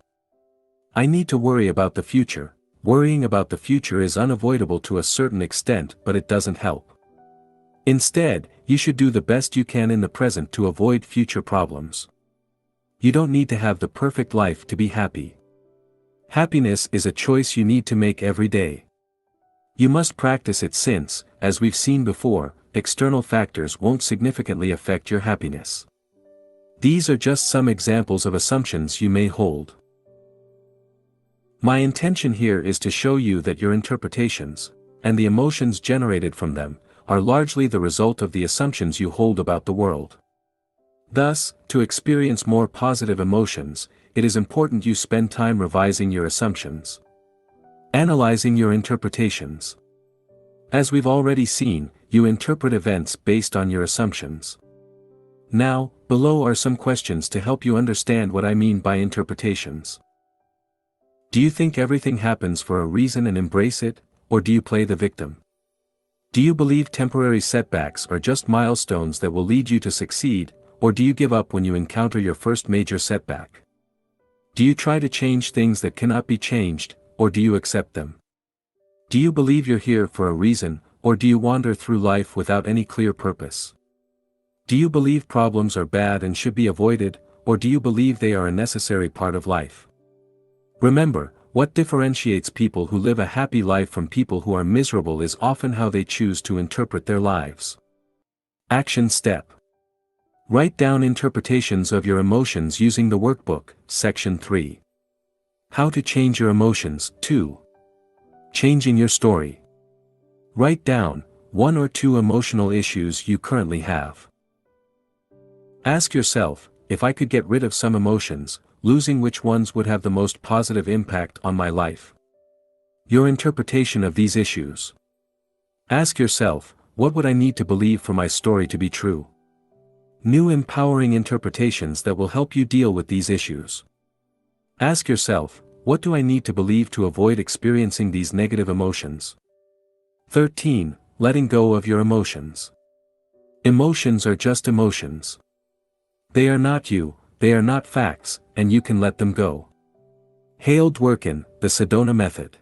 I need to worry about the future. Worrying about the future is unavoidable to a certain extent, but it doesn't help. Instead, you should do the best you can in the present to avoid future problems. You don't need to have the perfect life to be happy. Happiness is a choice you need to make every day. You must practice it since, as we've seen before, external factors won't significantly affect your happiness. These are just some examples of assumptions you may hold. My intention here is to show you that your interpretations, and the emotions generated from them, are largely the result of the assumptions you hold about the world. Thus, to experience more positive emotions, it is important you spend time revising your assumptions. Analyzing your interpretations. As we've already seen, you interpret events based on your assumptions. Now, below are some questions to help you understand what I mean by interpretations. Do you think everything happens for a reason and embrace it, or do you play the victim? Do you believe temporary setbacks are just milestones that will lead you to succeed, or do you give up when you encounter your first major setback? Do you try to change things that cannot be changed, or do you accept them? Do you believe you're here for a reason, or do you wander through life without any clear purpose? Do you believe problems are bad and should be avoided, or do you believe they are a necessary part of life? Remember, what differentiates people who live a happy life from people who are miserable is often how they choose to interpret their lives. Action step. Write down interpretations of your emotions using the workbook, section 3. How to change your emotions, 2. Changing your story. Write down 1 or 2 emotional issues you currently have. Ask yourself, if I could get rid of some emotions, losing which ones would have the most positive impact on my life? Your interpretation of these issues. Ask yourself, what would I need to believe for my story to be true? New empowering interpretations that will help you deal with these issues. Ask yourself, what do I need to believe to avoid experiencing these negative emotions? 13. Letting go of your emotions. Emotions are just emotions. They are not you, they are not facts, and you can let them go. Hale Dworkin, the Sedona Method.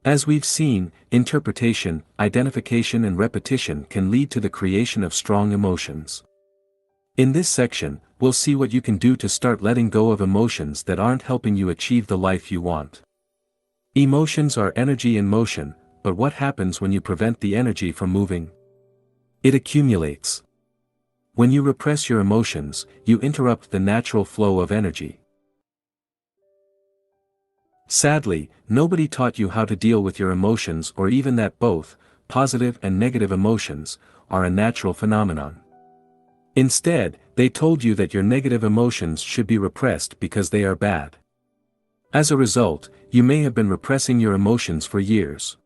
As we've seen, interpretation, identification and repetition can lead to the creation of strong emotions. In this section, we'll see what you can do to start letting go of emotions that aren't helping you achieve the life you want. Emotions are energy in motion, but what happens when you prevent the energy from moving? It accumulates. When you repress your emotions, you interrupt the natural flow of energy. Sadly, nobody taught you how to deal with your emotions or even that both, positive and negative emotions, are a natural phenomenon. Instead, they told you that your negative emotions should be repressed because they are bad. As a result, you may have been repressing your emotions for years.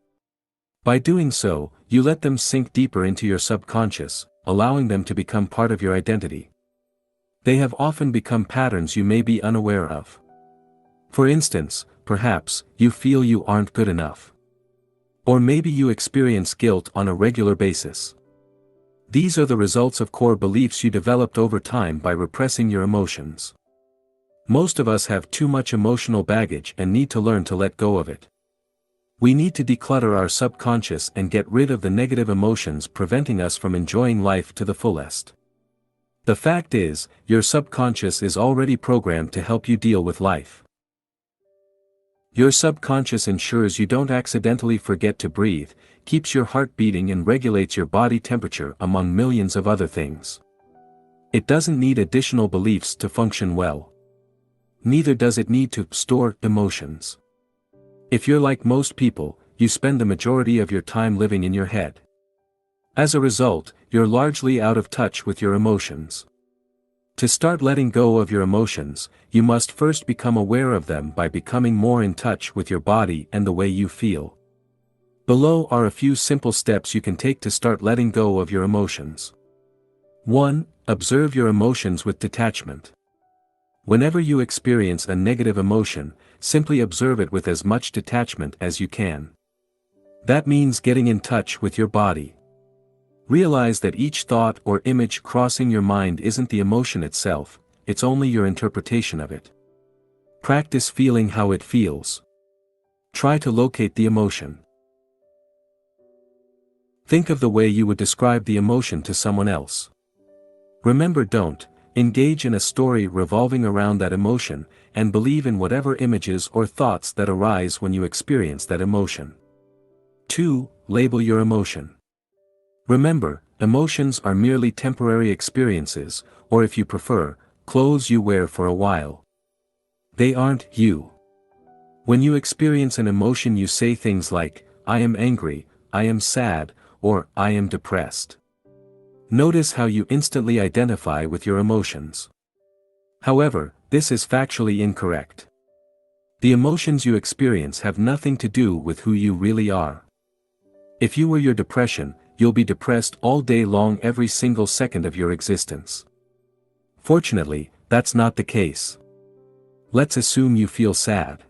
By doing so, you let them sink deeper into your subconscious, allowing them to become part of your identity. They have often become patterns you may be unaware of. For instance, perhaps, you feel you aren't good enough. Or maybe you experience guilt on a regular basis. These are the results of core beliefs you developed over time by repressing your emotions. Most of us have too much emotional baggage and need to learn to let go of it. We need to declutter our subconscious and get rid of the negative emotions preventing us from enjoying life to the fullest. The fact is, your subconscious is already programmed to help you deal with life. Your subconscious ensures you don't accidentally forget to breathe, keeps your heart beating and regulates your body temperature among millions of other things. It doesn't need additional beliefs to function well. Neither does it need to store emotions. If you're like most people, you spend the majority of your time living in your head. As a result, you're largely out of touch with your emotions. To start letting go of your emotions, you must first become aware of them by becoming more in touch with your body and the way you feel. Below are a few simple steps you can take to start letting go of your emotions. 1. Observe your emotions with detachment. Whenever you experience a negative emotion, simply observe it with as much detachment as you can. That means getting in touch with your body. Realize that each thought or image crossing your mind isn't the emotion itself, it's only your interpretation of it. Practice feeling how it feels. Try to locate the emotion. Think of the way you would describe the emotion to someone else. Remember, don't engage in a story revolving around that emotion, and believe in whatever images or thoughts that arise when you experience that emotion. 2. Label your emotion. Remember, emotions are merely temporary experiences, or if you prefer, clothes you wear for a while. They aren't you. When you experience an emotion, you say things like, "I am angry," "I am sad," or "I am depressed." Notice how you instantly identify with your emotions. However, this is factually incorrect. The emotions you experience have nothing to do with who you really are. If you were your depression, you'll be depressed all day long every single second of your existence. Fortunately, that's not the case. Let's assume you feel sad.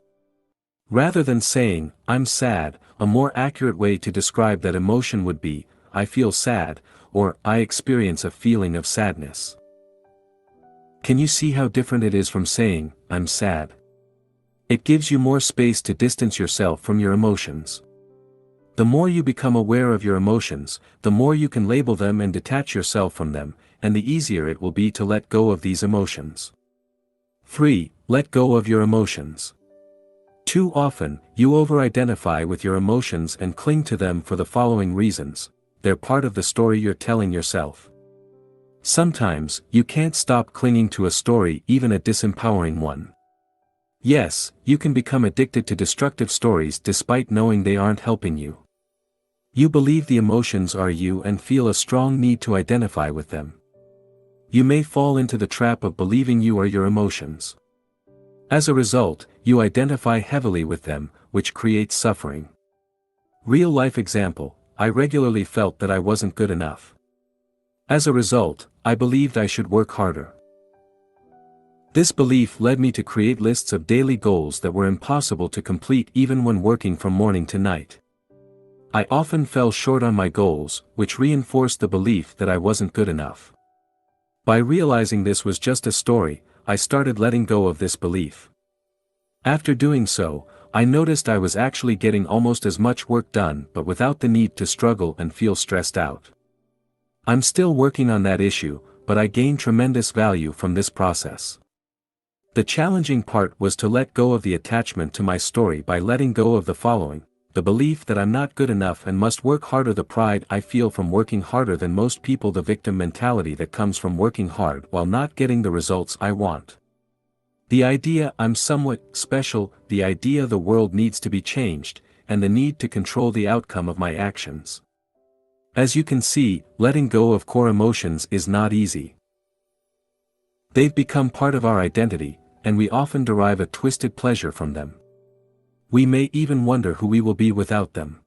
Rather than saying, "I'm sad," a more accurate way to describe that emotion would be, "I feel sad," or "I experience a feeling of sadness." Can you see how different it is from saying, "I'm sad"? It gives you more space to distance yourself from your emotions. The more you become aware of your emotions, the more you can label them and detach yourself from them, and the easier it will be to let go of these emotions. 3. Let go of your emotions. Too often, you over-identify with your emotions and cling to them for the following reasons: they're part of the story you're telling yourself. Sometimes, you can't stop clinging to a story, even a disempowering one. Yes, you can become addicted to destructive stories despite knowing they aren't helping you. You believe the emotions are you and feel a strong need to identify with them. You may fall into the trap of believing you are your emotions. As a result, you identify heavily with them, which creates suffering. Real-life example: I regularly felt that I wasn't good enough. As a result, I believed I should work harder. This belief led me to create lists of daily goals that were impossible to complete even when working from morning to night. I often fell short on my goals, which reinforced the belief that I wasn't good enough. By realizing this was just a story, I started letting go of this belief. After doing so, I noticed I was actually getting almost as much work done but without the need to struggle and feel stressed out. I'm still working on that issue, but I gained tremendous value from this process. The challenging part was to let go of the attachment to my story by letting go of the following: the belief that I'm not good enough and must work harder, the pride I feel from working harder than most people, the victim mentality that comes from working hard while not getting the results I want. The idea I'm somewhat special, the idea the world needs to be changed, and the need to control the outcome of my actions. As you can see, letting go of core emotions is not easy. They've become part of our identity, and we often derive a twisted pleasure from them. We may even wonder who we will be without them.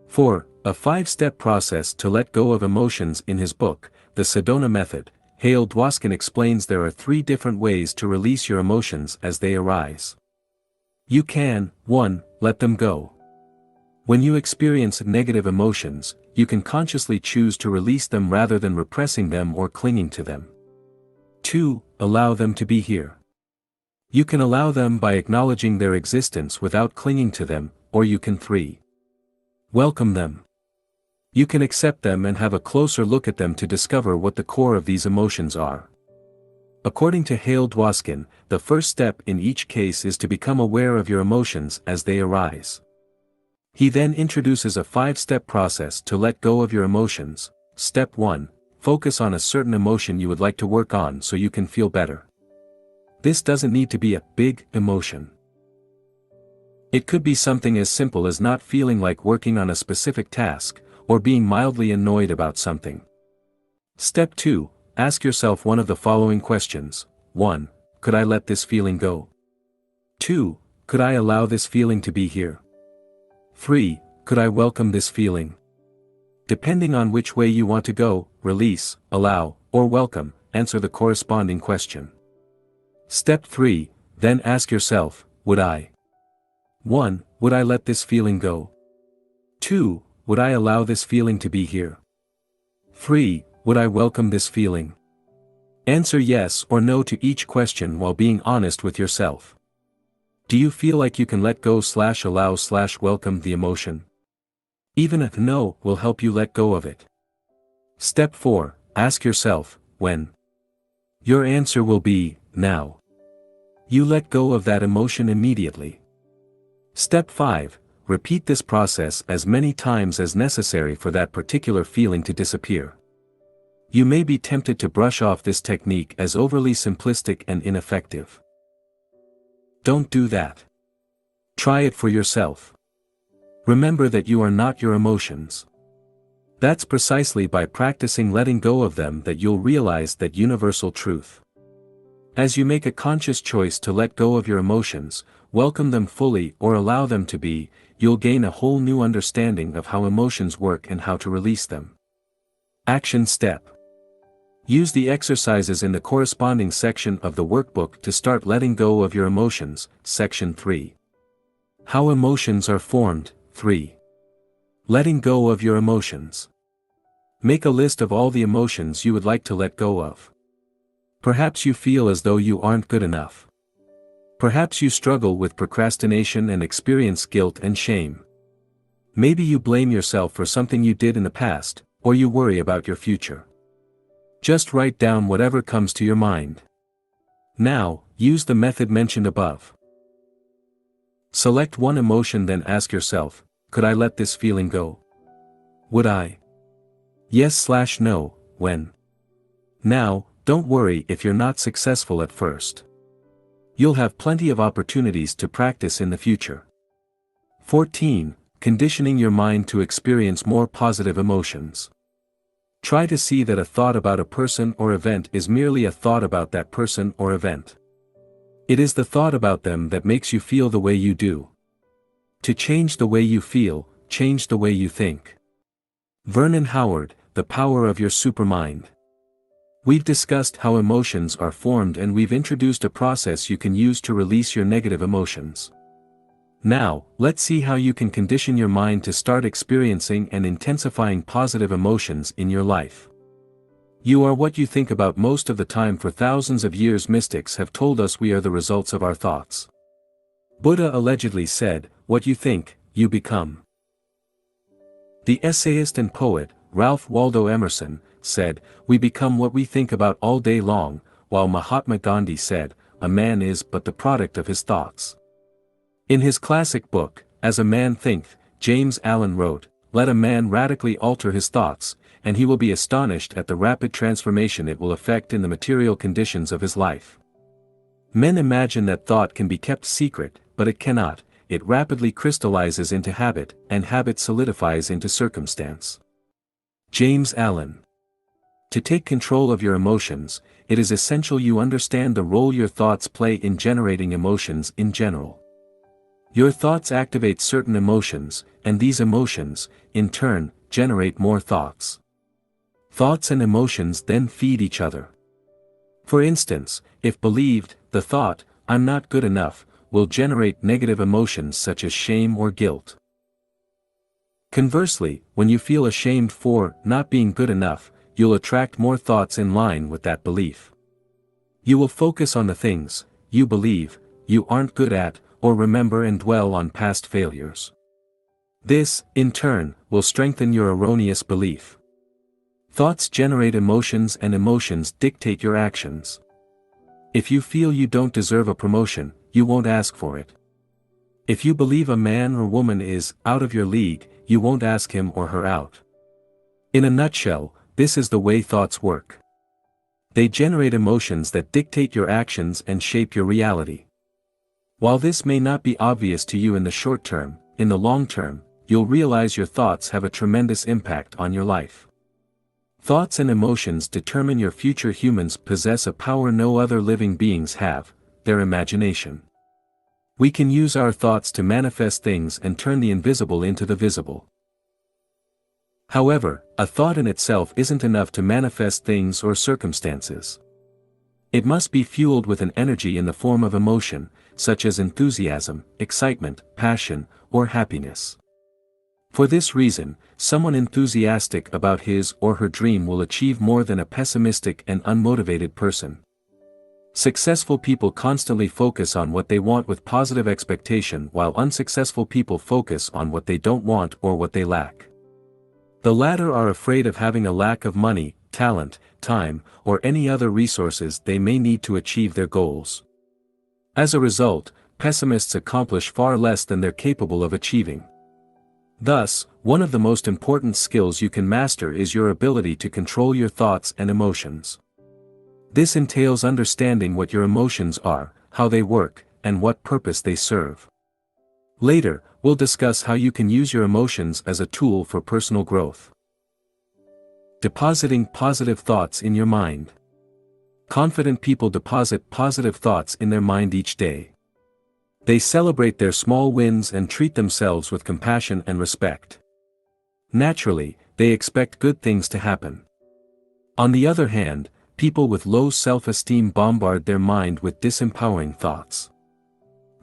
4. A 5-step process to let go of emotions. In his book, The Sedona Method, Hale Dwoskin explains there are 3 different ways to release your emotions as they arise. You can, 1, let them go. When you experience negative emotions, you can consciously choose to release them rather than repressing them or clinging to them. 2, allow them to be here. You can allow them by acknowledging their existence without clinging to them, or you can 3. Welcome them. You can accept them and have a closer look at them to discover what the core of these emotions are. According to Hale Dwoskin, the first step in each case is to become aware of your emotions as they arise. He then introduces a 5-step process to let go of your emotions. Step 1, focus on a certain emotion you would like to work on so you can feel better. This doesn't need to be a big emotion. It could be something as simple as not feeling like working on a specific task, or being mildly annoyed about something. Step 2, ask yourself one of the following questions. 1. Could I let this feeling go? 2. Could I allow this feeling to be here? 3. Could I welcome this feeling? Depending on which way you want to go, release, allow, or welcome, answer the corresponding question. Step 3, then ask yourself, would I? 1. Would I let this feeling go? 2. Would I allow this feeling to be here? 3. Would I welcome this feeling? Answer yes or no to each question while being honest with yourself. Do you feel like you can let go/allow/welcome the emotion? Even if no will help you let go of it. Step 4, ask yourself, when? Your answer will be, now. You let go of that emotion immediately. Step 5, repeat this process as many times as necessary for that particular feeling to disappear. You may be tempted to brush off this technique as overly simplistic and ineffective. Don't do that. Try it for yourself. Remember that you are not your emotions. That's precisely by practicing letting go of them that you'll realize that universal truth. As you make a conscious choice to let go of your emotions, welcome them fully or allow them to be, you'll gain a whole new understanding of how emotions work and how to release them. Action step. Use the exercises in the corresponding section of the workbook to start letting go of your emotions. Section 3. How emotions are formed. 3. Letting go of your emotions. Make a list of all the emotions you would like to let go of. Perhaps you feel as though you aren't good enough. Perhaps you struggle with procrastination and experience guilt and shame. Maybe you blame yourself for something you did in the past, or you worry about your future. Just write down whatever comes to your mind. Now, use the method mentioned above. Select one emotion, then ask yourself, could I let this feeling go? Would I? Yes/no, when? Now, don't worry if you're not successful at first. You'll have plenty of opportunities to practice in the future. 14. Conditioning your mind to experience more positive emotions. Try to see that a thought about a person or event is merely a thought about that person or event. It is the thought about them that makes you feel the way you do. To change the way you feel, change the way you think. Vernon Howard, The Power of Your Supermind. We've discussed how emotions are formed, and we've introduced a process you can use to release your negative emotions. Now, let's see how you can condition your mind to start experiencing and intensifying positive emotions in your life. You are what you think about most of the time. For thousands of years, mystics have told us we are the results of our thoughts. Buddha allegedly said, "What you think, you become." The essayist and poet, Ralph Waldo Emerson, said, "We become what we think about all day long," while Mahatma Gandhi said, "A man is but the product of his thoughts." In his classic book, As a Man Thinketh, James Allen wrote, "Let a man radically alter his thoughts, and he will be astonished at the rapid transformation it will effect in the material conditions of his life." Men imagine that thought can be kept secret, but it cannot. It rapidly crystallizes into habit, and habit solidifies into circumstance. James Allen. To take control of your emotions, it is essential you understand the role your thoughts play in generating emotions in general. Your thoughts activate certain emotions, and these emotions, in turn, generate more thoughts. Thoughts and emotions then feed each other. For instance, if believed, the thought, "I'm not good enough," will generate negative emotions such as shame or guilt. Conversely, when you feel ashamed for not being good enough, you'll attract more thoughts in line with that belief. You will focus on the things you believe you aren't good at, or remember and dwell on past failures. This, in turn, will strengthen your erroneous belief. Thoughts generate emotions, and emotions dictate your actions. If you feel you don't deserve a promotion, you won't ask for it. If you believe a man or woman is out of your league, you won't ask him or her out. In a nutshell, this is the way thoughts work. They generate emotions that dictate your actions and shape your reality. While this may not be obvious to you in the short term, in the long term, you'll realize your thoughts have a tremendous impact on your life. Thoughts and emotions determine your future. Humans possess a power no other living beings have, their imagination. We can use our thoughts to manifest things and turn the invisible into the visible. However, a thought in itself isn't enough to manifest things or circumstances. It must be fueled with an energy in the form of emotion, such as enthusiasm, excitement, passion, or happiness. For this reason, someone enthusiastic about his or her dream will achieve more than a pessimistic and unmotivated person. Successful people constantly focus on what they want with positive expectation, while unsuccessful people focus on what they don't want or what they lack. The latter are afraid of having a lack of money, talent, time, or any other resources they may need to achieve their goals. As a result, pessimists accomplish far less than they're capable of achieving. Thus, one of the most important skills you can master is your ability to control your thoughts and emotions. This entails understanding what your emotions are, how they work, and what purpose they serve. Later, we'll discuss how you can use your emotions as a tool for personal growth. Depositing positive thoughts in your mind. Confident people deposit positive thoughts in their mind each day. They celebrate their small wins and treat themselves with compassion and respect. Naturally, they expect good things to happen. On the other hand, people with low self-esteem bombard their mind with disempowering thoughts.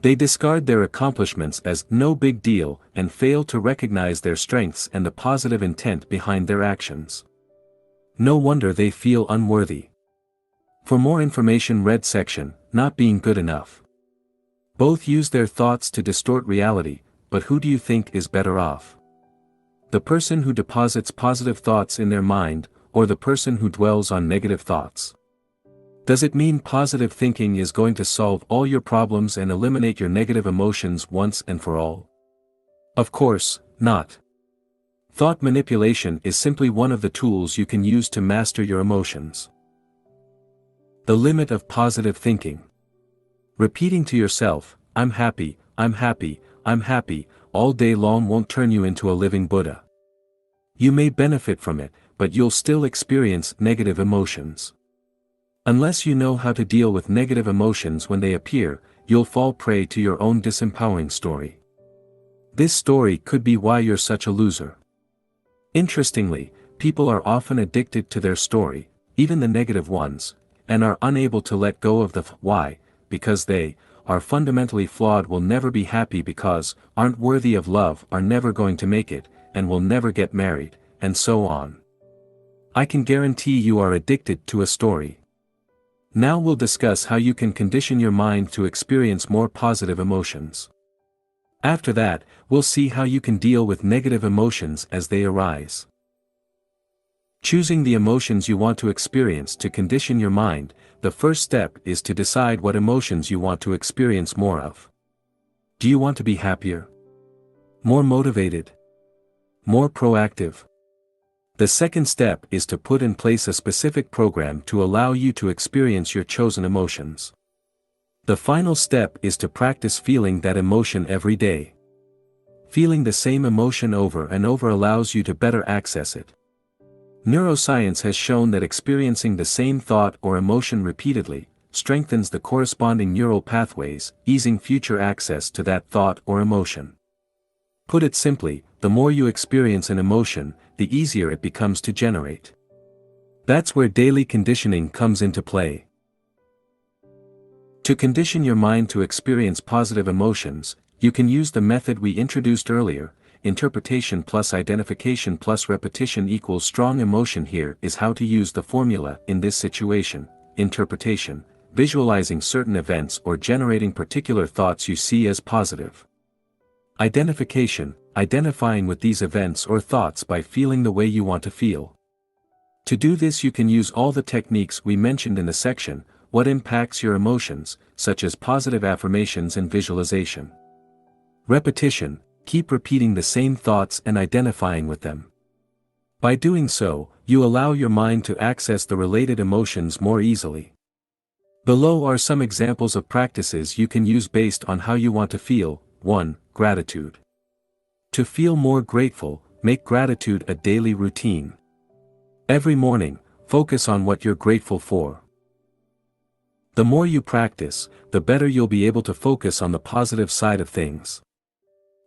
They discard their accomplishments as no big deal and fail to recognize their strengths and the positive intent behind their actions. No wonder they feel unworthy. For more information, read section, Not Being Good Enough. Both use their thoughts to distort reality, but who do you think is better off? The person who deposits positive thoughts in their mind, or the person who dwells on negative thoughts? Does it mean positive thinking is going to solve all your problems and eliminate your negative emotions once and for all? Of course, not. Thought manipulation is simply one of the tools you can use to master your emotions. The limit of positive thinking. Repeating to yourself, "I'm happy, I'm happy, I'm happy," all day long won't turn you into a living Buddha. You may benefit from it, but you'll still experience negative emotions. Unless you know how to deal with negative emotions when they appear, you'll fall prey to your own disempowering story. This story could be why you're such a loser. Interestingly, people are often addicted to their story, even the negative ones, and are unable to let go of the why, because they are fundamentally flawed, will never be happy because aren't worthy of love, are never going to make it, and will never get married, and so on. I can guarantee you are addicted to a story. Now we'll discuss how you can condition your mind to experience more positive emotions. After that, we'll see how you can deal with negative emotions as they arise. Choosing the emotions you want to experience to condition your mind. The first step is to decide what emotions you want to experience more of. Do you want to be happier? More motivated. More proactive. The second step is to put in place a specific program to allow you to experience your chosen emotions. The final step is to practice feeling that emotion every day. Feeling the same emotion over and over allows you to better access it. Neuroscience has shown that experiencing the same thought or emotion repeatedly strengthens the corresponding neural pathways, easing future access to that thought or emotion. Put it simply, the more you experience an emotion, the easier it becomes to generate. That's where daily conditioning comes into play. To condition your mind to experience positive emotions, you can use the method we introduced earlier: interpretation plus identification plus repetition equals strong emotion. Here is how to use the formula in this situation. Interpretation: visualizing certain events or generating particular thoughts you see as positive. Identification: identifying with these events or thoughts by feeling the way you want to feel. To do this, you can use all the techniques we mentioned in the section, What Impacts Your Emotions, such as positive affirmations and visualization. Repetition: keep repeating the same thoughts and identifying with them. By doing so, you allow your mind to access the related emotions more easily. Below are some examples of practices you can use based on how you want to feel. 1. Gratitude. To feel more grateful, make gratitude a daily routine. Every morning, focus on what you're grateful for. The more you practice, the better you'll be able to focus on the positive side of things.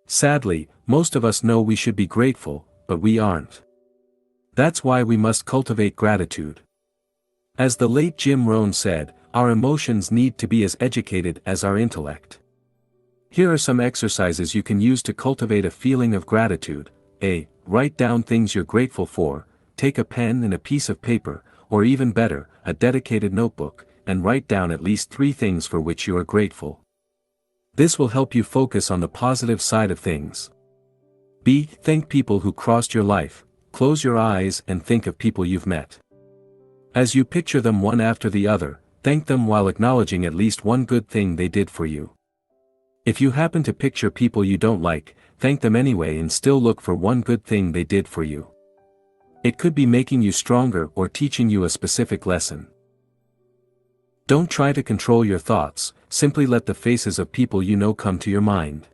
Sadly, most of us know we should be grateful, but we aren't. That's why we must cultivate gratitude. As the late Jim Rohn said, our emotions need to be as educated as our intellect. Here are some exercises you can use to cultivate a feeling of gratitude. A. Write down things you're grateful for. Take a pen and a piece of paper, or even better, a dedicated notebook, and write down at least 3 things for which you are grateful. This will help you focus on the positive side of things. B. Thank people who crossed your life. Close your eyes and think of people you've met. As you picture them one after the other, thank them while acknowledging at least one good thing they did for you. If you happen to picture people you don't like, thank them anyway and still look for one good thing they did for you. It could be making you stronger or teaching you a specific lesson. Don't try to control your thoughts, simply let the faces of people you know come to your mind.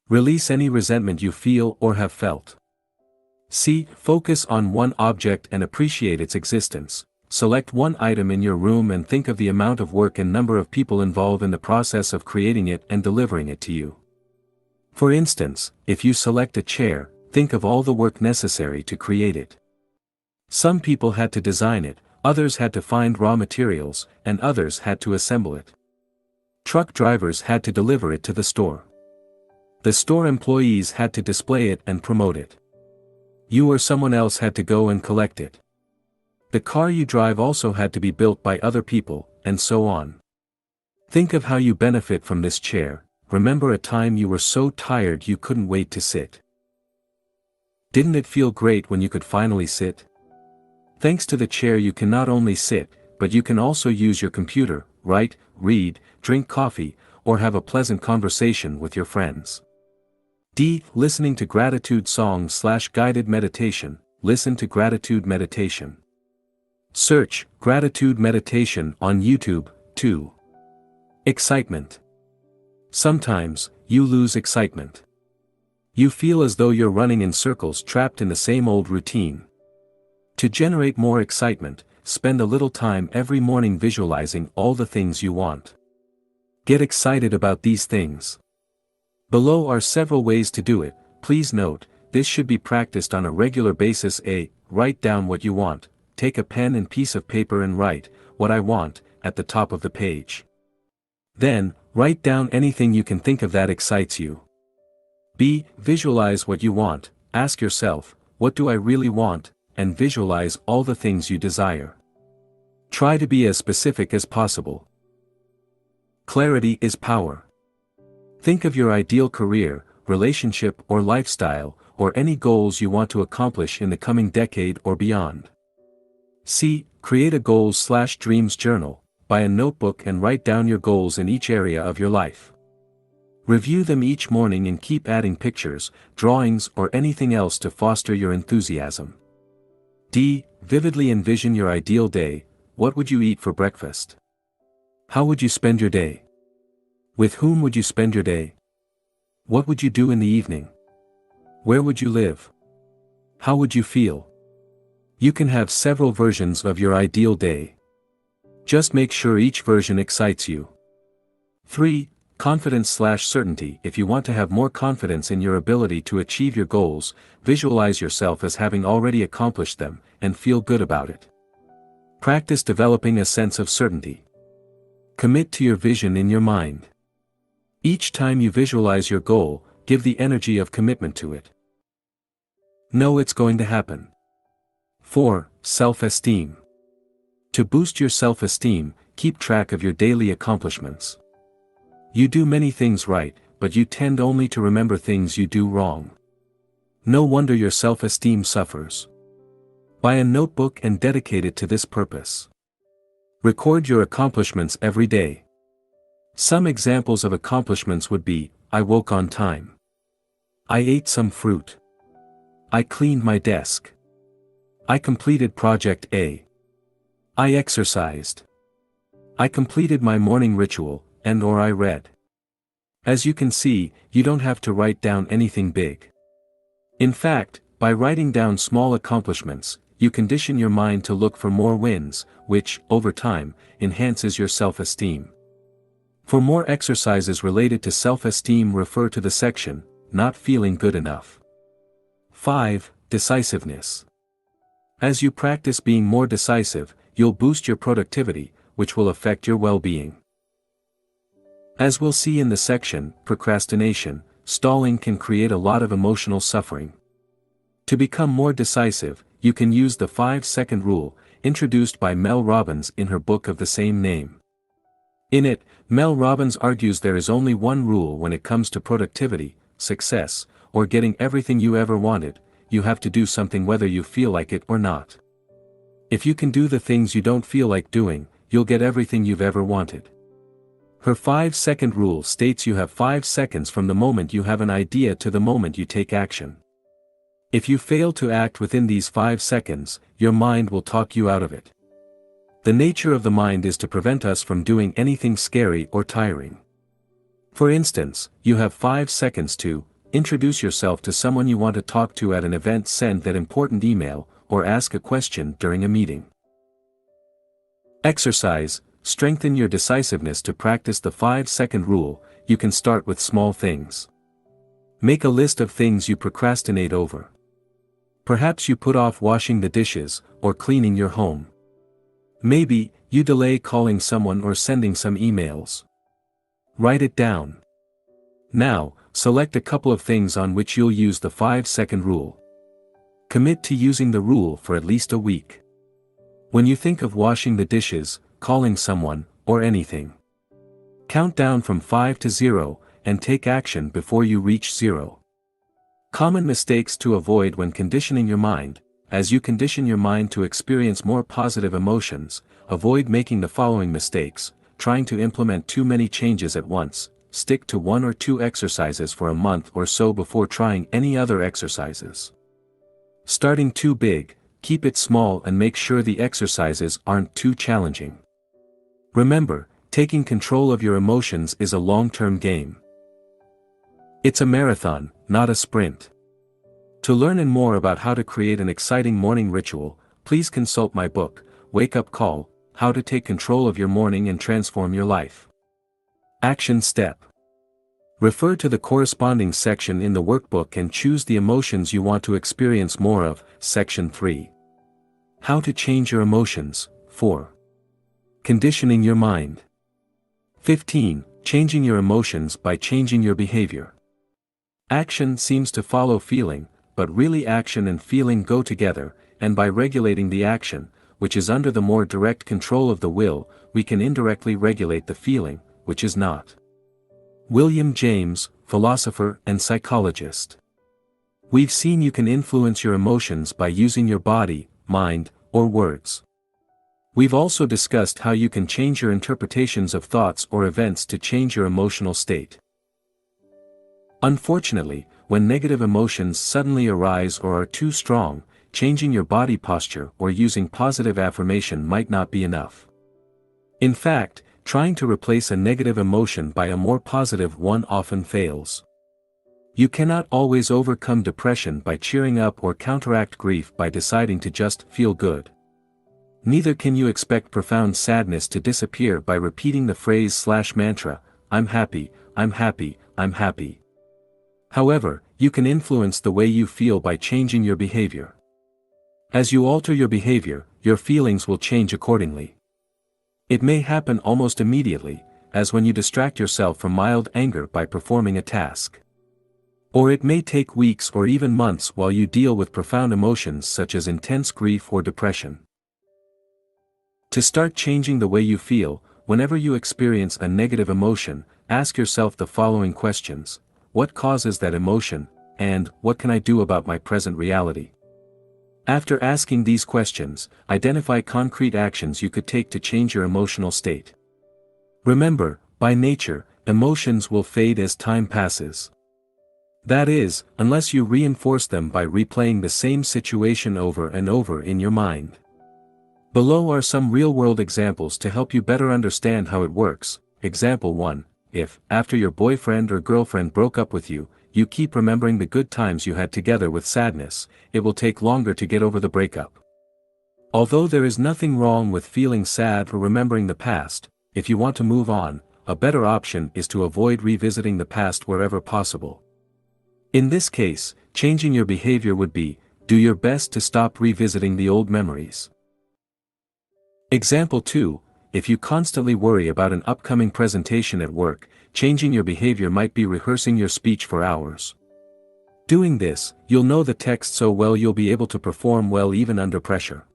Release any resentment you feel or have felt. C. Focus on one object and appreciate its existence. Select one item in your room and think of the amount of work and number of people involved in the process of creating it and delivering it to you. For instance, if you select a chair, think of all the work necessary to create it. Some people had to design it, others had to find raw materials, and others had to assemble it. Truck drivers had to deliver it to the store. The store employees had to display it and promote it. You or someone else had to go and collect it. The car you drive also had to be built by other people, and so on. Think of how you benefit from this chair. Remember a time you were so tired you couldn't wait to sit. Didn't it feel great when you could finally sit? Thanks to the chair you can not only sit, but you can also use your computer, write, read, drink coffee, or have a pleasant conversation with your friends. D. Listening to gratitude songs/guided meditation. Listen to gratitude meditation. Search gratitude meditation on YouTube. 2. Excitement. Sometimes, you lose excitement. You feel as though you're running in circles trapped in the same old routine. To generate more excitement, spend a little time every morning visualizing all the things you want. Get excited about these things. Below are several ways to do it. Please note, this should be practiced on a regular basis. A. Write down what you want. Take a pen and piece of paper and write, "What I want," at the top of the page. Then, write down anything you can think of that excites you. B. Visualize what you want. Ask yourself, what do I really want, and visualize all the things you desire. Try to be as specific as possible. Clarity is power. Think of your ideal career, relationship or lifestyle, or any goals you want to accomplish in the coming decade or beyond. C. Create a goals/dreams journal. Buy a notebook and write down your goals in each area of your life. Review them each morning and keep adding pictures, drawings, or anything else to foster your enthusiasm. D. Vividly envision your ideal day. What would you eat for breakfast? How would you spend your day? With whom would you spend your day? What would you do in the evening? Where would you live? How would you feel? You can have several versions of your ideal day. Just make sure each version excites you. 3. Confidence/certainty. If you want to have more confidence in your ability to achieve your goals, visualize yourself as having already accomplished them, and feel good about it. Practice developing a sense of certainty. Commit to your vision in your mind. Each time you visualize your goal, give the energy of commitment to it. Know it's going to happen. 4. Self-esteem. To boost your self-esteem, keep track of your daily accomplishments. You do many things right, but you tend only to remember things you do wrong. No wonder your self-esteem suffers. Buy a notebook and dedicate it to this purpose. Record your accomplishments every day. Some examples of accomplishments would be: I woke on time. I ate some fruit. I cleaned my desk. I completed Project A. I exercised. I completed my morning ritual, and/or I read. As you can see, you don't have to write down anything big. In fact, by writing down small accomplishments, you condition your mind to look for more wins, which, over time, enhances your self-esteem. For more exercises related to self-esteem, refer to the section, Not Feeling Good Enough. 5. Decisiveness. As you practice being more decisive, you'll boost your productivity, which will affect your well-being. As we'll see in the section, Procrastination, stalling can create a lot of emotional suffering. To become more decisive, you can use the 5-second rule, introduced by Mel Robbins in her book of the same name. In it, Mel Robbins argues there is only one rule when it comes to productivity, success, or getting everything you ever wanted: you have to do something whether you feel like it or not. If you can do the things you don't feel like doing, you'll get everything you've ever wanted. Her 5-second rule states you have 5 seconds from the moment you have an idea to the moment you take action. If you fail to act within these 5 seconds, your mind will talk you out of it. The nature of the mind is to prevent us from doing anything scary or tiring. For instance, you have 5 seconds to introduce yourself to someone you want to talk to at an event, send that important email, or ask a question during a meeting. Exercise. Strengthen your decisiveness. To practice the 5-second rule, you can start with small things. Make a list of things you procrastinate over. Perhaps you put off washing the dishes, or cleaning your home. Maybe, you delay calling someone or sending some emails. Write it down. Now, select a couple of things on which you'll use the 5-second rule. Commit to using the rule for at least a week. When you think of washing the dishes, calling someone, or anything, count down from 5 to 0, and take action before you reach 0. Common mistakes to avoid when conditioning your mind. As you condition your mind to experience more positive emotions, avoid making the following mistakes: trying to implement too many changes at once. Stick to 1 or 2 exercises for a month or so before trying any other exercises. Starting too big, keep it small and make sure the exercises aren't too challenging. Remember, taking control of your emotions is a long-term game. It's a marathon, not a sprint. To learn more about how to create an exciting morning ritual, please consult my book, Wake Up Call: How to Take Control of Your Morning and Transform Your Life. Action Step. Refer to the corresponding section in the workbook and choose the emotions you want to experience more of. Section 3. How to change your emotions. 4. Conditioning your mind. 15. Changing your emotions by changing your behavior. Action seems to follow feeling, but really action and feeling go together, and by regulating the action, which is under the more direct control of the will, we can indirectly regulate the feeling, which is not. William James, philosopher and psychologist. We've seen you can influence your emotions by using your body, mind, or words. We've also discussed how you can change your interpretations of thoughts or events to change your emotional state. Unfortunately, when negative emotions suddenly arise or are too strong, changing your body posture or using positive affirmation might not be enough. In fact, trying to replace a negative emotion by a more positive one often fails. You cannot always overcome depression by cheering up or counteract grief by deciding to just feel good. Neither can you expect profound sadness to disappear by repeating the phrase/mantra, "I'm happy, I'm happy, I'm happy." However, you can influence the way you feel by changing your behavior. As you alter your behavior, your feelings will change accordingly. It may happen almost immediately, as when you distract yourself from mild anger by performing a task. Or it may take weeks or even months while you deal with profound emotions such as intense grief or depression. To start changing the way you feel, whenever you experience a negative emotion, ask yourself the following questions: what causes that emotion, and what can I do about my present reality? After asking these questions, identify concrete actions you could take to change your emotional state. Remember, by nature, emotions will fade as time passes. That is, unless you reinforce them by replaying the same situation over and over in your mind. Below are some real-world examples to help you better understand how it works. Example 1. If, after your boyfriend or girlfriend broke up with you, you keep remembering the good times you had together with sadness, it will take longer to get over the breakup. Although there is nothing wrong with feeling sad or remembering the past, if you want to move on, a better option is to avoid revisiting the past wherever possible. In this case, changing your behavior would be, do your best to stop revisiting the old memories. Example 2. If you constantly worry about an upcoming presentation at work, changing your behavior might be rehearsing your speech for hours. Doing this, you'll know the text so well you'll be able to perform well even under pressure.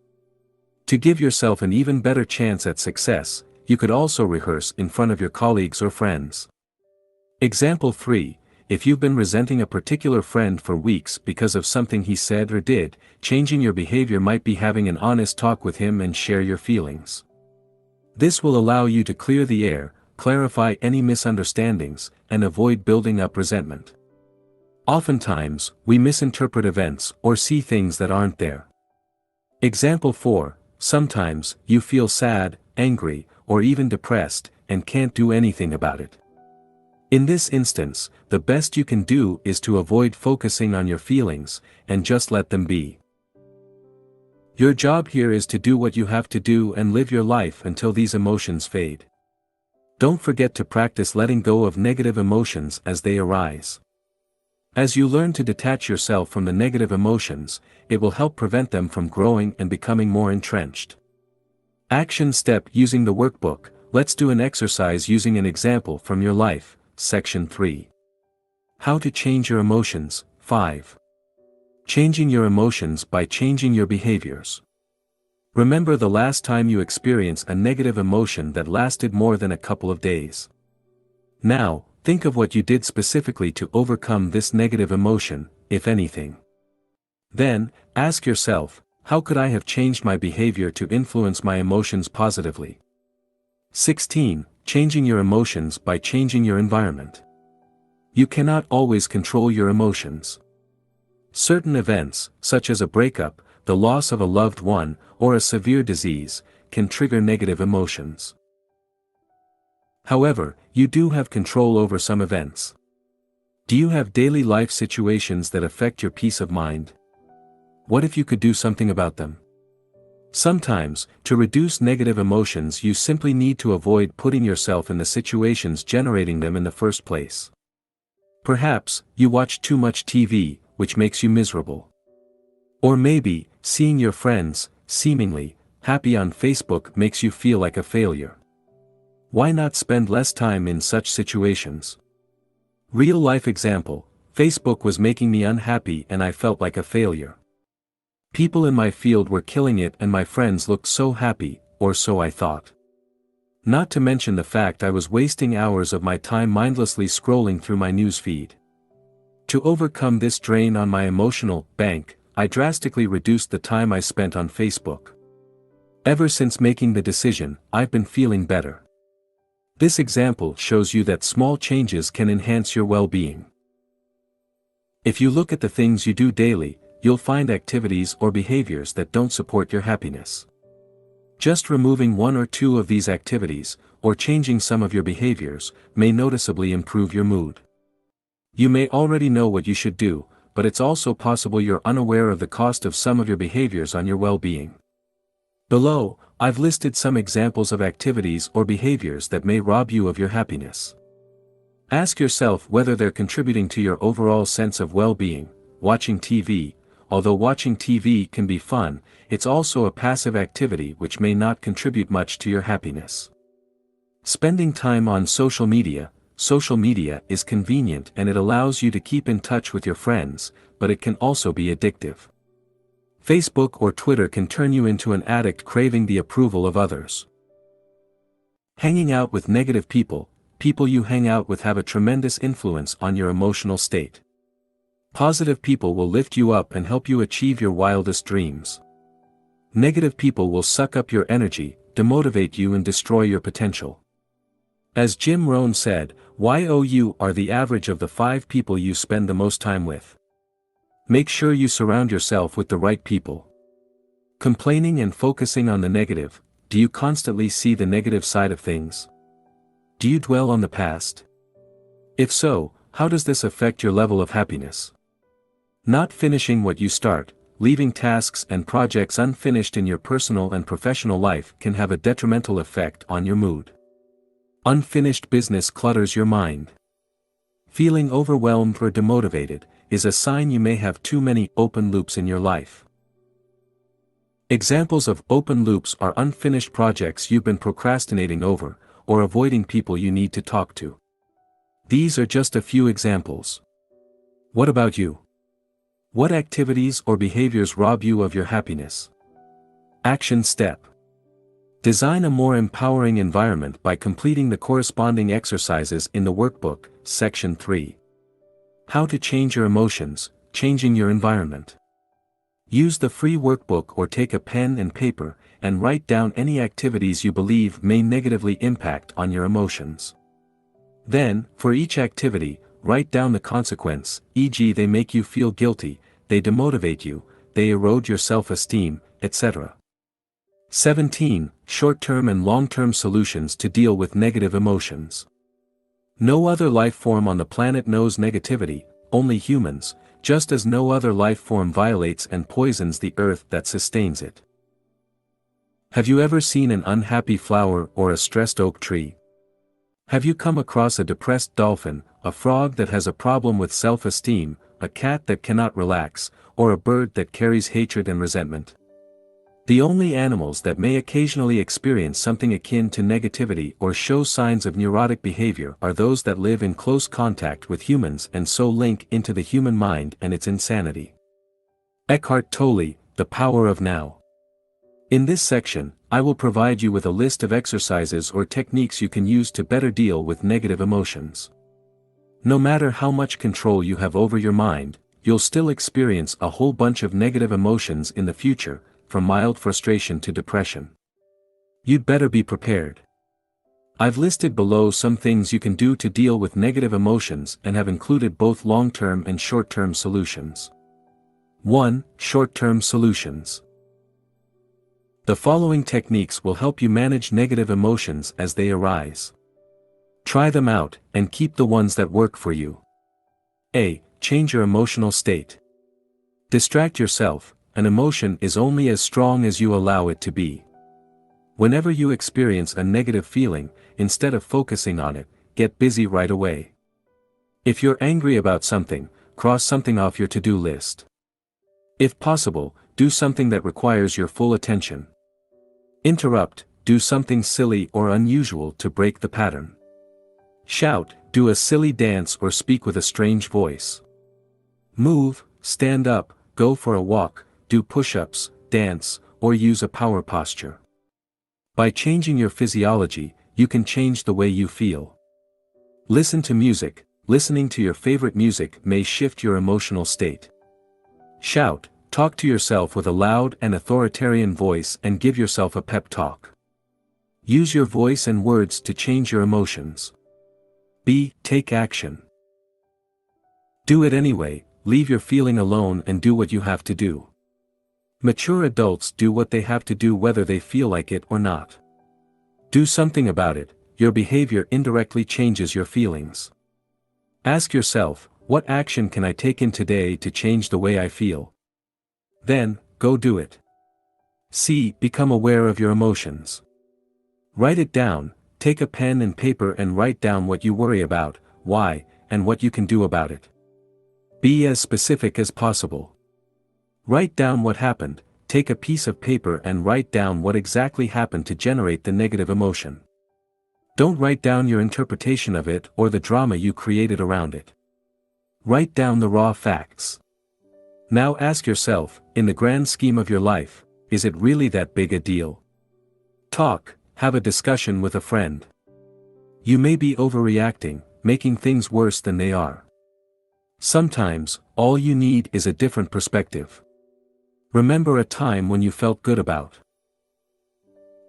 To give yourself an even better chance at success, you could also rehearse in front of your colleagues or friends. Example 3. If you've been resenting a particular friend for weeks because of something he said or did, changing your behavior might be having an honest talk with him and share your feelings. This will allow you to clear the air, clarify any misunderstandings, and avoid building up resentment. Oftentimes, we misinterpret events or see things that aren't there. Example 4. Sometimes, you feel sad, angry, or even depressed, and can't do anything about it. In this instance, the best you can do is to avoid focusing on your feelings, and just let them be. Your job here is to do what you have to do and live your life until these emotions fade. Don't forget to practice letting go of negative emotions as they arise. As you learn to detach yourself from the negative emotions, it will help prevent them from growing and becoming more entrenched. Action step using the workbook. Let's do an exercise using an example from your life. Section 3. How to change your emotions. 5. Changing your emotions by changing your behaviors. Remember the last time you experienced a negative emotion that lasted more than a couple of days. Now, think of what you did specifically to overcome this negative emotion, if anything. Then, ask yourself, how could I have changed my behavior to influence my emotions positively? 16. Changing your emotions by changing your environment. You cannot always control your emotions. Certain events, such as a breakup, the loss of a loved one, or a severe disease, can trigger negative emotions. However, you do have control over some events. Do you have daily life situations that affect your peace of mind? What if you could do something about them? Sometimes, to reduce negative emotions you simply need to avoid putting yourself in the situations generating them in the first place. Perhaps, you watch too much TV, which makes you miserable. Or maybe, seeing your friends, seemingly, happy on Facebook makes you feel like a failure. Why not spend less time in such situations? Real life example, Facebook was making me unhappy and I felt like a failure. People in my field were killing it and my friends looked so happy, or so I thought. Not to mention the fact I was wasting hours of my time mindlessly scrolling through my news feed. To overcome this drain on my emotional bank, I drastically reduced the time I spent on Facebook. Ever since making the decision, I've been feeling better. This example shows you that small changes can enhance your well-being. If you look at the things you do daily, you'll find activities or behaviors that don't support your happiness. Just removing one or two of these activities, or changing some of your behaviors, may noticeably improve your mood. You may already know what you should do, but it's also possible you're unaware of the cost of some of your behaviors on your well-being. Below, I've listed some examples of activities or behaviors that may rob you of your happiness. Ask yourself whether they're contributing to your overall sense of well-being. Watching TV. Although watching TV can be fun, it's also a passive activity which may not contribute much to your happiness. Spending time on social media. Social media is convenient and it allows you to keep in touch with your friends, but it can also be addictive. Facebook or Twitter can turn you into an addict craving the approval of others. Hanging out with negative people. People you hang out with have a tremendous influence on your emotional state. Positive people will lift you up and help you achieve your wildest dreams. Negative people will suck up your energy, demotivate you and destroy your potential. As Jim Rohn said, you are the average of the 5 people you spend the most time with. Make sure you surround yourself with the right people. Complaining and focusing on the negative. Do you constantly see the negative side of things? Do you dwell on the past? If so, how does this affect your level of happiness? Not finishing what you start, leaving tasks and projects unfinished in your personal and professional life can have a detrimental effect on your mood. Unfinished business clutters your mind. Feeling overwhelmed or demotivated is a sign you may have too many open loops in your life. Examples of open loops are unfinished projects you've been procrastinating over, or avoiding people you need to talk to. These are just a few examples. What about you? What activities or behaviors rob you of your happiness? Action step. Design a more empowering environment by completing the corresponding exercises in the workbook, Section 3. How to change your emotions, changing your environment. Use the free workbook or take a pen and paper, and write down any activities you believe may negatively impact on your emotions. Then, for each activity, write down the consequence, e.g. they make you feel guilty, they demotivate you, they erode your self-esteem, etc. 17. Short-term and long-term solutions to deal with negative emotions. No other life form on the planet knows negativity, only humans, just as no other life form violates and poisons the earth that sustains it. Have you ever seen an unhappy flower or a stressed oak tree? Have you come across a depressed dolphin, a frog that has a problem with self-esteem, a cat that cannot relax, or a bird that carries hatred and resentment? The only animals that may occasionally experience something akin to negativity or show signs of neurotic behavior are those that live in close contact with humans and so link into the human mind and its insanity. Eckhart Tolle, The Power of Now. In this section, I will provide you with a list of exercises or techniques you can use to better deal with negative emotions. No matter how much control you have over your mind, you'll still experience a whole bunch of negative emotions in the future, from mild frustration to depression. You'd better be prepared. I've listed below some things you can do to deal with negative emotions and have included both long-term and short-term solutions. 1. Short-term solutions. The following techniques will help you manage negative emotions as they arise. Try them out, and keep the ones that work for you. A. Change your emotional state. Distract yourself. An emotion is only as strong as you allow it to be. Whenever you experience a negative feeling, instead of focusing on it, get busy right away. If you're angry about something, cross something off your to-do list. If possible, do something that requires your full attention. Interrupt, do something silly or unusual to break the pattern. Shout, do a silly dance or speak with a strange voice. Move, stand up, go for a walk, do push-ups, dance, or use a power posture. By changing your physiology, you can change the way you feel. Listen to music. Listening to your favorite music may shift your emotional state. Shout, talk to yourself with a loud and authoritarian voice and give yourself a pep talk. Use your voice and words to change your emotions. B. Take action. Do it anyway. leave your feeling alone and do what you have to do. Mature adults do what they have to do whether they feel like it or not. Do something about it. Your behavior indirectly changes your feelings. Ask yourself, what action can I take in today to change the way I feel? Then, go do it. C. Become aware of your emotions. Write it down. Take a pen and paper and write down what you worry about, why, and what you can do about it. Be as specific as possible. Write down what happened. Take a piece of paper and write down what exactly happened to generate the negative emotion. Don't write down your interpretation of it or the drama you created around it. Write down the raw facts. Now ask yourself, in the grand scheme of your life, is it really that big a deal? Talk, have a discussion with a friend. You may be overreacting, making things worse than they are. Sometimes, all you need is a different perspective. Remember a time when you felt good about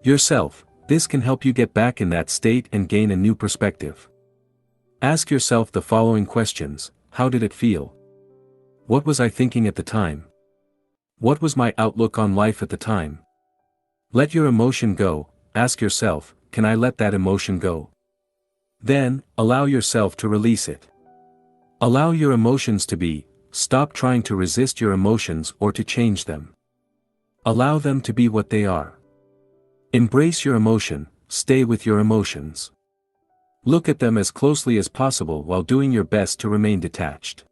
yourself. This can help you get back in that state and gain a new perspective. Ask yourself the following questions: how did it feel? What was I thinking at the time? What was my outlook on life at the time? Let your emotion go. Ask yourself, can I let that emotion go? Then, allow yourself to release it. Allow your emotions to be. Stop trying to resist your emotions or to change them. Allow them to be what they are. Embrace your emotion, stay with your emotions. Look at them as closely as possible while doing your best to remain detached.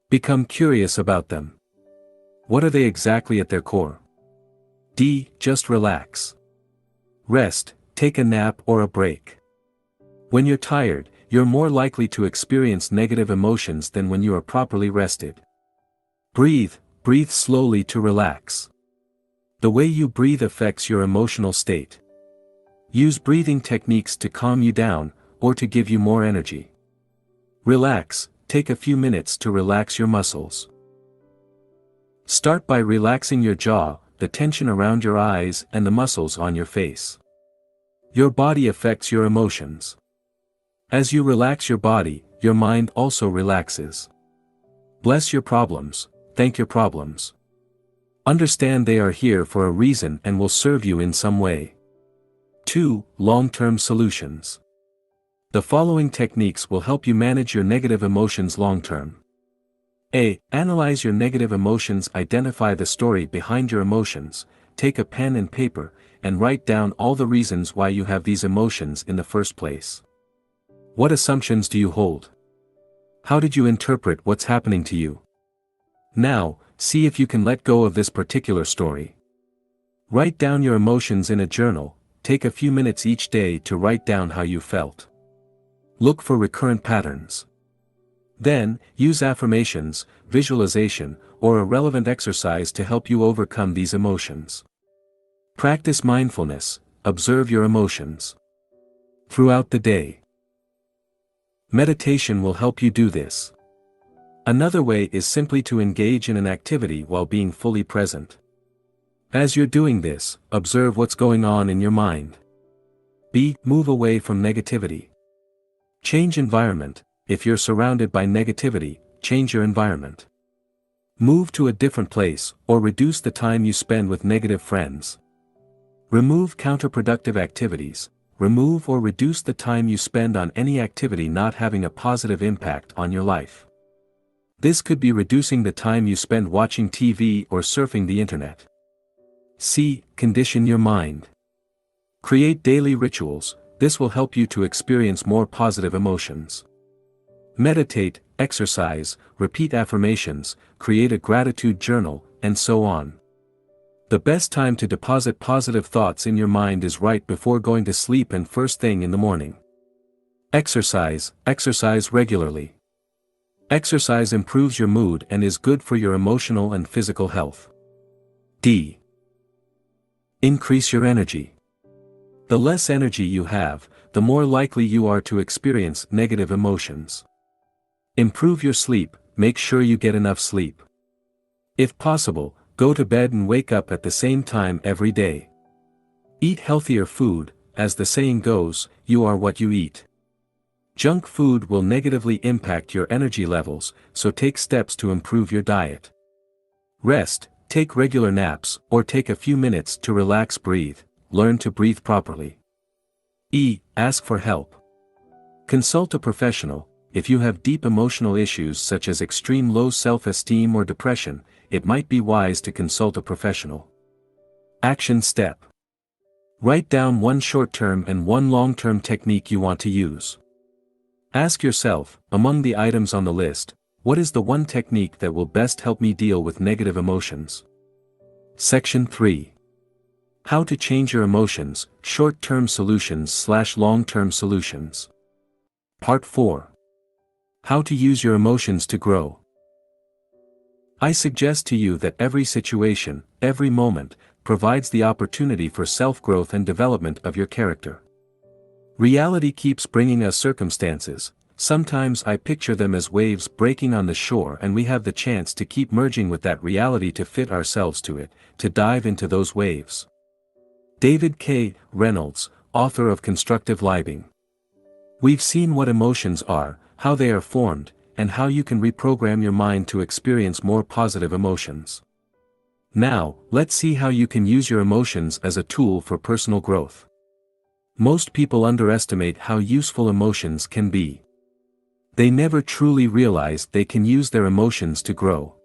Become curious about them. What are they exactly at their core? D. Just relax. Rest, take a nap or a break. When you're tired, you're more likely to experience negative emotions than when you are properly rested. Breathe slowly to relax. The way you breathe affects your emotional state. Use breathing techniques to calm you down, or to give you more energy. Relax, take a few minutes to relax your muscles. Start by relaxing your jaw, the tension around your eyes and the muscles on your face. Your body affects your emotions. As you relax your body, your mind also relaxes. Bless your problems, thank your problems. Understand they are here for a reason and will serve you in some way. 2. Long-term solutions. The following techniques will help you manage your negative emotions long-term. A. Analyze your negative emotions. Identify the story behind your emotions. Take a pen and paper, and write down all the reasons why you have these emotions in the first place. What assumptions do you hold? How did you interpret what's happening to you? Now, see if you can let go of this particular story. Write down your emotions in a journal. Take a few minutes each day to write down how you felt. Look for recurrent patterns. Then, use affirmations, visualization, or a relevant exercise to help you overcome these emotions. Practice mindfulness, observe your emotions throughout the day. Meditation will help you do this. Another way is simply to engage in an activity while being fully present. As you're doing this, observe what's going on in your mind. B. Move away from negativity. Change environment. If you're surrounded by negativity, change your environment. Move to a different place, or reduce the time you spend with negative friends. Remove counterproductive activities. Remove or reduce the time you spend on any activity not having a positive impact on your life. This could be reducing the time you spend watching TV or surfing the internet. C. Condition your mind. Create daily rituals. This will help you to experience more positive emotions. Meditate, exercise, repeat affirmations, create a gratitude journal, and so on. The best time to deposit positive thoughts in your mind is right before going to sleep and first thing in the morning. Exercise regularly. Exercise improves your mood and is good for your emotional and physical health. D. Increase your energy. The less energy you have, the more likely you are to experience negative emotions. Improve your sleep. Make sure you get enough sleep. If possible, go to bed and wake up at the same time every day. Eat healthier food. As the saying goes, you are what you eat. Junk food will negatively impact your energy levels, so take steps to improve your diet. Rest, take regular naps, or take a few minutes to relax. Breathe, learn to breathe properly. E. Ask for help. Consult a professional. If you have deep emotional issues such as extreme low self-esteem or depression, it might be wise to consult a professional. Action step. Write down one short-term and one long-term technique you want to use. Ask yourself, among the items on the list, what is the one technique that will best help me deal with negative emotions? Section 3. How to change your emotions, short-term solutions/long-term solutions. Part 4. How to use your emotions to grow. I suggest to you that every situation, every moment, provides the opportunity for self-growth and development of your character. Reality keeps bringing us circumstances. Sometimes I picture them as waves breaking on the shore, and we have the chance to keep merging with that reality to fit ourselves to it, to dive into those waves. David K. Reynolds, author of Constructive Living. We've seen what emotions are, how they are formed, and how you can reprogram your mind to experience more positive emotions. Now, let's see how you can use your emotions as a tool for personal growth. Most people underestimate how useful emotions can be. They never truly realize they can use their emotions to grow.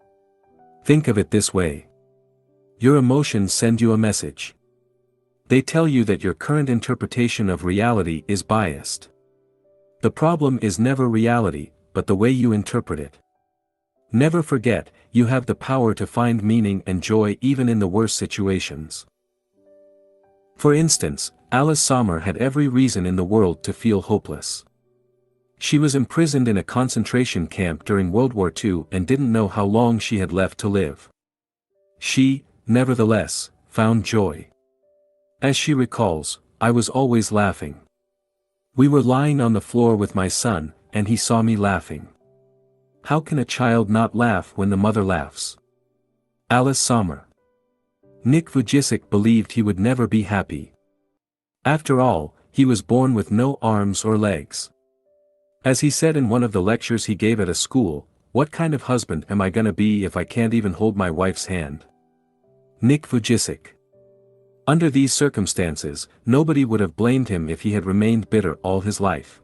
Think of it this way. Your emotions send you a message. They tell you that your current interpretation of reality is biased. The problem is never reality, but the way you interpret it. Never forget, you have the power to find meaning and joy even in the worst situations. For instance, Alice Sommer had every reason in the world to feel hopeless. She was imprisoned in a concentration camp during World War II and didn't know how long she had left to live. She, nevertheless, found joy. As she recalls, I was always laughing. We were lying on the floor with my son, and he saw me laughing. How can a child not laugh when the mother laughs? Alice Sommer. Nick Vujicic believed he would never be happy. After all, he was born with no arms or legs. As he said in one of the lectures he gave at a school, "What kind of husband am I gonna be if I can't even hold my wife's hand?" Nick Vujicic. Under these circumstances, nobody would have blamed him if he had remained bitter all his life.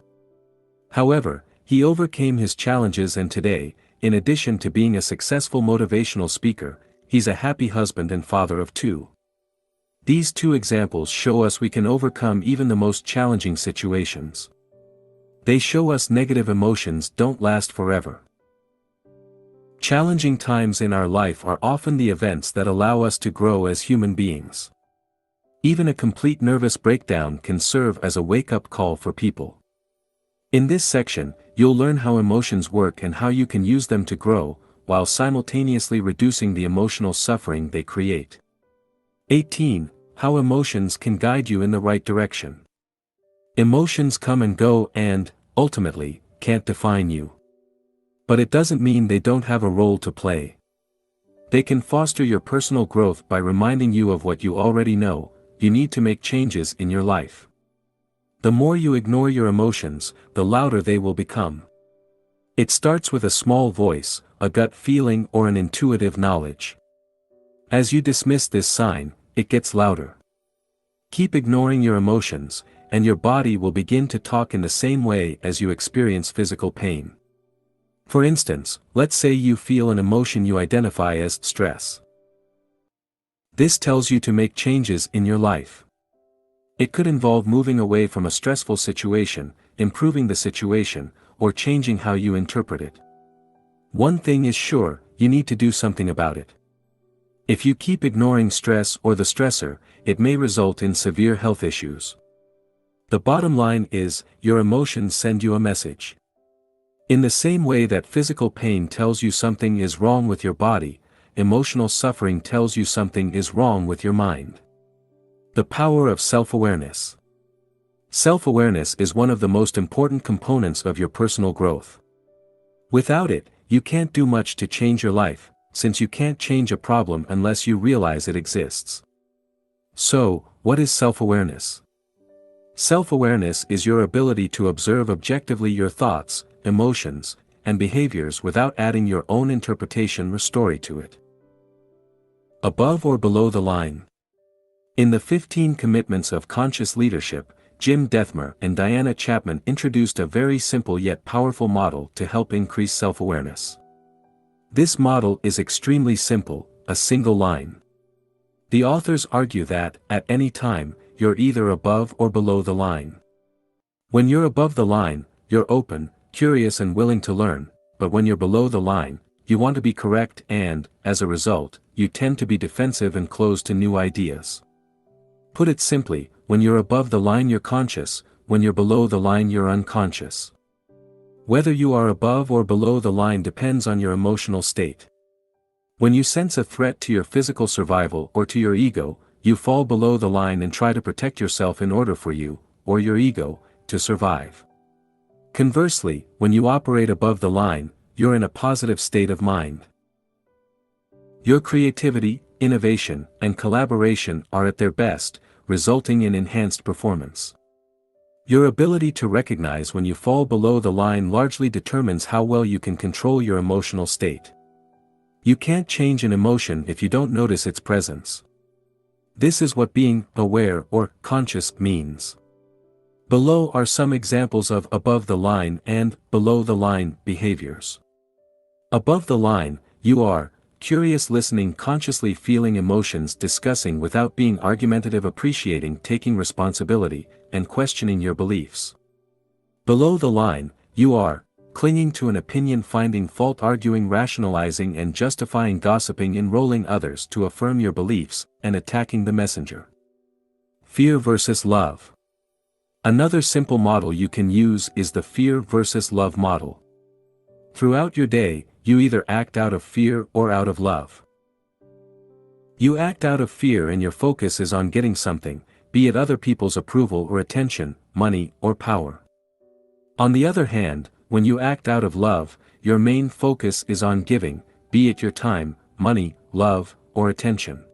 However, he overcame his challenges, and today, in addition to being a successful motivational speaker, he's a happy husband and father of 2. These 2 examples show us we can overcome even the most challenging situations. They show us negative emotions don't last forever. Challenging times in our life are often the events that allow us to grow as human beings. Even a complete nervous breakdown can serve as a wake-up call for people. In this section, you'll learn how emotions work and how you can use them to grow, while simultaneously reducing the emotional suffering they create. 18. How emotions can guide you in the right direction. Emotions come and go and, ultimately, can't define you. But it doesn't mean they don't have a role to play. They can foster your personal growth by reminding you of what you already know: you need to make changes in your life. The more you ignore your emotions, the louder they will become. It starts with a small voice, a gut feeling, or an intuitive knowledge. As you dismiss this sign, it gets louder. Keep ignoring your emotions, and your body will begin to talk in the same way as you experience physical pain. For instance, let's say you feel an emotion you identify as stress. This tells you to make changes in your life. It could involve moving away from a stressful situation, improving the situation, or changing how you interpret it. One thing is sure, you need to do something about it. If you keep ignoring stress or the stressor, it may result in severe health issues. The bottom line is, your emotions send you a message. In the same way that physical pain tells you something is wrong with your body, emotional suffering tells you something is wrong with your mind. The power of self-awareness. Self-awareness is one of the most important components of your personal growth. Without it, you can't do much to change your life, since you can't change a problem unless you realize it exists. So, what is self-awareness? Self-awareness is your ability to observe objectively your thoughts, emotions, and behaviors without adding your own interpretation or story to it. Above or below the line? In the 15 Commitments of Conscious Leadership, Jim Dethmer and Diana Chapman introduced a very simple yet powerful model to help increase self-awareness. This model is extremely simple, a single line. The authors argue that, at any time, you're either above or below the line. When you're above the line, you're open, curious and willing to learn, but when you're below the line, you want to be correct and, as a result, you tend to be defensive and closed to new ideas. Put it simply, when you're above the line you're conscious, when you're below the line you're unconscious. Whether you are above or below the line depends on your emotional state. When you sense a threat to your physical survival or to your ego, you fall below the line and try to protect yourself in order for you, or your ego, to survive. Conversely, when you operate above the line, you're in a positive state of mind. Your creativity, innovation, and collaboration are at their best, resulting in enhanced performance. Your ability to recognize when you fall below the line largely determines how well you can control your emotional state. You can't change an emotion if you don't notice its presence. This is what being aware or conscious means. Below are some examples of above the line and below the line behaviors. Above the line, you are curious, listening, consciously feeling emotions, discussing without being argumentative, appreciating, taking responsibility, and questioning your beliefs. Below the line, you are clinging to an opinion, finding fault, arguing, rationalizing and justifying, gossiping, enrolling others to affirm your beliefs, and attacking the messenger. Fear versus love. Another simple model you can use is the fear versus love model. Throughout your day, you either act out of fear or out of love. You act out of fear and your focus is on getting something, be it other people's approval or attention, money or power. On the other hand, when you act out of love, your main focus is on giving, be it your time, money, love, or attention.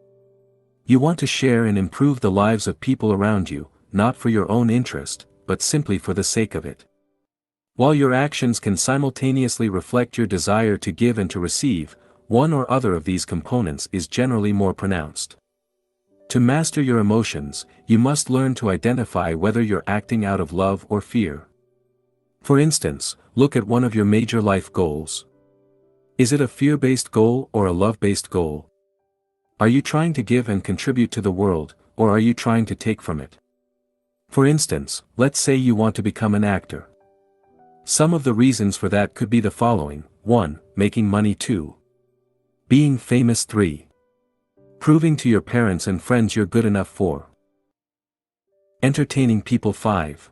You want to share and improve the lives of people around you, not for your own interest, but simply for the sake of it. While your actions can simultaneously reflect your desire to give and to receive, one or other of these components is generally more pronounced. To master your emotions, you must learn to identify whether you're acting out of love or fear. For instance, look at one of your major life goals. Is it a fear-based goal or a love-based goal? Are you trying to give and contribute to the world, or are you trying to take from it? For instance, let's say you want to become an actor. Some of the reasons for that could be the following: 1. Making money. 2. Being famous. 3. Proving to your parents and friends you're good enough. 4. Entertaining people. 5.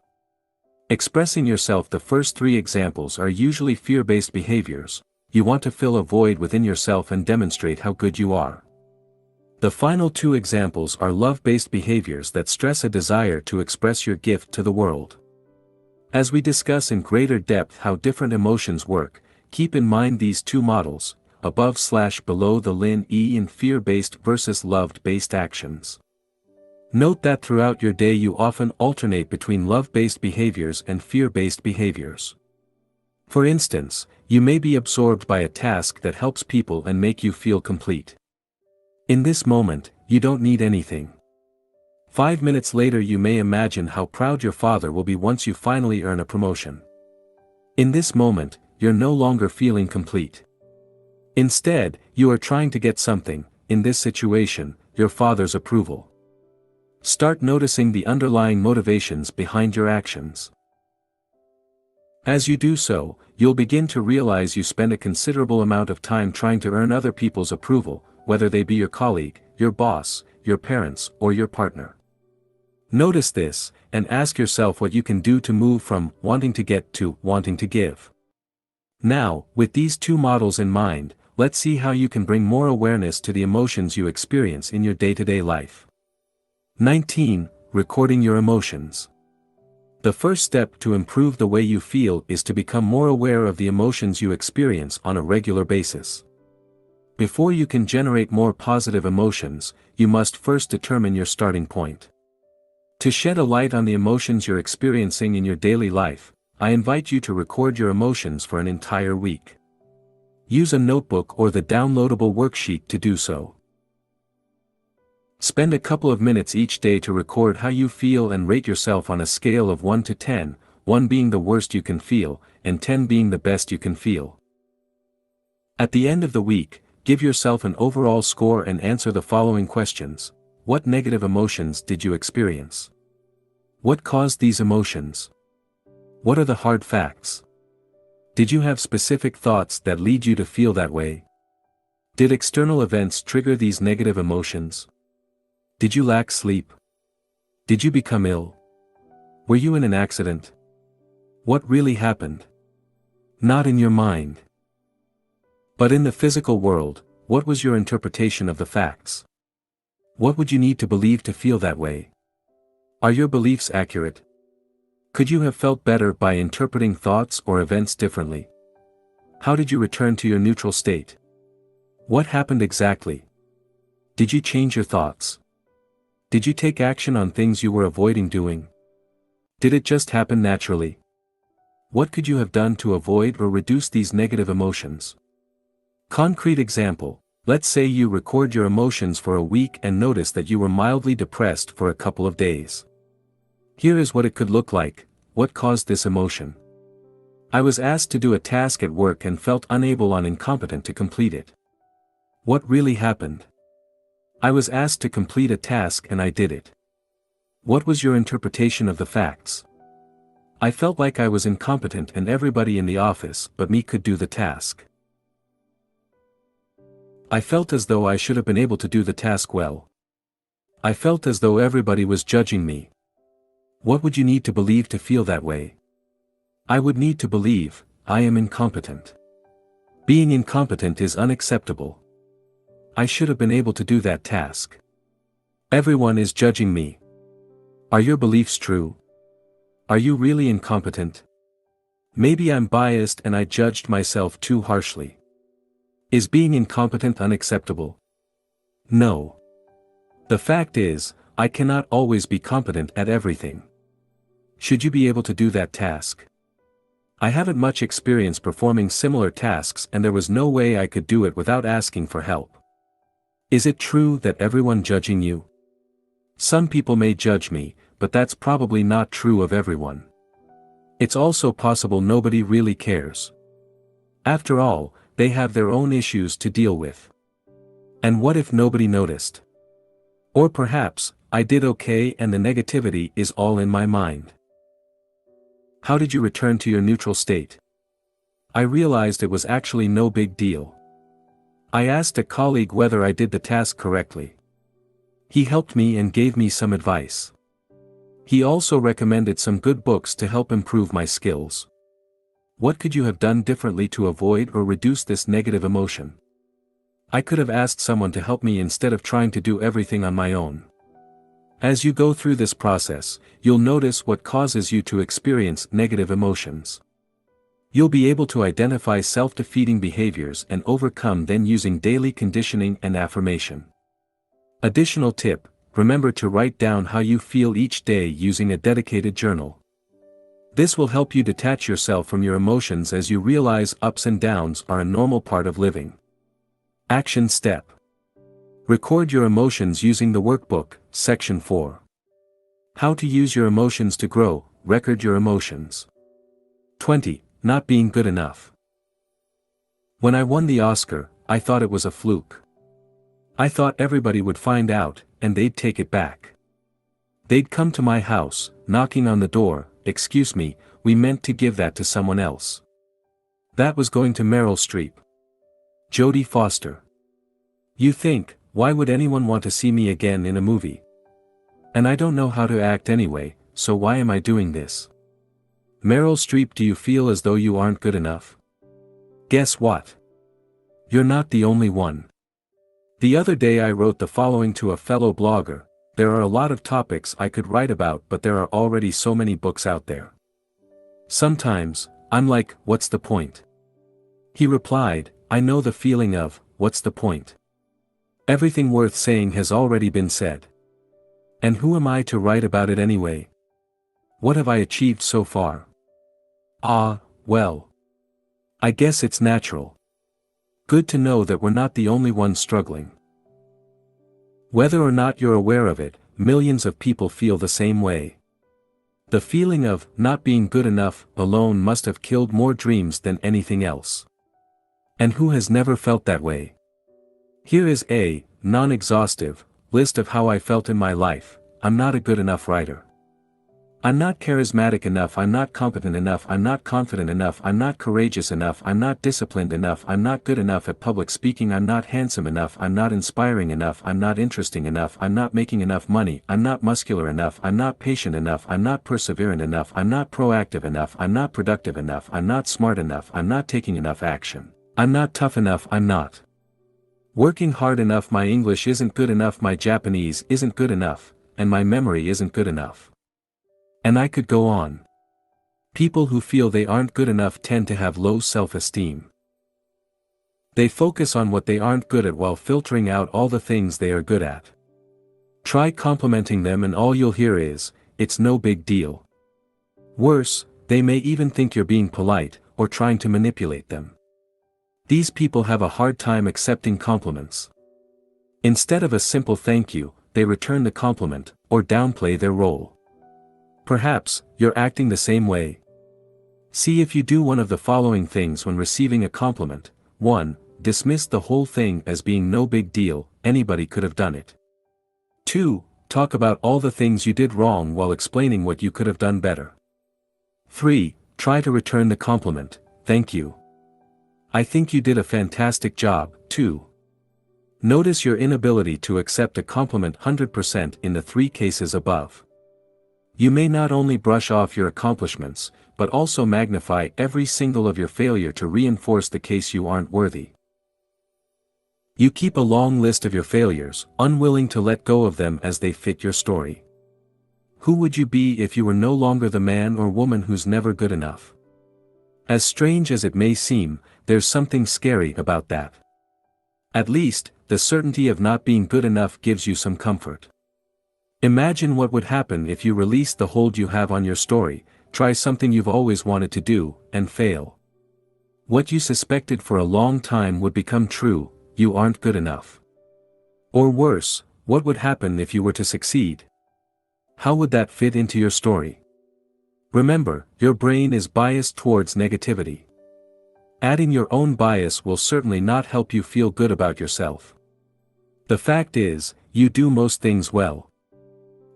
Expressing yourself. The first 3 examples are usually fear-based behaviors. You want to fill a void within yourself and demonstrate how good you are. The final 2 examples are love-based behaviors that stress a desire to express your gift to the world. As we discuss in greater depth how different emotions work, keep in mind these 2 models, above/below the line in fear-based versus love-based actions. Note that throughout your day you often alternate between love-based behaviors and fear-based behaviors. For instance, you may be absorbed by a task that helps people and make you feel complete. In this moment, you don't need anything. 5 minutes later you may imagine how proud your father will be once you finally earn a promotion. In this moment, you're no longer feeling complete. Instead, you are trying to get something, in this situation, your father's approval. Start noticing the underlying motivations behind your actions. As you do so, you'll begin to realize you spend a considerable amount of time trying to earn other people's approval, whether they be your colleague, your boss, your parents, or your partner. Notice this, and ask yourself what you can do to move from wanting to get to wanting to give. Now, with these 2 models in mind, let's see how you can bring more awareness to the emotions you experience in your day-to-day life. 19. Recording your emotions. The first step to improve the way you feel is to become more aware of the emotions you experience on a regular basis. Before you can generate more positive emotions, you must first determine your starting point. To shed a light on the emotions you're experiencing in your daily life, I invite you to record your emotions for an entire week. Use a notebook or the downloadable worksheet to do so. Spend a couple of minutes each day to record how you feel and rate yourself on a scale of 1 to 10, 1 being the worst you can feel, and 10 being the best you can feel. At the end of the week, give yourself an overall score and answer the following questions. What negative emotions did you experience? What caused these emotions? What are the hard facts? Did you have specific thoughts that lead you to feel that way? Did external events trigger these negative emotions? Did you lack sleep? Did you become ill? Were you in an accident? What really happened? Not in your mind, but in the physical world. What was your interpretation of the facts? What would you need to believe to feel that way? Are your beliefs accurate? Could you have felt better by interpreting thoughts or events differently? How did you return to your neutral state? What happened exactly? Did you change your thoughts? Did you take action on things you were avoiding doing? Did it just happen naturally? What could you have done to avoid or reduce these negative emotions? Concrete example. Let's say you record your emotions for a week and notice that you were mildly depressed for a couple of days. Here is what it could look like. What caused this emotion? I was asked to do a task at work and felt unable or incompetent to complete it. What really happened? I was asked to complete a task and I did it. What was your interpretation of the facts? I felt like I was incompetent and everybody in the office but me could do the task. I felt as though I should have been able to do the task well. I felt as though everybody was judging me. What would you need to believe to feel that way? I would need to believe, I am incompetent. Being incompetent is unacceptable. I should have been able to do that task. Everyone is judging me. Are your beliefs true? Are you really incompetent? Maybe I'm biased and I judged myself too harshly. Is being incompetent unacceptable? No. The fact is, I cannot always be competent at everything. Should you be able to do that task? I haven't much experience performing similar tasks and there was no way I could do it without asking for help. Is it true that everyone judging you? Some people may judge me, but that's probably not true of everyone. It's also possible nobody really cares. After all, they have their own issues to deal with. And what if nobody noticed? Or perhaps, I did okay and the negativity is all in my mind. How did you return to your neutral state? I realized it was actually no big deal. I asked a colleague whether I did the task correctly. He helped me and gave me some advice. He also recommended some good books to help improve my skills. What could you have done differently to avoid or reduce this negative emotion? I could have asked someone to help me instead of trying to do everything on my own. As you go through this process, you'll notice what causes you to experience negative emotions. You'll be able to identify self-defeating behaviors and overcome them using daily conditioning and affirmation. Additional tip: remember to write down how you feel each day using a dedicated journal. This will help you detach yourself from your emotions as you realize ups and downs are a normal part of living. Action step: record your emotions using the workbook, section 4. How to use your emotions to grow. Record your emotions. 20. Not being good enough. When I won the Oscar, I thought it was a fluke. I thought everybody would find out, and they'd take it back. They'd come to my house, knocking on the door. Excuse me, we meant to give that to someone else. That was going to Meryl Streep. Jodie Foster. You think, why would anyone want to see me again in a movie? And I don't know how to act anyway, so why am I doing this? Meryl Streep, do you feel as though you aren't good enough? Guess what? You're not the only one. The other day I wrote the following to a fellow blogger: there are a lot of topics I could write about, but there are already so many books out there. Sometimes, I'm like, what's the point? He replied, I know the feeling of, what's the point? Everything worth saying has already been said. And who am I to write about it anyway? What have I achieved so far? Ah, well. I guess it's natural. Good to know that we're not the only ones struggling. Whether or not you're aware of it, millions of people feel the same way. The feeling of not being good enough alone must have killed more dreams than anything else. And who has never felt that way? Here is a non-exhaustive list of how I felt in my life. I'm not a good enough writer. I'm not charismatic enough, I'm not competent enough, I'm not confident enough, I'm not courageous enough, I'm not disciplined enough, I'm not good enough at public speaking, I'm not handsome enough, I'm not inspiring enough, I'm not interesting enough, I'm not making enough money, I'm not muscular enough, I'm not patient enough, I'm not perseverant enough, I'm not proactive enough, I'm not productive enough, I'm not smart enough, I'm not taking enough action, I'm not tough enough, I'm not working hard enough, my English isn't good enough, my Japanese isn't good enough, and my memory isn't good enough. And I could go on. People who feel they aren't good enough tend to have low self-esteem. They focus on what they aren't good at while filtering out all the things they are good at. Try complimenting them and all you'll hear is, "It's no big deal." Worse, they may even think you're being polite, or trying to manipulate them. These people have a hard time accepting compliments. Instead of a simple thank you, they return the compliment, or downplay their role. Perhaps, you're acting the same way. See if you do one of the following things when receiving a compliment. 1. Dismiss the whole thing as being no big deal, anybody could have done it. 2. Talk about all the things you did wrong while explaining what you could have done better. 3. Try to return the compliment, "Thank you. I think you did a fantastic job, too." Notice your inability to accept a compliment 100% in the 3 cases above. You may not only brush off your accomplishments, but also magnify every single of your failure to reinforce the case you aren't worthy. You keep a long list of your failures, unwilling to let go of them as they fit your story. Who would you be if you were no longer the man or woman who's never good enough? As strange as it may seem, there's something scary about that. At least, the certainty of not being good enough gives you some comfort. Imagine what would happen if you released the hold you have on your story, try something you've always wanted to do, and fail. What you suspected for a long time would become true: you aren't good enough. Or worse, what would happen if you were to succeed? How would that fit into your story? Remember, your brain is biased towards negativity. Adding your own bias will certainly not help you feel good about yourself. The fact is, you do most things well.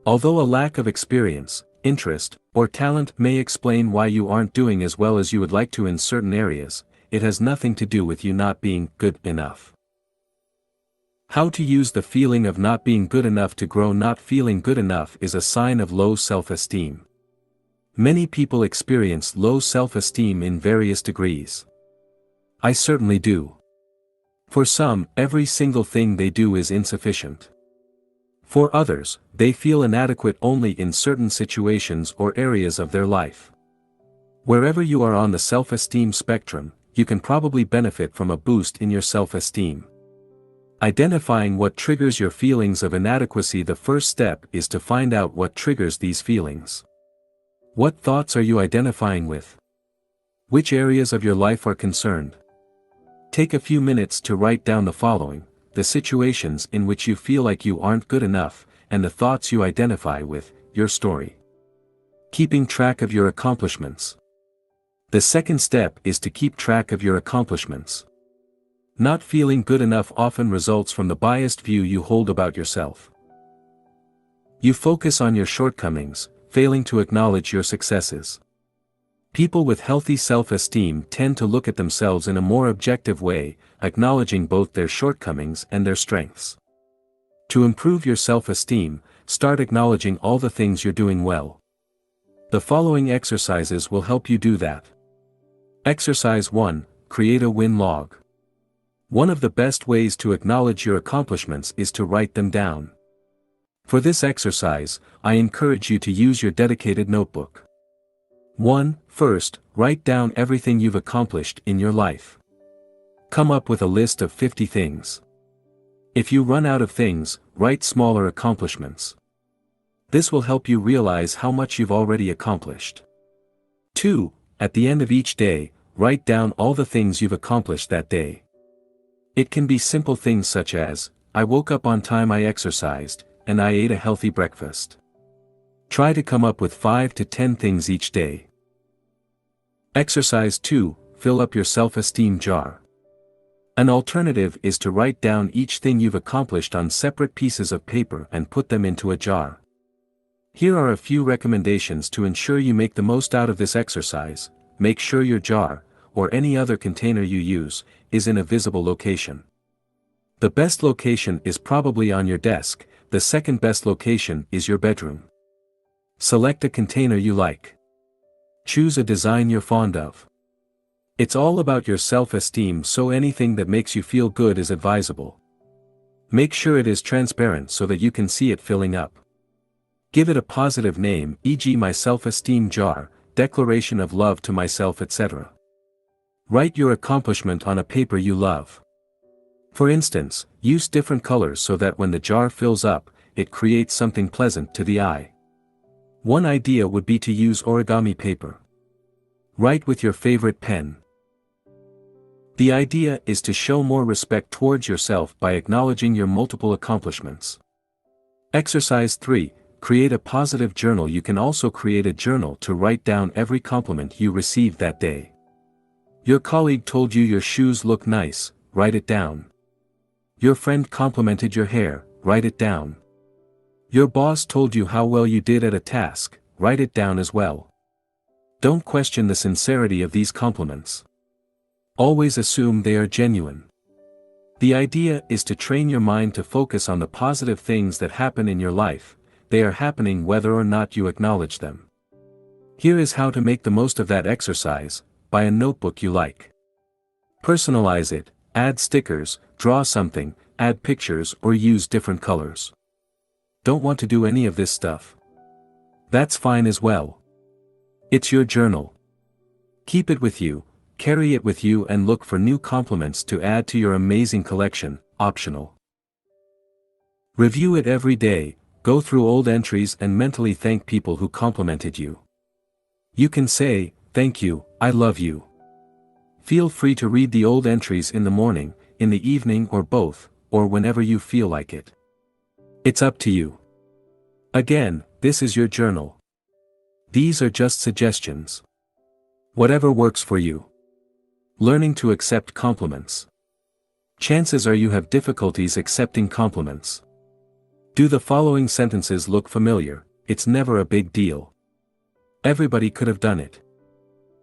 Although a lack of experience, interest, or talent may explain why you aren't doing as well as you would like to in certain areas, it has nothing to do with you not being good enough. How to use the feeling of not being good enough to grow. Not feeling good enough is a sign of low self-esteem. Many people experience low self-esteem in various degrees. I certainly do. For some, every single thing they do is insufficient. For others, they feel inadequate only in certain situations or areas of their life. Wherever you are on the self-esteem spectrum, you can probably benefit from a boost in your self-esteem. Identifying what triggers your feelings of inadequacy. The first step is to find out what triggers these feelings. What thoughts are you identifying with? Which areas of your life are concerned? Take a few minutes to write down the following: the situations in which you feel like you aren't good enough, and the thoughts you identify with, your story. Keeping track of your accomplishments. The second step is to keep track of your accomplishments. Not feeling good enough often results from the biased view you hold about yourself. You focus on your shortcomings, failing to acknowledge your successes. People with healthy self-esteem tend to look at themselves in a more objective way, acknowledging both their shortcomings and their strengths. To improve your self-esteem, start acknowledging all the things you're doing well. The following exercises will help you do that. Exercise 1: Create a win log. One of the best ways to acknowledge your accomplishments is to write them down. For this exercise, I encourage you to use your dedicated notebook. 1. First, write down everything you've accomplished in your life. Come up with a list of 50 things. If you run out of things, write smaller accomplishments. This will help you realize how much you've already accomplished. 2. At the end of each day, write down all the things you've accomplished that day. It can be simple things such as, I woke up on time, I exercised, and I ate a healthy breakfast. Try to come up with 5 to 10 things each day. Exercise 2. Fill up your self-esteem jar. An alternative is to write down each thing you've accomplished on separate pieces of paper and put them into a jar. Here are a few recommendations to ensure you make the most out of this exercise. Make sure your jar, or any other container you use, is in a visible location. The best location is probably on your desk, the second best location is your bedroom. Select a container you like. Choose a design you're fond of. It's all about your self-esteem, so anything that makes you feel good is advisable. Make sure it is transparent so that you can see it filling up. Give it a positive name, e.g. my self-esteem jar, declaration of love to myself, etc. Write your accomplishment on a paper you love. For instance, use different colors so that when the jar fills up, it creates something pleasant to the eye. One idea would be to use origami paper. Write with your favorite pen. The idea is to show more respect towards yourself by acknowledging your multiple accomplishments. Exercise 3. Create a positive journal. You can also create a journal to write down every compliment you received that day. Your colleague told you your shoes look nice, write it down. Your friend complimented your hair, write it down. Your boss told you how well you did at a task, write it down as well. Don't question the sincerity of these compliments. Always assume they are genuine. The idea is to train your mind to focus on the positive things that happen in your life. They are happening whether or not you acknowledge them. Here is how to make the most of that exercise. Buy a notebook you like. Personalize it, add stickers, draw something, add pictures, or use different colors. Don't want to do any of this stuff? That's fine as well. It's your journal. Keep it with you, carry it with you, and look for new compliments to add to your amazing collection, optional. Review it every day, go through old entries and mentally thank people who complimented you. You can say, thank you, I love you. Feel free to read the old entries in the morning, in the evening, or both, or whenever you feel like it. It's up to you. Again, this is your journal. These are just suggestions. Whatever works for you. Learning to accept compliments. Chances are you have difficulties accepting compliments. Do the following sentences look familiar? It's never a big deal. Everybody could have done it.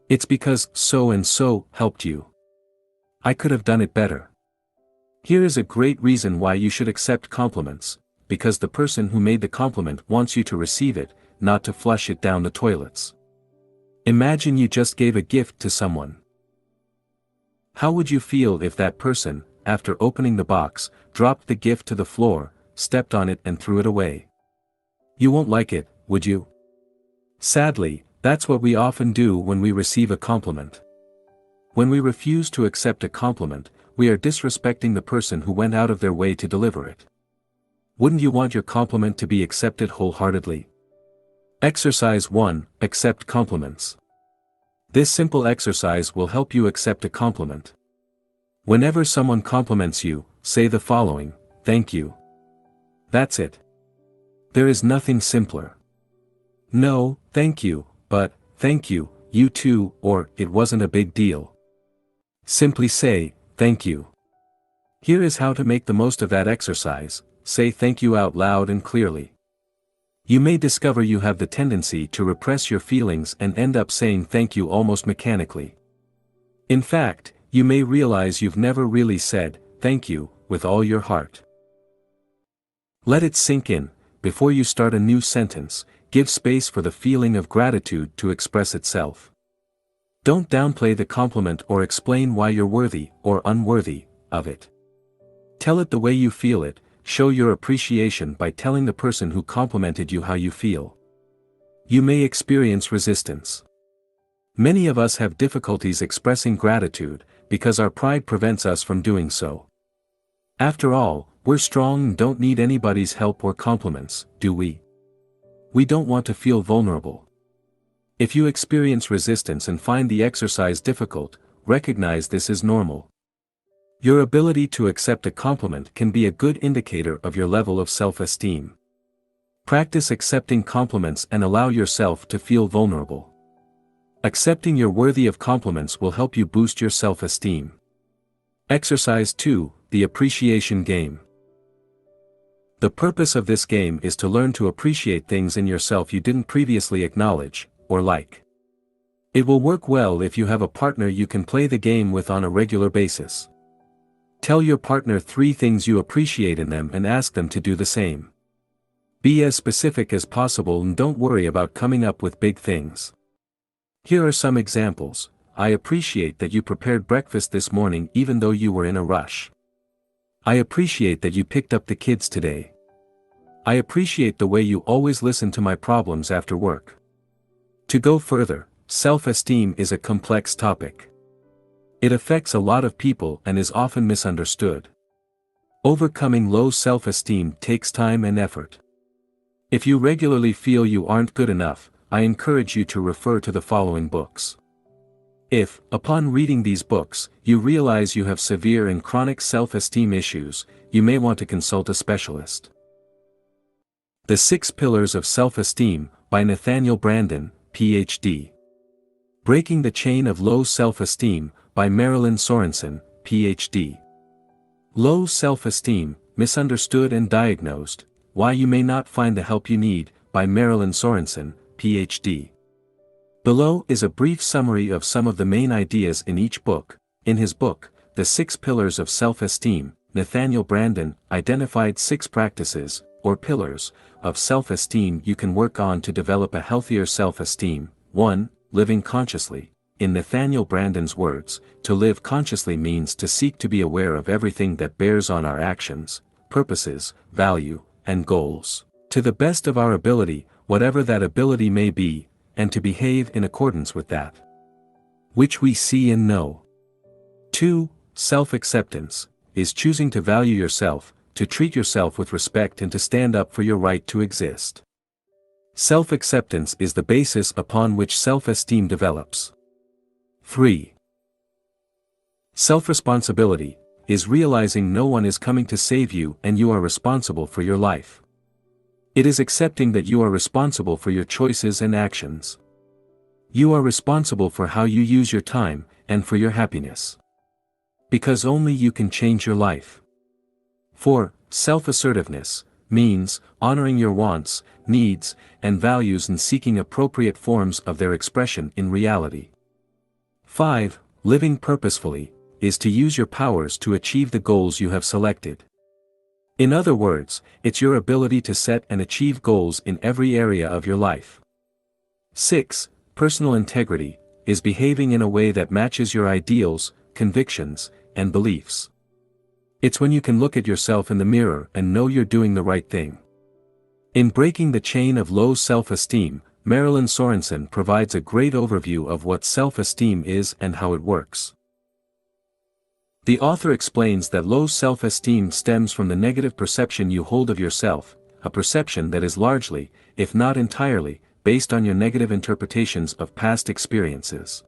It's because so and so helped you. I could have done it better. Here is a great reason why you should accept compliments, because the person who made the compliment wants you to receive it, not to flush it down the toilets. Imagine you just gave a gift to someone. How would you feel if that person, after opening the box, dropped the gift to the floor, stepped on it and threw it away? You won't like it, would you? Sadly, that's what we often do when we receive a compliment. When we refuse to accept a compliment, we are disrespecting the person who went out of their way to deliver it. Wouldn't you want your compliment to be accepted wholeheartedly? Exercise 1. Accept compliments. This simple exercise will help you accept a compliment. Whenever someone compliments you, say the following: thank you. That's it. There is nothing simpler. No, thank you, but, thank you, you too, or, it wasn't a big deal. Simply say, thank you. Here is how to make the most of that exercise. Say thank you out loud and clearly. You may discover you have the tendency to repress your feelings and end up saying thank you almost mechanically. In fact, you may realize you've never really said thank you with all your heart. Let it sink in. Before you start a new sentence, give space for the feeling of gratitude to express itself. Don't downplay the compliment or explain why you're worthy or unworthy of it. Tell it the way you feel it. Show your appreciation by telling the person who complimented you how you feel. You may experience resistance. Many of us have difficulties expressing gratitude because our pride prevents us from doing so. After all, we're strong and don't need anybody's help or compliments, do we? We don't want to feel vulnerable. If you experience resistance and find the exercise difficult, recognize this is normal. Your ability to accept a compliment can be a good indicator of your level of self-esteem. Practice accepting compliments and allow yourself to feel vulnerable. Accepting you're worthy of compliments will help you boost your self-esteem. Exercise 2, the appreciation game. The purpose of this game is to learn to appreciate things in yourself you didn't previously acknowledge, or like. It will work well if you have a partner you can play the game with on a regular basis. Tell your partner 3 things you appreciate in them and ask them to do the same. Be as specific as possible and don't worry about coming up with big things. Here are some examples. I appreciate that you prepared breakfast this morning even though you were in a rush. I appreciate that you picked up the kids today. I appreciate the way you always listen to my problems after work. To go further, self-esteem is a complex topic. It affects a lot of people and is often misunderstood. Overcoming low self-esteem takes time and effort. If you regularly feel you aren't good enough, I encourage you to refer to the following books. If, upon reading these books, you realize you have severe and chronic self-esteem issues, you may want to consult a specialist. The 6 Pillars of Self-Esteem, by Nathaniel Branden, Ph.D. Breaking the Chain of Low Self-Esteem, by Marilyn Sorensen, Ph.D. Low Self-Esteem, Misunderstood and Diagnosed, Why You May Not Find the Help You Need, by Marilyn Sorensen, Ph.D. Below is a brief summary of some of the main ideas in each book. In his book, The 6 Pillars of Self-Esteem, Nathaniel Branden identified 6 practices, or pillars, of self-esteem you can work on to develop a healthier self-esteem. 1. Living consciously. In Nathaniel Branden's words, to live consciously means to seek to be aware of everything that bears on our actions, purposes, value, and goals, to the best of our ability, whatever that ability may be, and to behave in accordance with that which we see and know. 2. Self-acceptance, is choosing to value yourself, to treat yourself with respect and to stand up for your right to exist. Self-acceptance is the basis upon which self-esteem develops. 3. Self-responsibility, is realizing no one is coming to save you and you are responsible for your life. It is accepting that you are responsible for your choices and actions. You are responsible for how you use your time, and for your happiness. Because only you can change your life. 4. Self-assertiveness, means honoring your wants, needs, and values and seeking appropriate forms of their expression in reality. 5. Living purposefully, is to use your powers to achieve the goals you have selected. In other words, it's your ability to set and achieve goals in every area of your life. 6. Personal integrity, is behaving in a way that matches your ideals, convictions, and beliefs. It's when you can look at yourself in the mirror and know you're doing the right thing. In Breaking the Chain of Low Self-Esteem, Marilyn Sorensen provides a great overview of what self-esteem is and how it works. The author explains that low self-esteem stems from the negative perception you hold of yourself, a perception that is largely, if not entirely, based on your negative interpretations of past experiences.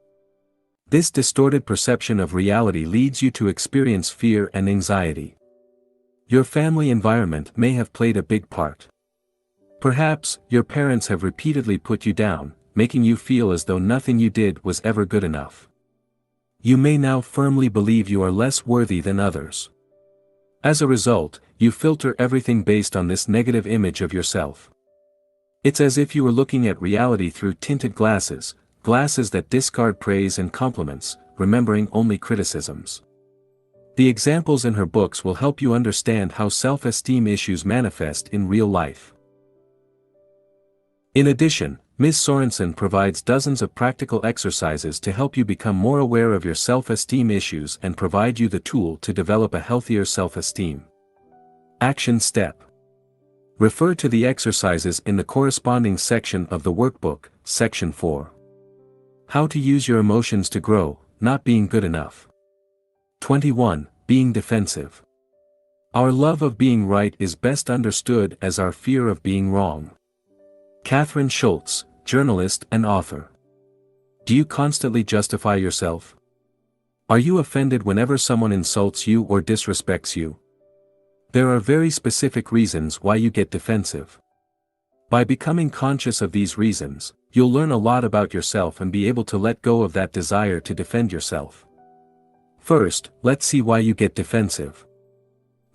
This distorted perception of reality leads you to experience fear and anxiety. Your family environment may have played a big part. Perhaps, your parents have repeatedly put you down, making you feel as though nothing you did was ever good enough. You may now firmly believe you are less worthy than others. As a result, you filter everything based on this negative image of yourself. It's as if you were looking at reality through tinted glasses, glasses that discard praise and compliments, remembering only criticisms. The examples in her books will help you understand how self-esteem issues manifest in real life. In addition, Ms. Sorensen provides dozens of practical exercises to help you become more aware of your self-esteem issues and provide you the tool to develop a healthier self-esteem. Action Step. Refer to the exercises in the corresponding section of the workbook, Section 4. How to use your emotions to grow, not being good enough. 21. Being defensive. Our love of being right is best understood as our fear of being wrong. Catherine Schultz, journalist and author. Do you constantly justify yourself? Are you offended whenever someone insults you or disrespects you? There are very specific reasons why you get defensive. By becoming conscious of these reasons, you'll learn a lot about yourself and be able to let go of that desire to defend yourself. First, let's see why you get defensive.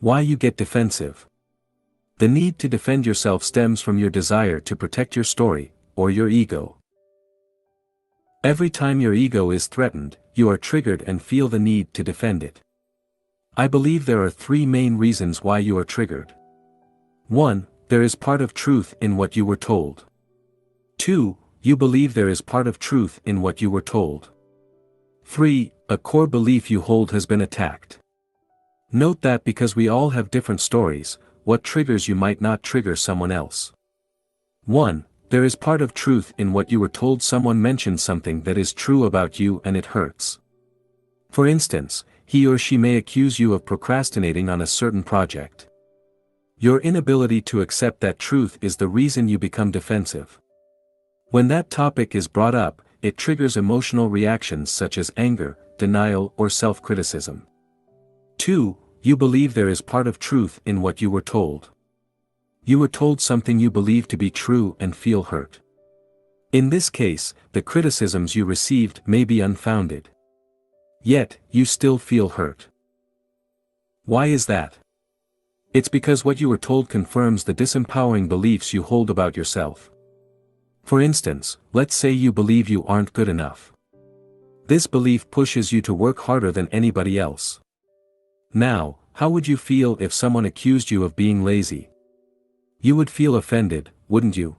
Why you get defensive. The need to defend yourself stems from your desire to protect your story, or your ego. Every time your ego is threatened, you are triggered and feel the need to defend it. I believe there are three main reasons why you are triggered. 1. There is part of truth in what you were told. 2. You believe there is part of truth in what you were told. 3. A core belief you hold has been attacked. Note that because we all have different stories, what triggers you might not trigger someone else. 1. There is part of truth in what you were told. Someone mentioned something that is true about you and it hurts. For instance, he or she may accuse you of procrastinating on a certain project. Your inability to accept that truth is the reason you become defensive. When that topic is brought up, it triggers emotional reactions such as anger, denial, or self-criticism. 2. You believe there is part of truth in what you were told. You were told something you believe to be true and feel hurt. In this case, the criticisms you received may be unfounded. Yet, you still feel hurt. Why is that? It's because what you were told confirms the disempowering beliefs you hold about yourself. For instance, let's say you believe you aren't good enough. This belief pushes you to work harder than anybody else. Now, how would you feel if someone accused you of being lazy? You would feel offended, wouldn't you?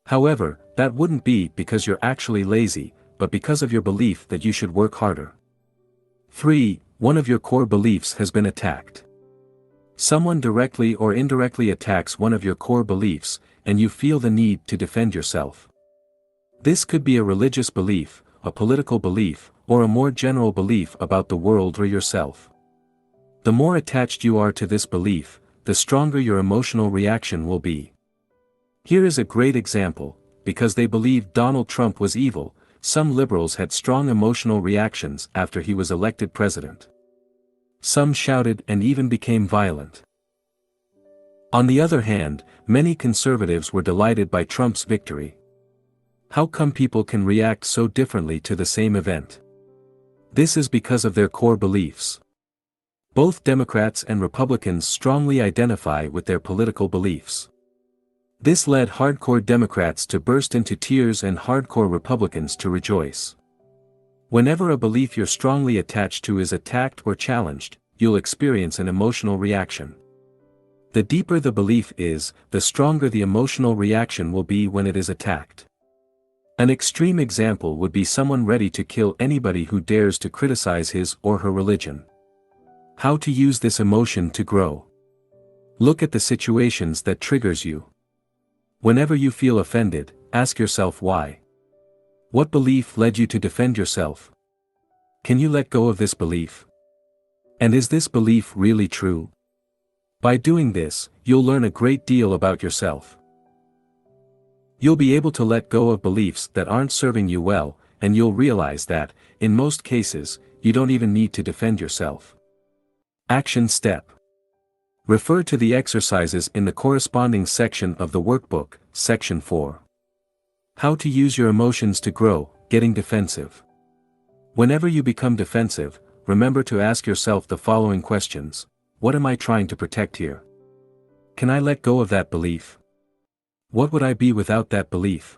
However, that wouldn't be because you're actually lazy, but because of your belief that you should work harder. 3. One of your core beliefs has been attacked. Someone directly or indirectly attacks one of your core beliefs, and you feel the need to defend yourself. This could be a religious belief, a political belief, or a more general belief about the world or yourself. The more attached you are to this belief, the stronger your emotional reaction will be. Here is a great example: because they believed Donald Trump was evil, some liberals had strong emotional reactions after he was elected president. Some shouted and even became violent. On the other hand, many conservatives were delighted by Trump's victory. How come people can react so differently to the same event? This is because of their core beliefs. Both Democrats and Republicans strongly identify with their political beliefs. This led hardcore Democrats to burst into tears and hardcore Republicans to rejoice. Whenever a belief you're strongly attached to is attacked or challenged, you'll experience an emotional reaction. The deeper the belief is, the stronger the emotional reaction will be when it is attacked. An extreme example would be someone ready to kill anybody who dares to criticize his or her religion. How to use this emotion to grow. Look at the situations that triggers you. Whenever you feel offended, ask yourself why. What belief led you to defend yourself? Can you let go of this belief? And is this belief really true? By doing this, you'll learn a great deal about yourself. You'll be able to let go of beliefs that aren't serving you well, and you'll realize that, in most cases, you don't even need to defend yourself. Action step. Refer to the exercises in the corresponding section of the workbook, Section 4. How to use your emotions to grow, getting defensive. Whenever you become defensive, remember to ask yourself the following questions. What am I trying to protect here? Can I let go of that belief? What would I be without that belief?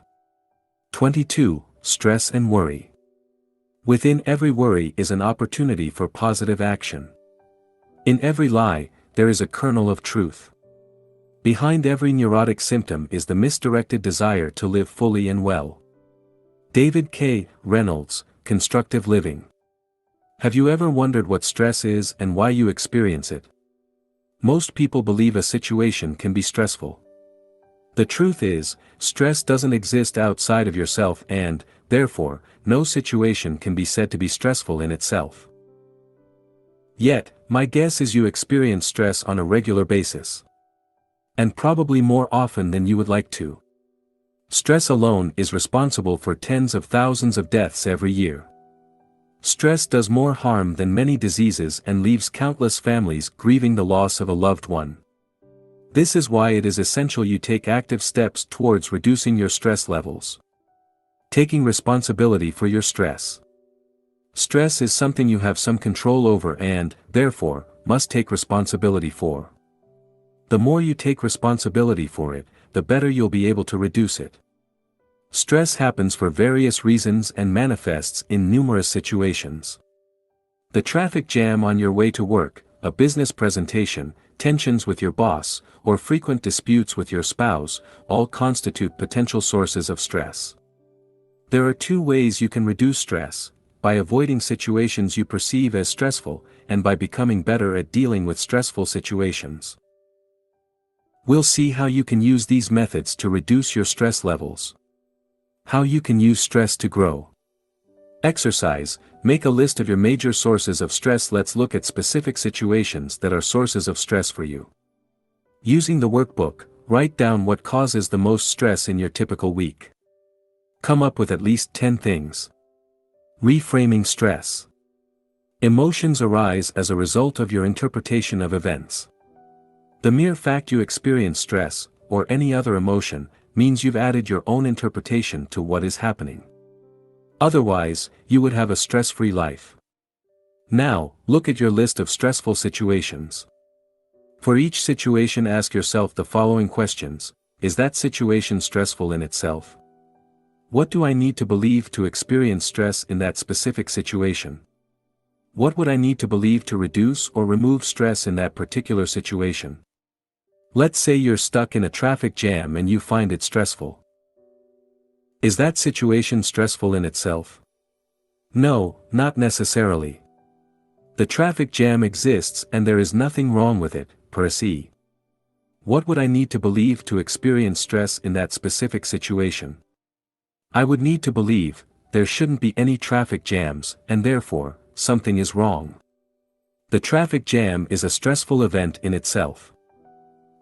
22. Stress and worry. Within every worry is an opportunity for positive action. In every lie, there is a kernel of truth. Behind every neurotic symptom is the misdirected desire to live fully and well. David K. Reynolds, Constructive Living. Have you ever wondered what stress is and why you experience it? Most people believe a situation can be stressful. The truth is, stress doesn't exist outside of yourself and, therefore, no situation can be said to be stressful in itself. Yet, my guess is you experience stress on a regular basis. And probably more often than you would like to. Stress alone is responsible for tens of thousands of deaths every year. Stress does more harm than many diseases and leaves countless families grieving the loss of a loved one. This is why it is essential you take active steps towards reducing your stress levels. Taking responsibility for your stress. Stress is something you have some control over and, therefore, must take responsibility for. The more you take responsibility for it, the better you'll be able to reduce it. Stress happens for various reasons and manifests in numerous situations. The traffic jam on your way to work, a business presentation, tensions with your boss, or frequent disputes with your spouse, all constitute potential sources of stress. There are two ways you can reduce stress: by avoiding situations you perceive as stressful, and by becoming better at dealing with stressful situations. We'll see how you can use these methods to reduce your stress levels. How you can use stress to grow. Exercise. Make a list of your major sources of stress. Let's look at specific situations that are sources of stress for you. Using the workbook, write down what causes the most stress in your typical week. Come up with at least 10 things. Reframing stress. Emotions arise as a result of your interpretation of events. The mere fact you experience stress, or any other emotion, means you've added your own interpretation to what is happening. Otherwise, you would have a stress-free life. Now, look at your list of stressful situations. For each situation, ask yourself the following questions: is that situation stressful in itself? What do I need to believe to experience stress in that specific situation? What would I need to believe to reduce or remove stress in that particular situation? Let's say you're stuck in a traffic jam and you find it stressful. Is that situation stressful in itself? No, not necessarily. The traffic jam exists and there is nothing wrong with it, per se. What would I need to believe to experience stress in that specific situation? I would need to believe, there shouldn't be any traffic jams, and therefore, something is wrong. The traffic jam is a stressful event in itself.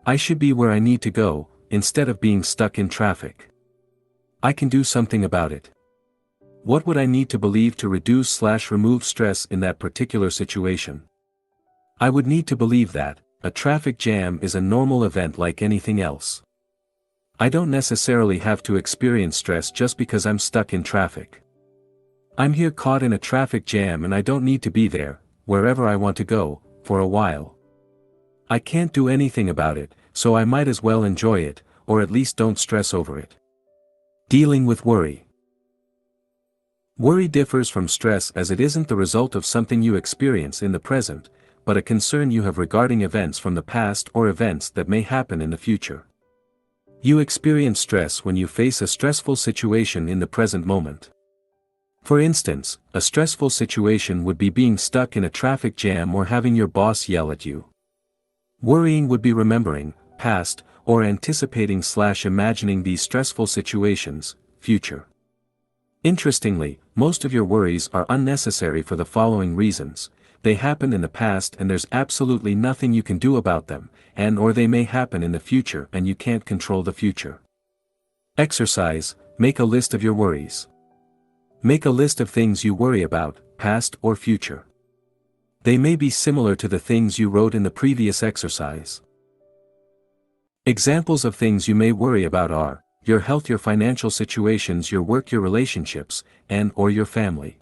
I should be where I need to go, instead of being stuck in traffic. I can do something about it. What would I need to believe to reduce/remove stress in that particular situation? I would need to believe that a traffic jam is a normal event like anything else. I don't necessarily have to experience stress just because I'm stuck in traffic. I'm here caught in a traffic jam and I don't need to be there, wherever I want to go, for a while. I can't do anything about it, so I might as well enjoy it, or at least don't stress over it. Dealing with worry. Worry differs from stress as it isn't the result of something you experience in the present, but a concern you have regarding events from the past or events that may happen in the future. You experience stress when you face a stressful situation in the present moment. For instance, a stressful situation would be being stuck in a traffic jam or having your boss yell at you. Worrying would be remembering, past, or anticipating/imagining these stressful situations, future. Interestingly, most of your worries are unnecessary for the following reasons: they happened in the past and there's absolutely nothing you can do about them, or they may happen in the future and you can't control the future. Exercise. Make a list of your worries. Make a list of things you worry about, past or future. They may be similar to the things you wrote in the previous exercise. Examples of things you may worry about are your health, your financial situations, your work, your relationships, and/or your family.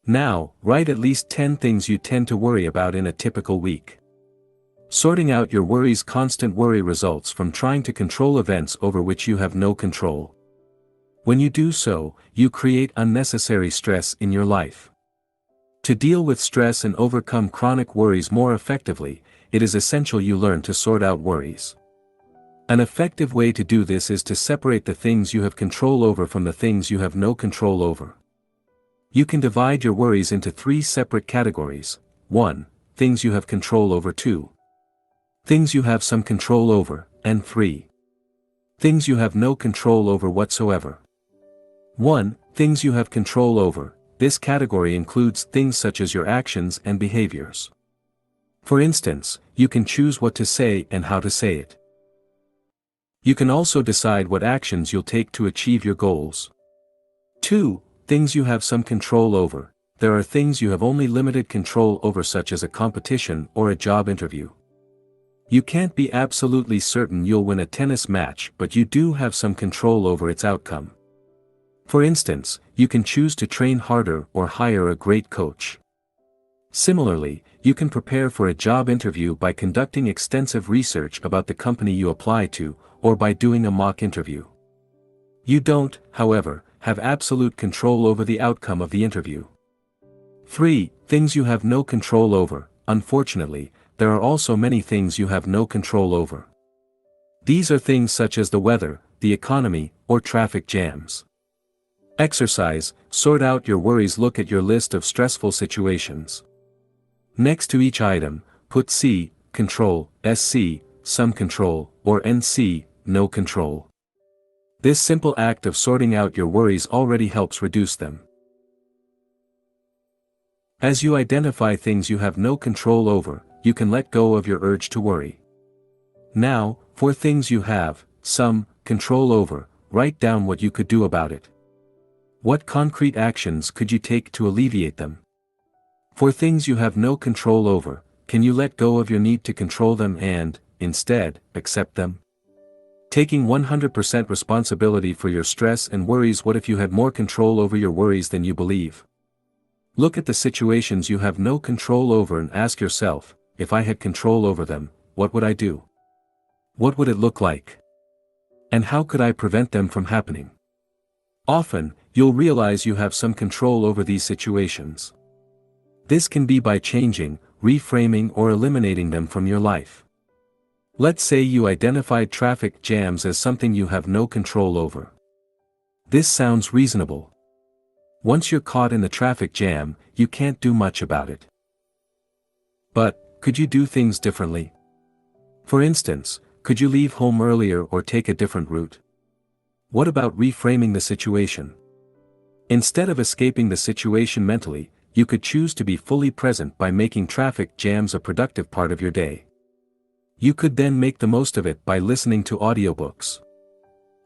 Now, write at least 10 things you tend to worry about in a typical week. Sorting out your worries. Constant worry results from trying to control events over which you have no control. When you do so, you create unnecessary stress in your life. To deal with stress and overcome chronic worries more effectively, it is essential you learn to sort out worries. An effective way to do this is to separate the things you have control over from the things you have no control over. You can divide your worries into 3 separate categories: 1. Things you have control over; 2. Things you have some control over; and 3. Things you have no control over whatsoever. 1. Things you have control over. This category includes things such as your actions and behaviors. For instance, you can choose what to say and how to say it. You can also decide what actions you'll take to achieve your goals. 2. Things you have some control over. There are things you have only limited control over, such as a competition or a job interview. You can't be absolutely certain you'll win a tennis match, but you do have some control over its outcome. For instance, you can choose to train harder or hire a great coach. Similarly, you can prepare for a job interview by conducting extensive research about the company you apply to, or by doing a mock interview. You don't, however, have absolute control over the outcome of the interview. 3. Things you have no control over. Unfortunately, there are also many things you have no control over. These are things such as the weather, the economy, or traffic jams. Exercise. Sort out your worries. Look at your list of stressful situations. Next to each item, put C, control, SC, some control, or NC, no control. This simple act of sorting out your worries already helps reduce them. As you identify things you have no control over, you can let go of your urge to worry. Now, for things you have some control over, write down what you could do about it. What concrete actions could you take to alleviate them? For things you have no control over, can you let go of your need to control them and, instead, accept them? Taking 100% responsibility for your stress and worries. What if you had more control over your worries than you believe? Look at the situations you have no control over and ask yourself, if I had control over them, what would I do? What would it look like? And how could I prevent them from happening? Often, you'll realize you have some control over these situations. This can be by changing, reframing, or eliminating them from your life. Let's say you identified traffic jams as something you have no control over. This sounds reasonable. Once you're caught in the traffic jam, you can't do much about it. But, could you do things differently? For instance, could you leave home earlier or take a different route? What about reframing the situation? Instead of escaping the situation mentally, you could choose to be fully present by making traffic jams a productive part of your day. You could then make the most of it by listening to audiobooks.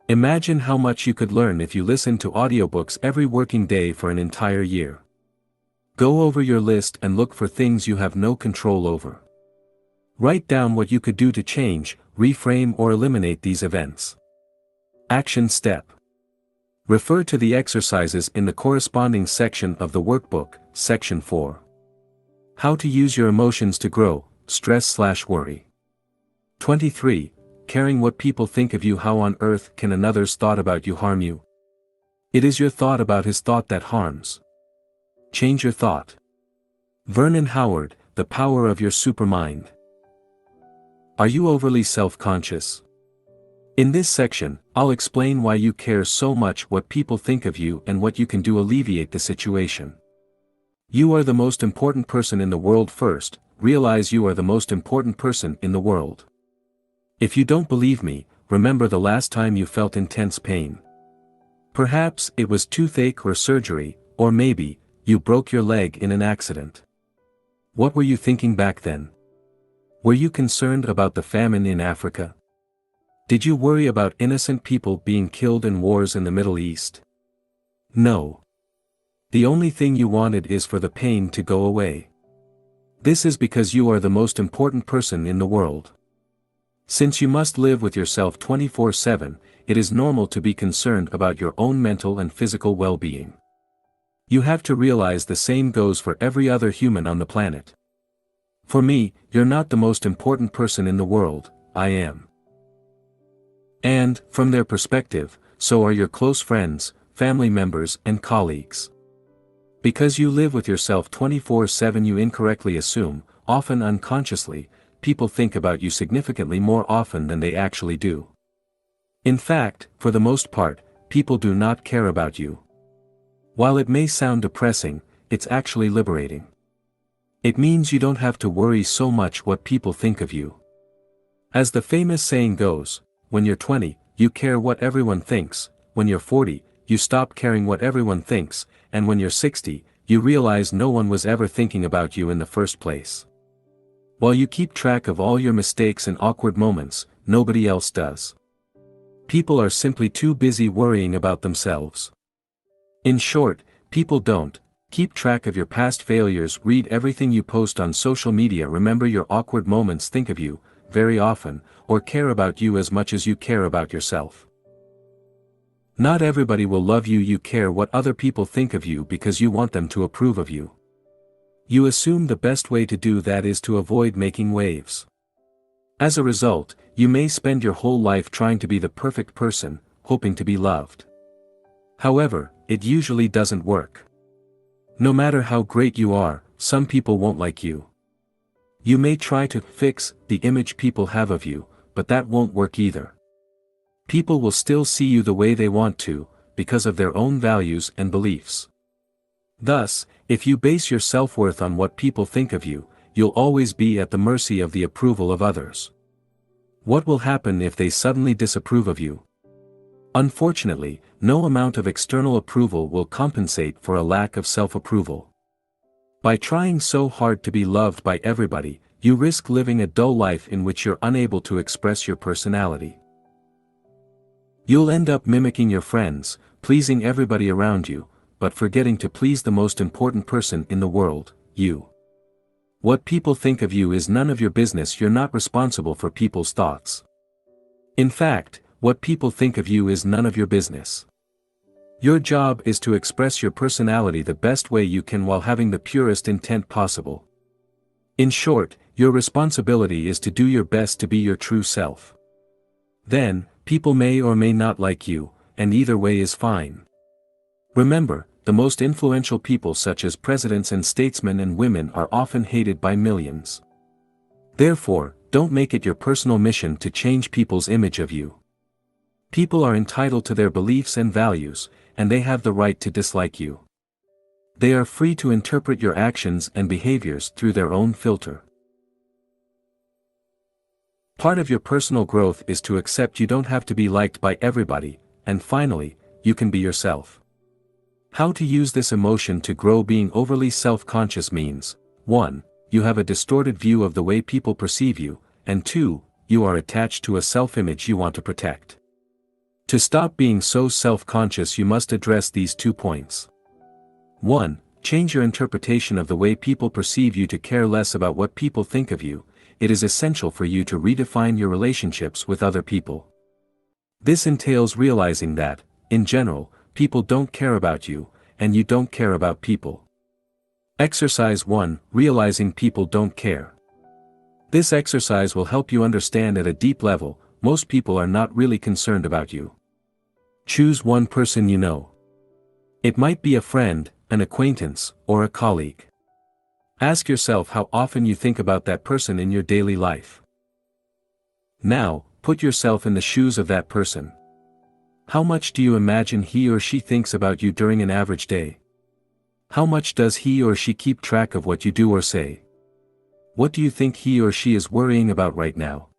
Imagine how much you could learn if you listened to audiobooks every working day for an entire year. Go over your list and look for things you have no control over. Write down what you could do to change, reframe, or eliminate these events. Action step. Refer to the exercises in the corresponding section of the workbook, Section 4. How to use your emotions to grow, stress/worry. 23. Caring what people think of you. How on earth can another's thought about you harm you? It is your thought about his thought that harms. Change your thought. Vernon Howard, The Power of Your Supermind. Are you overly self-conscious? In this section, I'll explain why you care so much what people think of you and what you can do to alleviate the situation. You are the most important person in the world. First, realize you are the most important person in the world. If you don't believe me, remember the last time you felt intense pain. Perhaps it was toothache or surgery, or maybe, you broke your leg in an accident. What were you thinking back then? Were you concerned about the famine in Africa? Did you worry about innocent people being killed in wars in the Middle East? No. The only thing you wanted is for the pain to go away. This is because you are the most important person in the world. Since you must live with yourself 24/7, it is normal to be concerned about your own mental and physical well-being. You have to realize the same goes for every other human on the planet. For me, you're not the most important person in the world, I am. And, from their perspective, so are your close friends, family members, and colleagues. Because you live with yourself 24/7, you incorrectly assume, often unconsciously, people think about you significantly more often than they actually do. In fact, for the most part, people do not care about you. While it may sound depressing, it's actually liberating. It means you don't have to worry so much what people think of you. As the famous saying goes, when you're 20, you care what everyone thinks, when you're 40, you stop caring what everyone thinks, and when you're 60, you realize no one was ever thinking about you in the first place. While you keep track of all your mistakes and awkward moments, nobody else does. People are simply too busy worrying about themselves. In short, people don't keep track of your past failures, read everything you post on social media, remember your awkward moments, think of you very often, or care about you as much as you care about yourself. Not everybody will love you. You care what other people think of you because you want them to approve of you. You assume the best way to do that is to avoid making waves. As a result, you may spend your whole life trying to be the perfect person, hoping to be loved. However, it usually doesn't work. No matter how great you are, some people won't like you. You may try to fix the image people have of you, but that won't work either. People will still see you the way they want to, because of their own values and beliefs. Thus, if you base your self-worth on what people think of you, you'll always be at the mercy of the approval of others. What will happen if they suddenly disapprove of you? Unfortunately, no amount of external approval will compensate for a lack of self-approval. By trying so hard to be loved by everybody, you risk living a dull life in which you're unable to express your personality. You'll end up mimicking your friends, pleasing everybody around you, but forgetting to please the most important person in the world, you. What people think of you is none of your business. You're not responsible for people's thoughts. In fact, what people think of you is none of your business. Your job is to express your personality the best way you can while having the purest intent possible. In short, your responsibility is to do your best to be your true self. Then, people may or may not like you, and either way is fine. Remember, the most influential people such as presidents and statesmen and women are often hated by millions. Therefore, don't make it your personal mission to change people's image of you. People are entitled to their beliefs and values, and they have the right to dislike you. They are free to interpret your actions and behaviors through their own filter. Part of your personal growth is to accept you don't have to be liked by everybody, and finally, you can be yourself. How to use this emotion to grow? Being overly self-conscious means, 1. You have a distorted view of the way people perceive you, and 2. You are attached to a self-image you want to protect. To stop being so self-conscious, you must address these 2 points. 1. Change your interpretation of the way people perceive you to care less about what people think of you. It is essential for you to redefine your relationships with other people. This entails realizing that, in general, people don't care about you, and you don't care about people. Exercise 1. Realizing people don't care. This exercise will help you understand at a deep level, most people are not really concerned about you. Choose one person you know. It might be a friend, an acquaintance, or a colleague. Ask yourself how often you think about that person in your daily life. Now, put yourself in the shoes of that person. How much do you imagine he or she thinks about you during an average day? How much does he or she keep track of what you do or say? What do you think he or she is worrying about right now?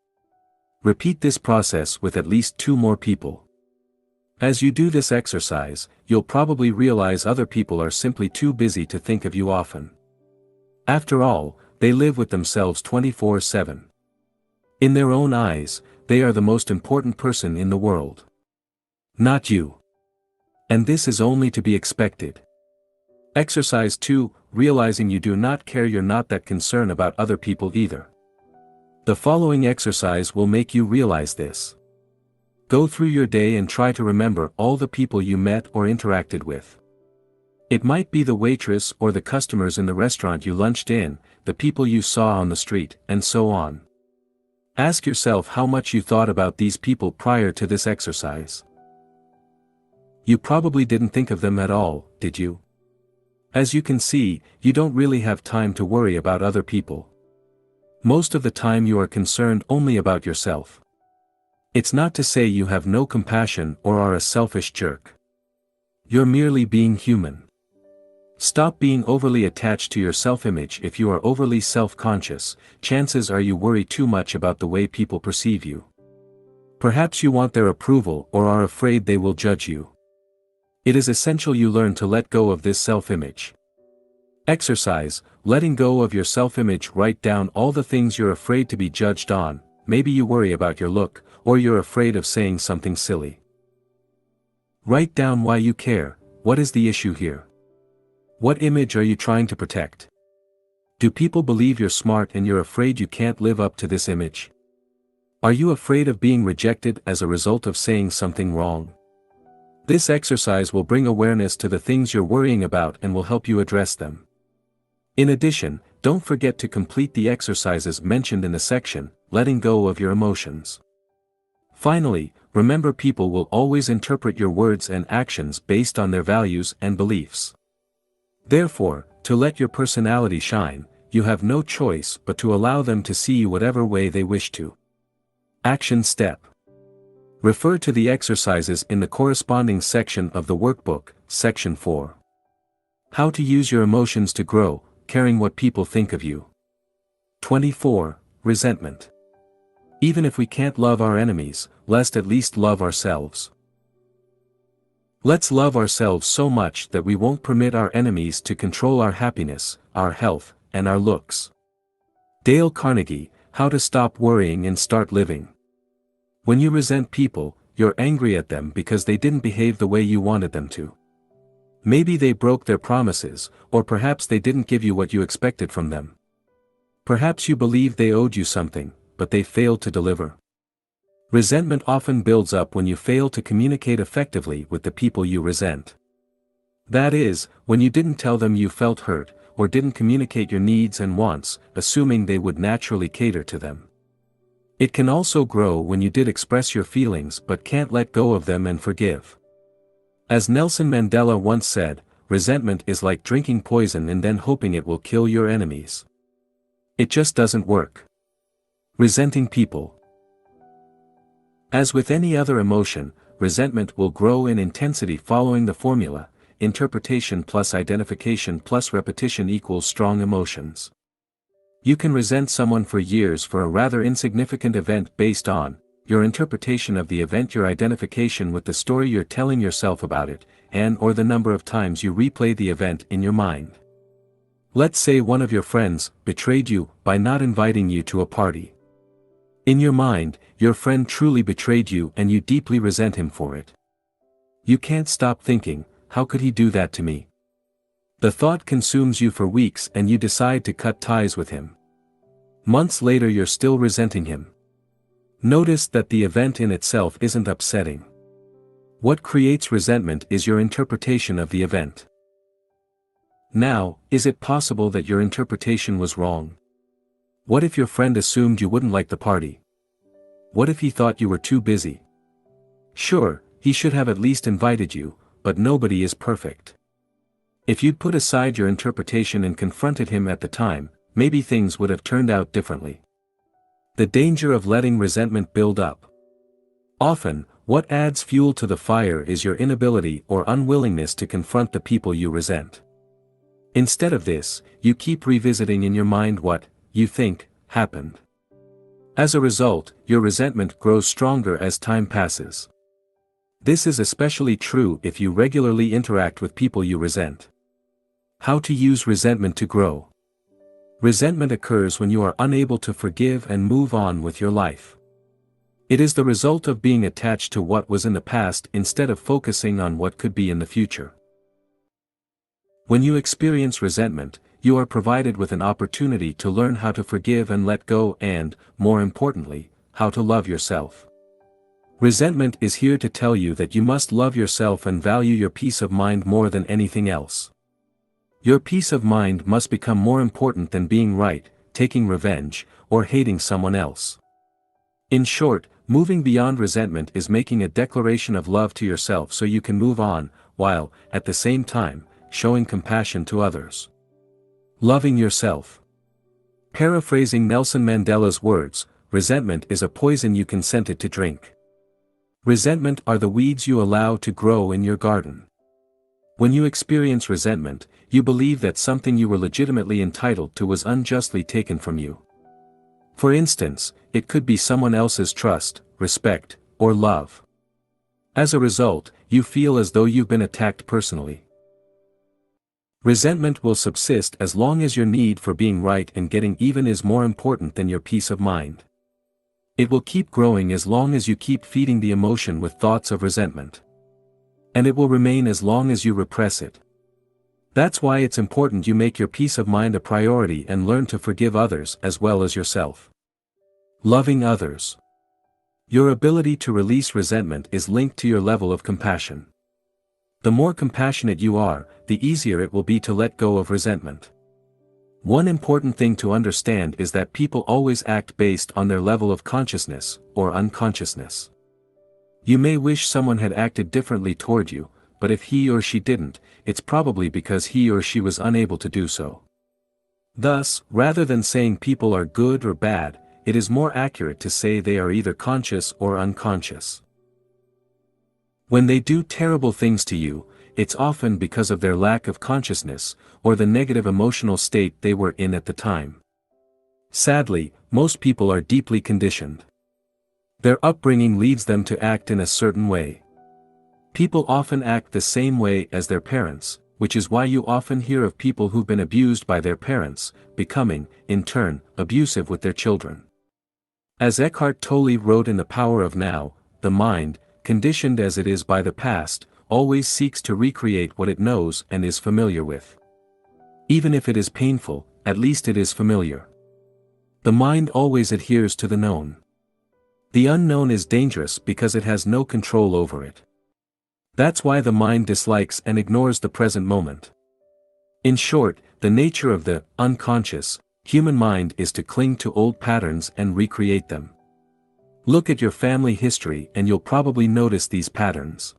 Repeat this process with at least 2 more people. As you do this exercise, you'll probably realize other people are simply too busy to think of you often. After all, they live with themselves 24/7. In their own eyes, they are the most important person in the world. Not you. And this is only to be expected. Exercise 2, realizing you do not care. You're not that concerned about other people either. The following exercise will make you realize this. Go through your day and try to remember all the people you met or interacted with. It might be the waitress or the customers in the restaurant you lunched in, the people you saw on the street, and so on. Ask yourself how much you thought about these people prior to this exercise. You probably didn't think of them at all, did you? As you can see, you don't really have time to worry about other people. Most of the time you are concerned only about yourself. It's not to say you have no compassion or are a selfish jerk. You're merely being human. Stop being overly attached to your self-image. If you are overly self-conscious, chances are you worry too much about the way people perceive you. Perhaps you want their approval or are afraid they will judge you. It is essential you learn to let go of this self-image. Exercise, letting go of your self-image. Write down all the things you're afraid to be judged on, maybe you worry about your look, or you're afraid of saying something silly. Write down why you care. What is the issue here? What image are you trying to protect? Do people believe you're smart and you're afraid you can't live up to this image? Are you afraid of being rejected as a result of saying something wrong? This exercise will bring awareness to the things you're worrying about and will help you address them. In addition, don't forget to complete the exercises mentioned in the section, letting go of your emotions. Finally, remember people will always interpret your words and actions based on their values and beliefs. Therefore, to let your personality shine, you have no choice but to allow them to see you whatever way they wish to. Action step. Refer to the exercises in the corresponding section of the workbook, Section 4. How to use your emotions to grow, caring what people think of you. 24. Resentment. Even if we can't love our enemies, let's at least love ourselves. Let's love ourselves so much that we won't permit our enemies to control our happiness, our health, and our looks. Dale Carnegie, How to Stop Worrying and Start Living. When you resent people, you're angry at them because they didn't behave the way you wanted them to. Maybe they broke their promises, or perhaps they didn't give you what you expected from them. Perhaps you believed they owed you something, but they failed to deliver. Resentment often builds up when you fail to communicate effectively with the people you resent. That is, when you didn't tell them you felt hurt, or didn't communicate your needs and wants, assuming they would naturally cater to them. It can also grow when you did express your feelings but can't let go of them and forgive. As Nelson Mandela once said, resentment is like drinking poison and then hoping it will kill your enemies. It just doesn't work. Resenting people. As with any other emotion, resentment will grow in intensity following the formula, interpretation plus identification plus repetition equals strong emotions. You can resent someone for years for a rather insignificant event based on your interpretation of the event, your identification with the story you're telling yourself about it, and/or the number of times you replay the event in your mind. Let's say one of your friends betrayed you by not inviting you to a party. In your mind, your friend truly betrayed you and you deeply resent him for it. You can't stop thinking, how could he do that to me? The thought consumes you for weeks and you decide to cut ties with him. Months later you're still resenting him. Notice that the event in itself isn't upsetting. What creates resentment is your interpretation of the event. Now, is it possible that your interpretation was wrong? What if your friend assumed you wouldn't like the party? What if he thought you were too busy? Sure, he should have at least invited you, but nobody is perfect. If you'd put aside your interpretation and confronted him at the time, maybe things would have turned out differently. The danger of letting resentment build up. Often, what adds fuel to the fire is your inability or unwillingness to confront the people you resent. Instead of this, you keep revisiting in your mind what you think happened. As a result, your resentment grows stronger as time passes. This is especially true if you regularly interact with people you resent. How to use resentment to grow. Resentment occurs when you are unable to forgive and move on with your life. It is the result of being attached to what was in the past instead of focusing on what could be in the future. When you experience resentment, you are provided with an opportunity to learn how to forgive and let go and, more importantly, how to love yourself. Resentment is here to tell you that you must love yourself and value your peace of mind more than anything else. Your peace of mind must become more important than being right, taking revenge, or hating someone else. In short, moving beyond resentment is making a declaration of love to yourself so you can move on, while, at the same time, showing compassion to others. Loving yourself. Paraphrasing Nelson Mandela's words, resentment is a poison you consented to drink. Resentment are the weeds you allow to grow in your garden. When you experience resentment, you believe that something you were legitimately entitled to was unjustly taken from you. For instance, it could be someone else's trust, respect, or love. As a result, you feel as though you've been attacked personally. Resentment will subsist as long as your need for being right and getting even is more important than your peace of mind. It will keep growing as long as you keep feeding the emotion with thoughts of resentment. And it will remain as long as you repress it. That's why it's important you make your peace of mind a priority and learn to forgive others as well as yourself. Loving others. Your ability to release resentment is linked to your level of compassion. The more compassionate you are, the easier it will be to let go of resentment. One important thing to understand is that people always act based on their level of consciousness, or unconsciousness. You may wish someone had acted differently toward you, but if he or she didn't, it's probably because he or she was unable to do so. Thus, rather than saying people are good or bad, it is more accurate to say they are either conscious or unconscious. When they do terrible things to you, it's often because of their lack of consciousness, or the negative emotional state they were in at the time. Sadly, most people are deeply conditioned. Their upbringing leads them to act in a certain way. People often act the same way as their parents, which is why you often hear of people who've been abused by their parents, becoming, in turn, abusive with their children. As Eckhart Tolle wrote in The Power of Now, the mind, conditioned as it is by the past, always seeks to recreate what it knows and is familiar with. Even if it is painful, at least it is familiar. The mind always adheres to the known. The unknown is dangerous because it has no control over it. That's why the mind dislikes and ignores the present moment. In short, the nature of the unconscious human mind is to cling to old patterns and recreate them. Look at your family history and you'll probably notice these patterns.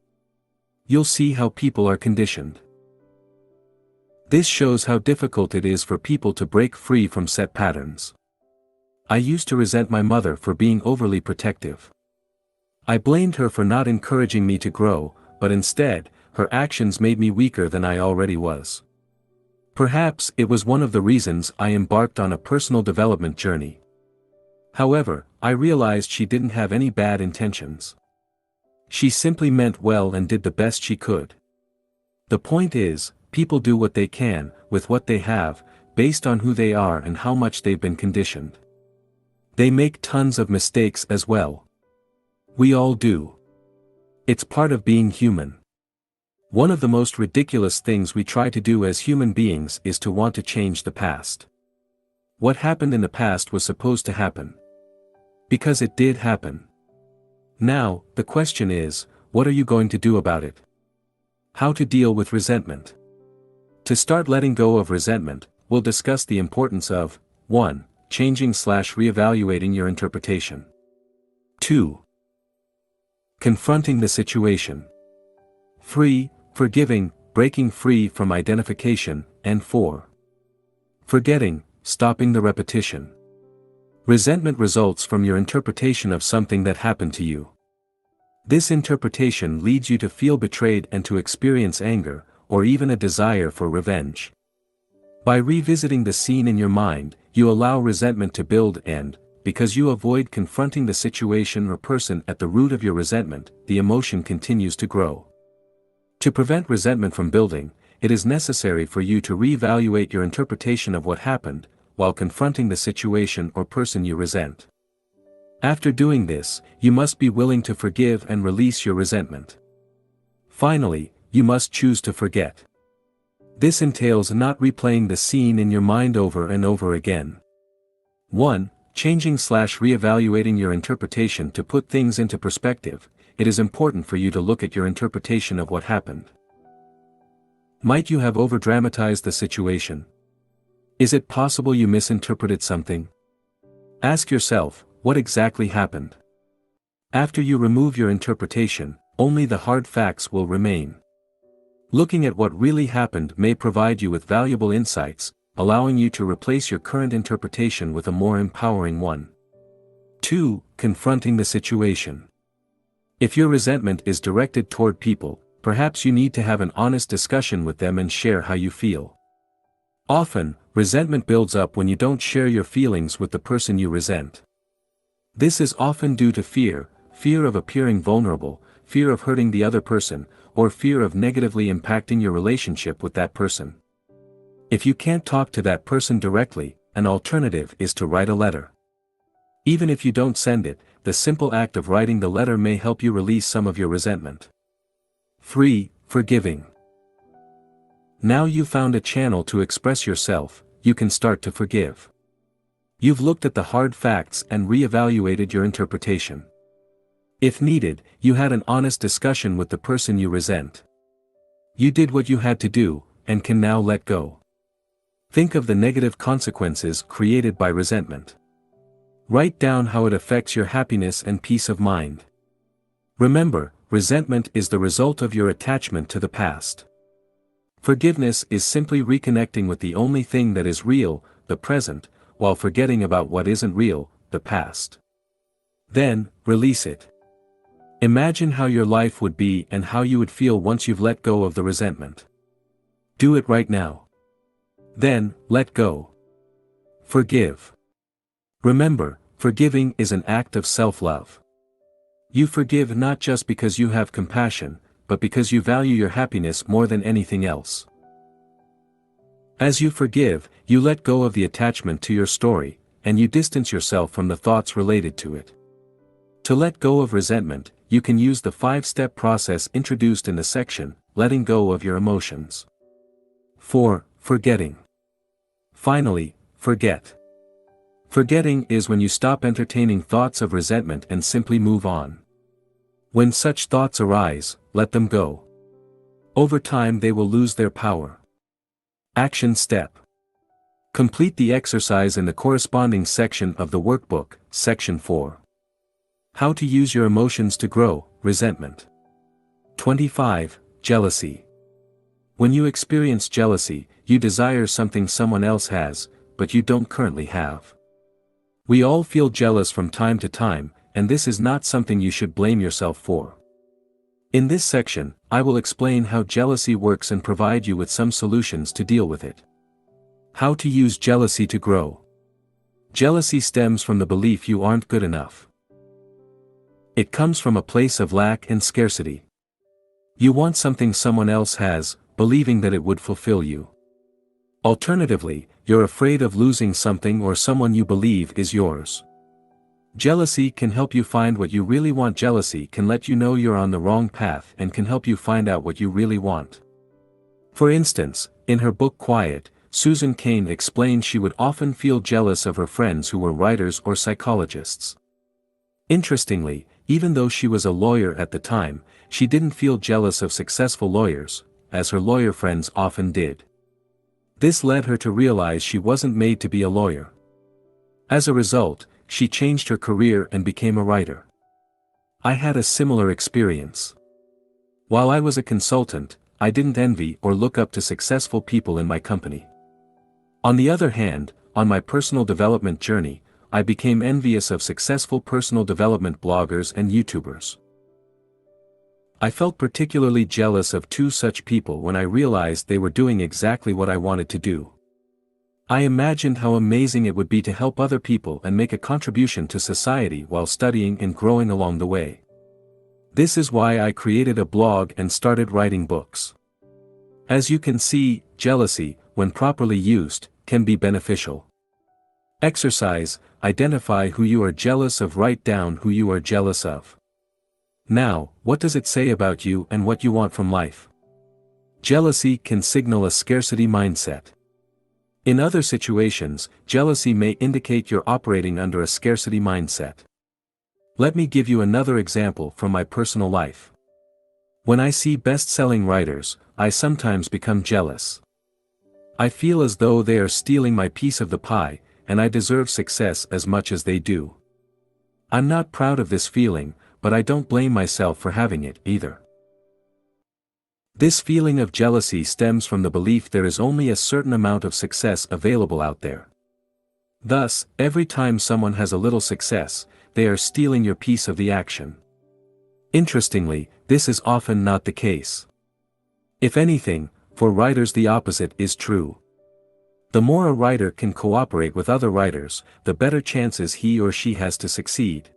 You'll see how people are conditioned. This shows how difficult it is for people to break free from set patterns. I used to resent my mother for being overly protective. I blamed her for not encouraging me to grow, but instead, her actions made me weaker than I already was. Perhaps it was one of the reasons I embarked on a personal development journey. However, I realized she didn't have any bad intentions. She simply meant well and did the best she could. The point is, people do what they can, with what they have, based on who they are and how much they've been conditioned. They make tons of mistakes as well. We all do. It's part of being human. One of the most ridiculous things we try to do as human beings is to want to change the past. What happened in the past was supposed to happen. Because it did happen. Now, the question is, what are you going to do about it? How to deal with resentment. To start letting go of resentment, we'll discuss the importance of 1. Changing/reevaluating your interpretation. 2. Confronting the situation. 3. Forgiving, breaking free from identification, and 4. Forgetting, stopping the repetition. Resentment results from your interpretation of something that happened to you. This interpretation leads you to feel betrayed and to experience anger, or even a desire for revenge. By revisiting the scene in your mind, you allow resentment to build and, because you avoid confronting the situation or person at the root of your resentment, the emotion continues to grow. To prevent resentment from building, it is necessary for you to reevaluate your interpretation of what happened, while confronting the situation or person you resent. After doing this, you must be willing to forgive and release your resentment. Finally, you must choose to forget. This entails not replaying the scene in your mind over and over again. 1. Changing/reevaluating your interpretation. To put things into perspective, it is important for you to look at your interpretation of what happened. Might you have overdramatized the situation? Is it possible you misinterpreted something? Ask yourself, what exactly happened? After you remove your interpretation, only the hard facts will remain. Looking at what really happened may provide you with valuable insights, allowing you to replace your current interpretation with a more empowering one. 2. Confronting the situation. If your resentment is directed toward people, perhaps you need to have an honest discussion with them and share how you feel. Often, resentment builds up when you don't share your feelings with the person you resent. This is often due to fear of appearing vulnerable, fear of hurting the other person, or fear of negatively impacting your relationship with that person. If you can't talk to that person directly, an alternative is to write a letter. Even if you don't send it, the simple act of writing the letter may help you release some of your resentment. 3. Forgiving. Now you've found a channel to express yourself, you can start to forgive. You've looked at the hard facts and reevaluated your interpretation. If needed, you had an honest discussion with the person you resent. You did what you had to do, and can now let go. Think of the negative consequences created by resentment. Write down how it affects your happiness and peace of mind. Remember, resentment is the result of your attachment to the past. Forgiveness is simply reconnecting with the only thing that is real, the present, while forgetting about what isn't real, the past. Then, release it. Imagine how your life would be and how you would feel once you've let go of the resentment. Do it right now. Then, let go. Forgive. Remember, forgiving is an act of self-love. You forgive not just because you have compassion, but because you value your happiness more than anything else. As you forgive, you let go of the attachment to your story, and you distance yourself from the thoughts related to it. To let go of resentment, you can use the 5-step process introduced in the section, Letting Go of Your Emotions. 4. Forgetting. Finally, forget. Forgetting is when you stop entertaining thoughts of resentment and simply move on. When such thoughts arise, let them go. Over time they will lose their power. Action step. Complete the exercise in the corresponding section of the workbook, Section 4. How to use your emotions to grow, resentment. 25. Jealousy. When you experience jealousy, you desire something someone else has, but you don't currently have. We all feel jealous from time to time, and this is not something you should blame yourself for. In this section, I will explain how jealousy works and provide you with some solutions to deal with it. How to use jealousy to grow. Jealousy stems from the belief you aren't good enough. It comes from a place of lack and scarcity. You want something someone else has, believing that it would fulfill you. Alternatively, you're afraid of losing something or someone you believe is yours. Jealousy can help you find what you really want. Jealousy can let you know you're on the wrong path and can help you find out what you really want. For instance, in her book Quiet, Susan Cain explained she would often feel jealous of her friends who were writers or psychologists. Interestingly, even though she was a lawyer at the time, she didn't feel jealous of successful lawyers, as her lawyer friends often did. This led her to realize she wasn't made to be a lawyer. As a result, she changed her career and became a writer. I had a similar experience. While I was a consultant, I didn't envy or look up to successful people in my company. On the other hand, on my personal development journey, I became envious of successful personal development bloggers and YouTubers. I felt particularly jealous of 2 such people when I realized they were doing exactly what I wanted to do. I imagined how amazing it would be to help other people and make a contribution to society while studying and growing along the way. This is why I created a blog and started writing books. As you can see, jealousy, when properly used, can be beneficial. Exercise, identify who you are jealous of. Write down who you are jealous of. Now, what does it say about you and what you want from life? Jealousy can signal a scarcity mindset. In other situations, jealousy may indicate you're operating under a scarcity mindset. Let me give you another example from my personal life. When I see best-selling writers, I sometimes become jealous. I feel as though they are stealing my piece of the pie, and I deserve success as much as they do. I'm not proud of this feeling, but I don't blame myself for having it either. This feeling of jealousy stems from the belief there is only a certain amount of success available out there. Thus, every time someone has a little success, they are stealing your piece of the action. Interestingly, this is often not the case. If anything, for writers the opposite is true. The more a writer can cooperate with other writers, the better chances he or she has to succeed.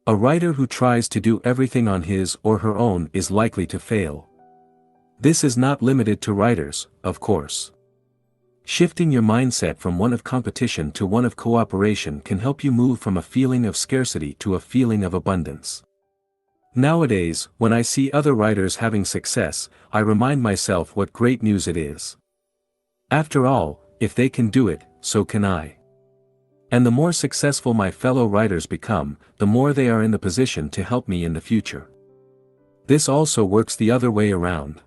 A writer who tries to do everything on his or her own is likely to fail. This is not limited to writers, of course. Shifting your mindset from one of competition to one of cooperation can help you move from a feeling of scarcity to a feeling of abundance. Nowadays, when I see other writers having success, I remind myself what great news it is. After all, if they can do it, so can I. And the more successful my fellow writers become, the more they are in the position to help me in the future. This also works the other way around.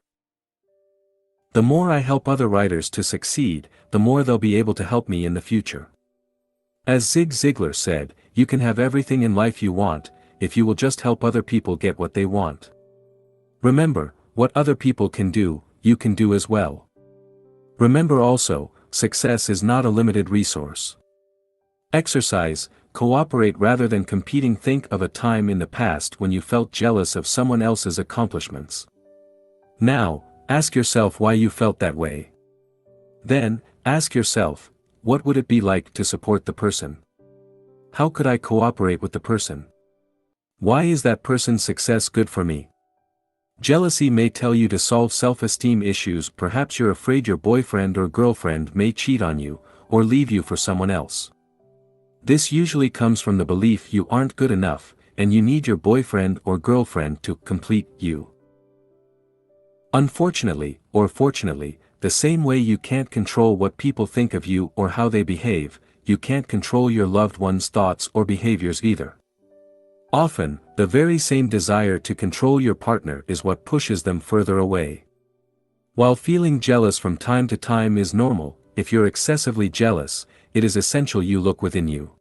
The more I help other writers to succeed, the more they'll be able to help me in the future. As Zig Ziglar said, you can have everything in life you want, if you will just help other people get what they want. Remember, what other people can do, you can do as well. Remember also, success is not a limited resource. Exercise, cooperate rather than competing. Think of a time in the past when you felt jealous of someone else's accomplishments. Now, ask yourself why you felt that way. Then, ask yourself, what would it be like to support the person? How could I cooperate with the person? Why is that person's success good for me? Jealousy may tell you to solve self-esteem issues. Perhaps you're afraid your boyfriend or girlfriend may cheat on you, or leave you for someone else. This usually comes from the belief you aren't good enough, and you need your boyfriend or girlfriend to complete you. Unfortunately, or fortunately, the same way you can't control what people think of you or how they behave, you can't control your loved one's thoughts or behaviors either. Often, the very same desire to control your partner is what pushes them further away. While feeling jealous from time to time is normal, if you're excessively jealous, it is essential you look within you.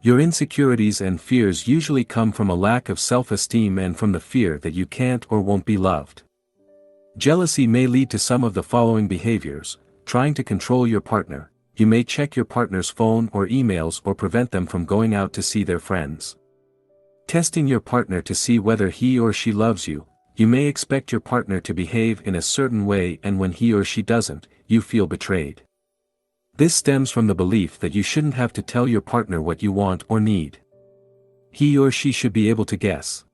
Your insecurities and fears usually come from a lack of self-esteem and from the fear that you can't or won't be loved. Jealousy may lead to some of the following behaviors: trying to control your partner. You may check your partner's phone or emails or prevent them from going out to see their friends. Testing your partner to see whether he or she loves you. You may expect your partner to behave in a certain way, and when he or she doesn't, you feel betrayed. This stems from the belief that you shouldn't have to tell your partner what you want or need. He or she should be able to guess.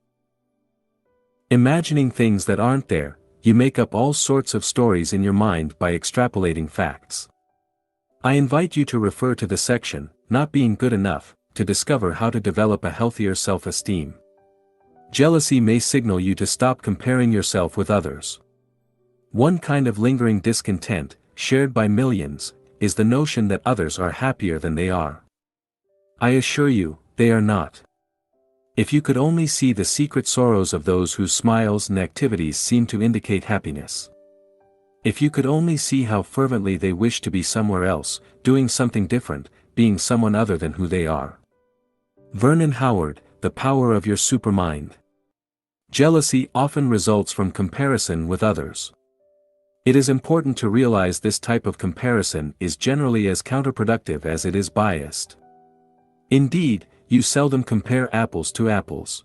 Imagining things that aren't there. You make up all sorts of stories in your mind by extrapolating facts. I invite you to refer to the section, Not Being Good Enough, to discover how to develop a healthier self-esteem. Jealousy may signal you to stop comparing yourself with others. One kind of lingering discontent, shared by millions, is the notion that others are happier than they are. I assure you, they are not. If you could only see the secret sorrows of those whose smiles and activities seem to indicate happiness. If you could only see how fervently they wish to be somewhere else, doing something different, being someone other than who they are. Vernon Howard, The Power of Your Supermind. Jealousy often results from comparison with others. It is important to realize this type of comparison is generally as counterproductive as it is biased. Indeed, you seldom compare apples to apples.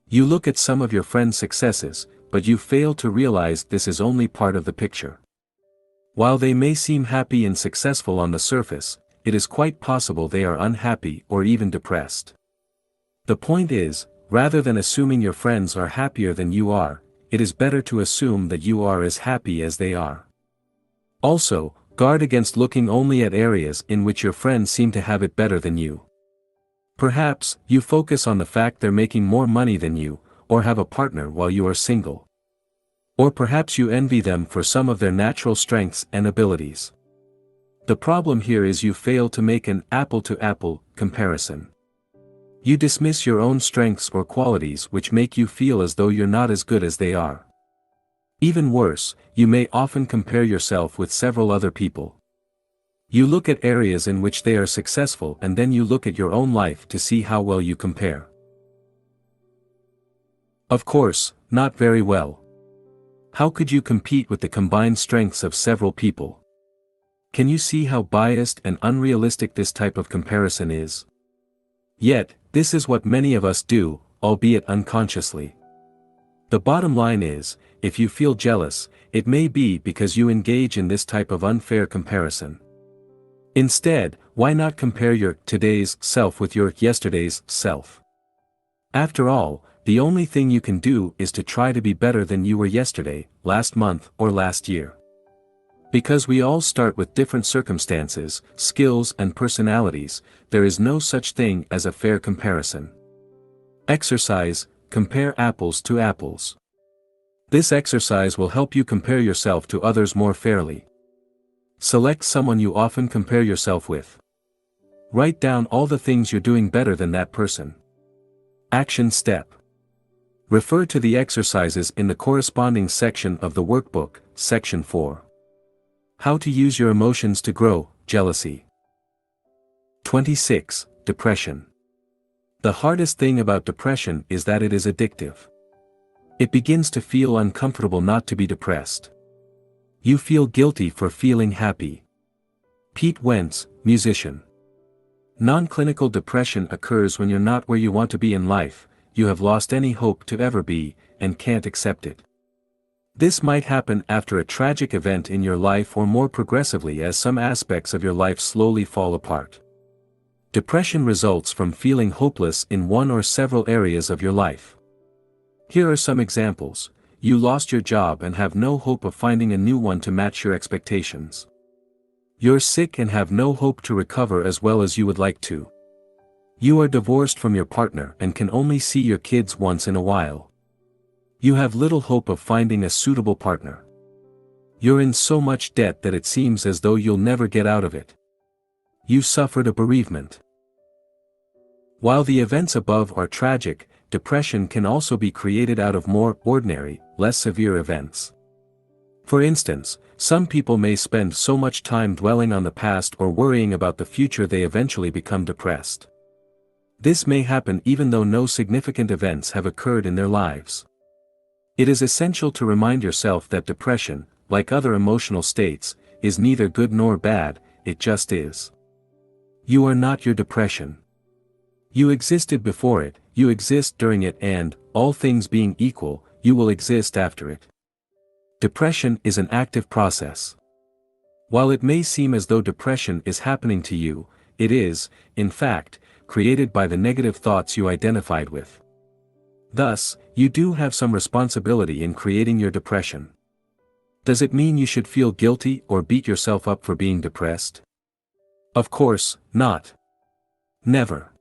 You look at some of your friends' successes, but you fail to realize this is only part of the picture. While they may seem happy and successful on the surface, it is quite possible they are unhappy or even depressed. The point is, rather than assuming your friends are happier than you are, it is better to assume that you are as happy as they are. Also, guard against looking only at areas in which your friends seem to have it better than you. Perhaps, you focus on the fact they're making more money than you, or have a partner while you are single. Or perhaps you envy them for some of their natural strengths and abilities. The problem here is you fail to make an apple-to-apple comparison. You dismiss your own strengths or qualities which make you feel as though you're not as good as they are. Even worse, you may often compare yourself with several other people. You look at areas in which they are successful and then you look at your own life to see how well you compare. Of course, not very well. How could you compete with the combined strengths of several people? Can you see how biased and unrealistic this type of comparison is? Yet, this is what many of us do, albeit unconsciously. The bottom line is, if you feel jealous, it may be because you engage in this type of unfair comparison. Instead, why not compare your today's self with your yesterday's self? After all, the only thing you can do is to try to be better than you were yesterday, last month, or last year. Because we all start with different circumstances, skills and personalities, there is no such thing as a fair comparison. Exercise: compare apples to apples. This exercise will help you compare yourself to others more fairly. Select someone you often compare yourself with. Write down all the things you're doing better than that person. Action step: refer to the exercises in the corresponding section of the workbook, Section 4. How to use your emotions to grow: jealousy. 26. Depression. The hardest thing about depression is that it is addictive. It begins to feel uncomfortable not to be depressed. You feel guilty for feeling happy. Pete Wentz, musician. Non-clinical depression occurs when you're not where you want to be in life, you have lost any hope to ever be, and can't accept it. This might happen after a tragic event in your life or more progressively as some aspects of your life slowly fall apart. Depression results from feeling hopeless in one or several areas of your life. Here are some examples: you lost your job and have no hope of finding a new one to match your expectations. You're sick and have no hope to recover as well as you would like to. You are divorced from your partner and can only see your kids once in a while. You have little hope of finding a suitable partner. You're in so much debt that it seems as though you'll never get out of it. You suffered a bereavement. While the events above are tragic, depression can also be created out of more ordinary, less severe events. For instance, some people may spend so much time dwelling on the past or worrying about the future they eventually become depressed. This may happen even though no significant events have occurred in their lives. It is essential to remind yourself that depression, like other emotional states, is neither good nor bad, it just is. You are not your depression. You existed before it, you exist during it, and, all things being equal, you will exist after it. Depression is an active process. While it may seem as though depression is happening to you, it is, in fact, created by the negative thoughts you identified with. Thus, you do have some responsibility in creating your depression. Does it mean you should feel guilty or beat yourself up for being depressed? Of course, not. Never.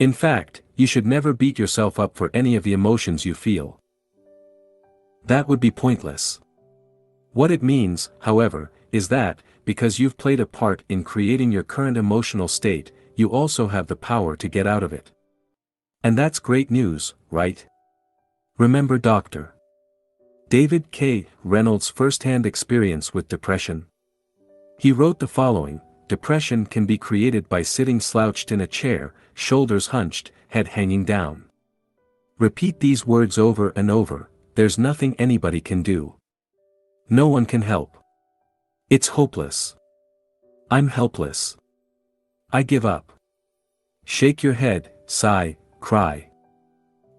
In fact, you should never beat yourself up for any of the emotions you feel. That would be pointless. What it means, however, is that, because you've played a part in creating your current emotional state, you also have the power to get out of it. And that's great news, right? Remember Dr. David K. Reynolds' first-hand experience with depression? He wrote the following: depression can be created by sitting slouched in a chair, shoulders hunched, head hanging down. Repeat these words over and over: there's nothing anybody can do. No one can help. It's hopeless. I'm helpless. I give up. Shake your head, sigh, cry.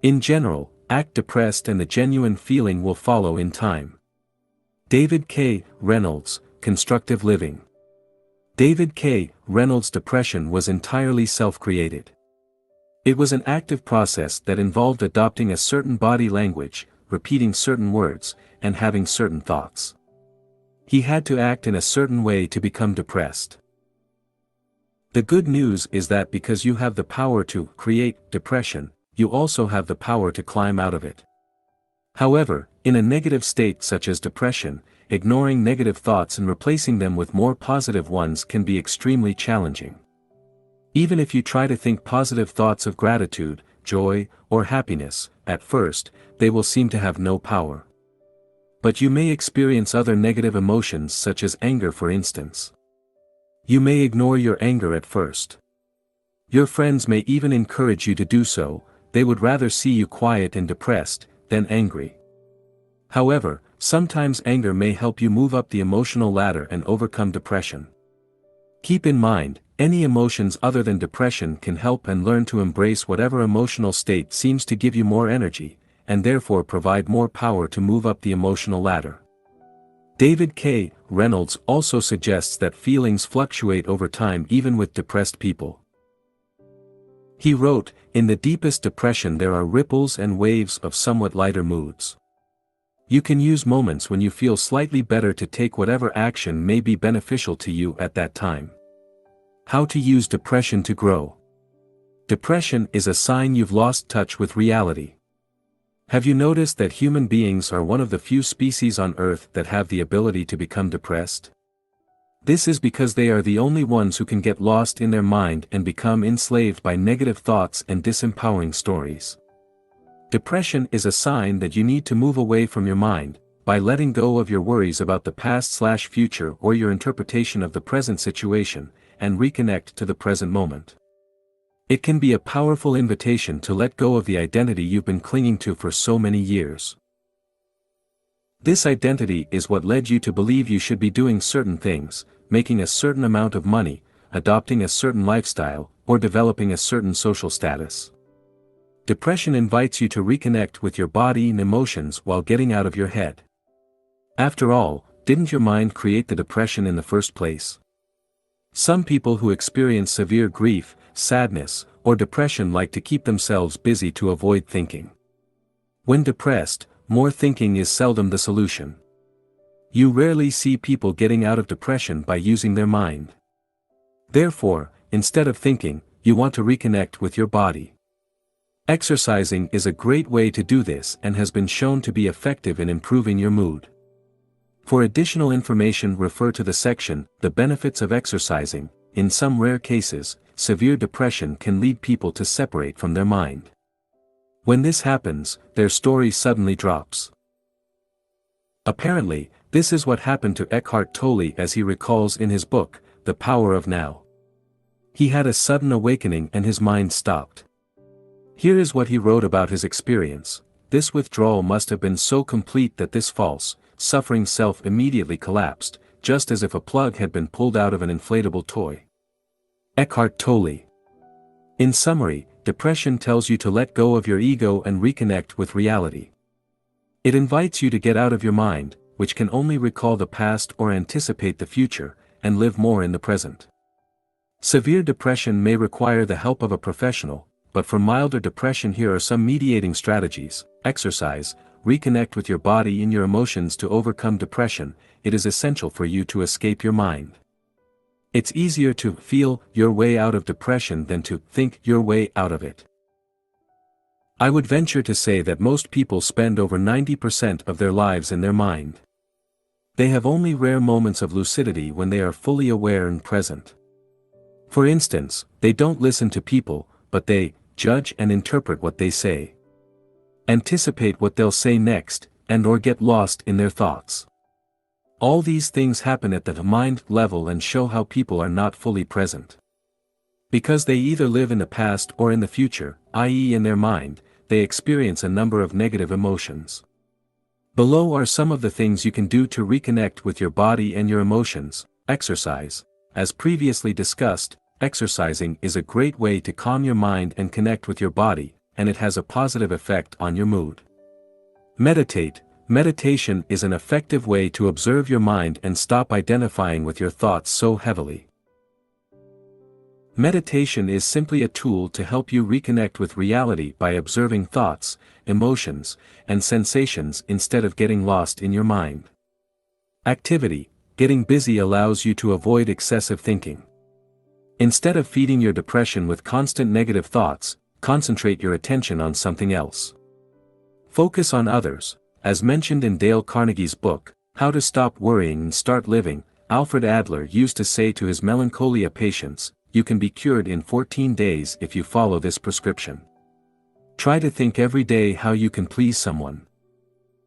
In general, act depressed and the genuine feeling will follow in time. David K. Reynolds, Constructive Living. David K. Reynolds' depression was entirely self-created. It was an active process that involved adopting a certain body language, repeating certain words, and having certain thoughts. He had to act in a certain way to become depressed. The good news is that because you have the power to create depression, you also have the power to climb out of it. However, in a negative state such as depression, ignoring negative thoughts and replacing them with more positive ones can be extremely challenging. Even if you try to think positive thoughts of gratitude, joy, or happiness, at first, they will seem to have no power. But you may experience other negative emotions such as anger, for instance. You may ignore your anger at first. Your friends may even encourage you to do so. They would rather see you quiet and depressed than angry. However, sometimes anger may help you move up the emotional ladder and overcome depression. Keep in mind, any emotions other than depression can help, and learn to embrace whatever emotional state seems to give you more energy, and therefore provide more power to move up the emotional ladder. David K. Reynolds also suggests that feelings fluctuate over time even with depressed people. He wrote, "In the deepest depression there are ripples and waves of somewhat lighter moods. You can use moments when you feel slightly better to take whatever action may be beneficial to you at that time. How to use depression to grow. Depression is a sign you've lost touch with reality. Have you noticed that human beings are one of the few species on Earth that have the ability to become depressed? This is because they are the only ones who can get lost in their mind and become enslaved by negative thoughts and disempowering stories. Depression is a sign that you need to move away from your mind, by letting go of your worries about the past/future or your interpretation of the present situation, and reconnect to the present moment. It can be a powerful invitation to let go of the identity you've been clinging to for so many years. This identity is what led you to believe you should be doing certain things, making a certain amount of money, adopting a certain lifestyle, or developing a certain social status. Depression invites you to reconnect with your body and emotions while getting out of your head. After all, didn't your mind create the depression in the first place? Some people who experience severe grief, sadness, or depression like to keep themselves busy to avoid thinking. When depressed, more thinking is seldom the solution. You rarely see people getting out of depression by using their mind. Therefore, instead of thinking, you want to reconnect with your body. Exercising is a great way to do this and has been shown to be effective in improving your mood. For additional information, refer to the section, The Benefits of Exercising. In some rare cases, severe depression can lead people to separate from their mind. When this happens, their story suddenly drops. Apparently, this is what happened to Eckhart Tolle, as he recalls in his book, The Power of Now. He had a sudden awakening and his mind stopped. Here is what he wrote about his experience. This withdrawal must have been so complete that this false, suffering self immediately collapsed, just as if a plug had been pulled out of an inflatable toy. Eckhart Tolle. In summary, depression tells you to let go of your ego and reconnect with reality. It invites you to get out of your mind, which can only recall the past or anticipate the future, and live more in the present. Severe depression may require the help of a professional, but for milder depression here are some mediating strategies. Exercise, reconnect with your body and your emotions to overcome depression. It is essential for you to escape your mind. It's easier to feel your way out of depression than to think your way out of it. I would venture to say that most people spend over 90% of their lives in their mind. They have only rare moments of lucidity when they are fully aware and present. For instance, they don't listen to people, but they judge and interpret what they say. Anticipate what they'll say next, and/or get lost in their thoughts. All these things happen at the mind level and show how people are not fully present. Because they either live in the past or in the future, i.e. in their mind, they experience a number of negative emotions. Below are some of the things you can do to reconnect with your body and your emotions. Exercise. As previously discussed, exercising is a great way to calm your mind and connect with your body, and it has a positive effect on your mood. Meditate. Meditation is an effective way to observe your mind and stop identifying with your thoughts so heavily. Meditation is simply a tool to help you reconnect with reality by observing thoughts, emotions, and sensations instead of getting lost in your mind. Activity. Getting busy allows you to avoid excessive thinking. Instead of feeding your depression with constant negative thoughts, concentrate your attention on something else. Focus on others. As mentioned in Dale Carnegie's book, How to Stop Worrying and Start Living, Alfred Adler used to say to his melancholia patients, "You can be cured in 14 days if you follow this prescription. Try to think every day how you can please someone."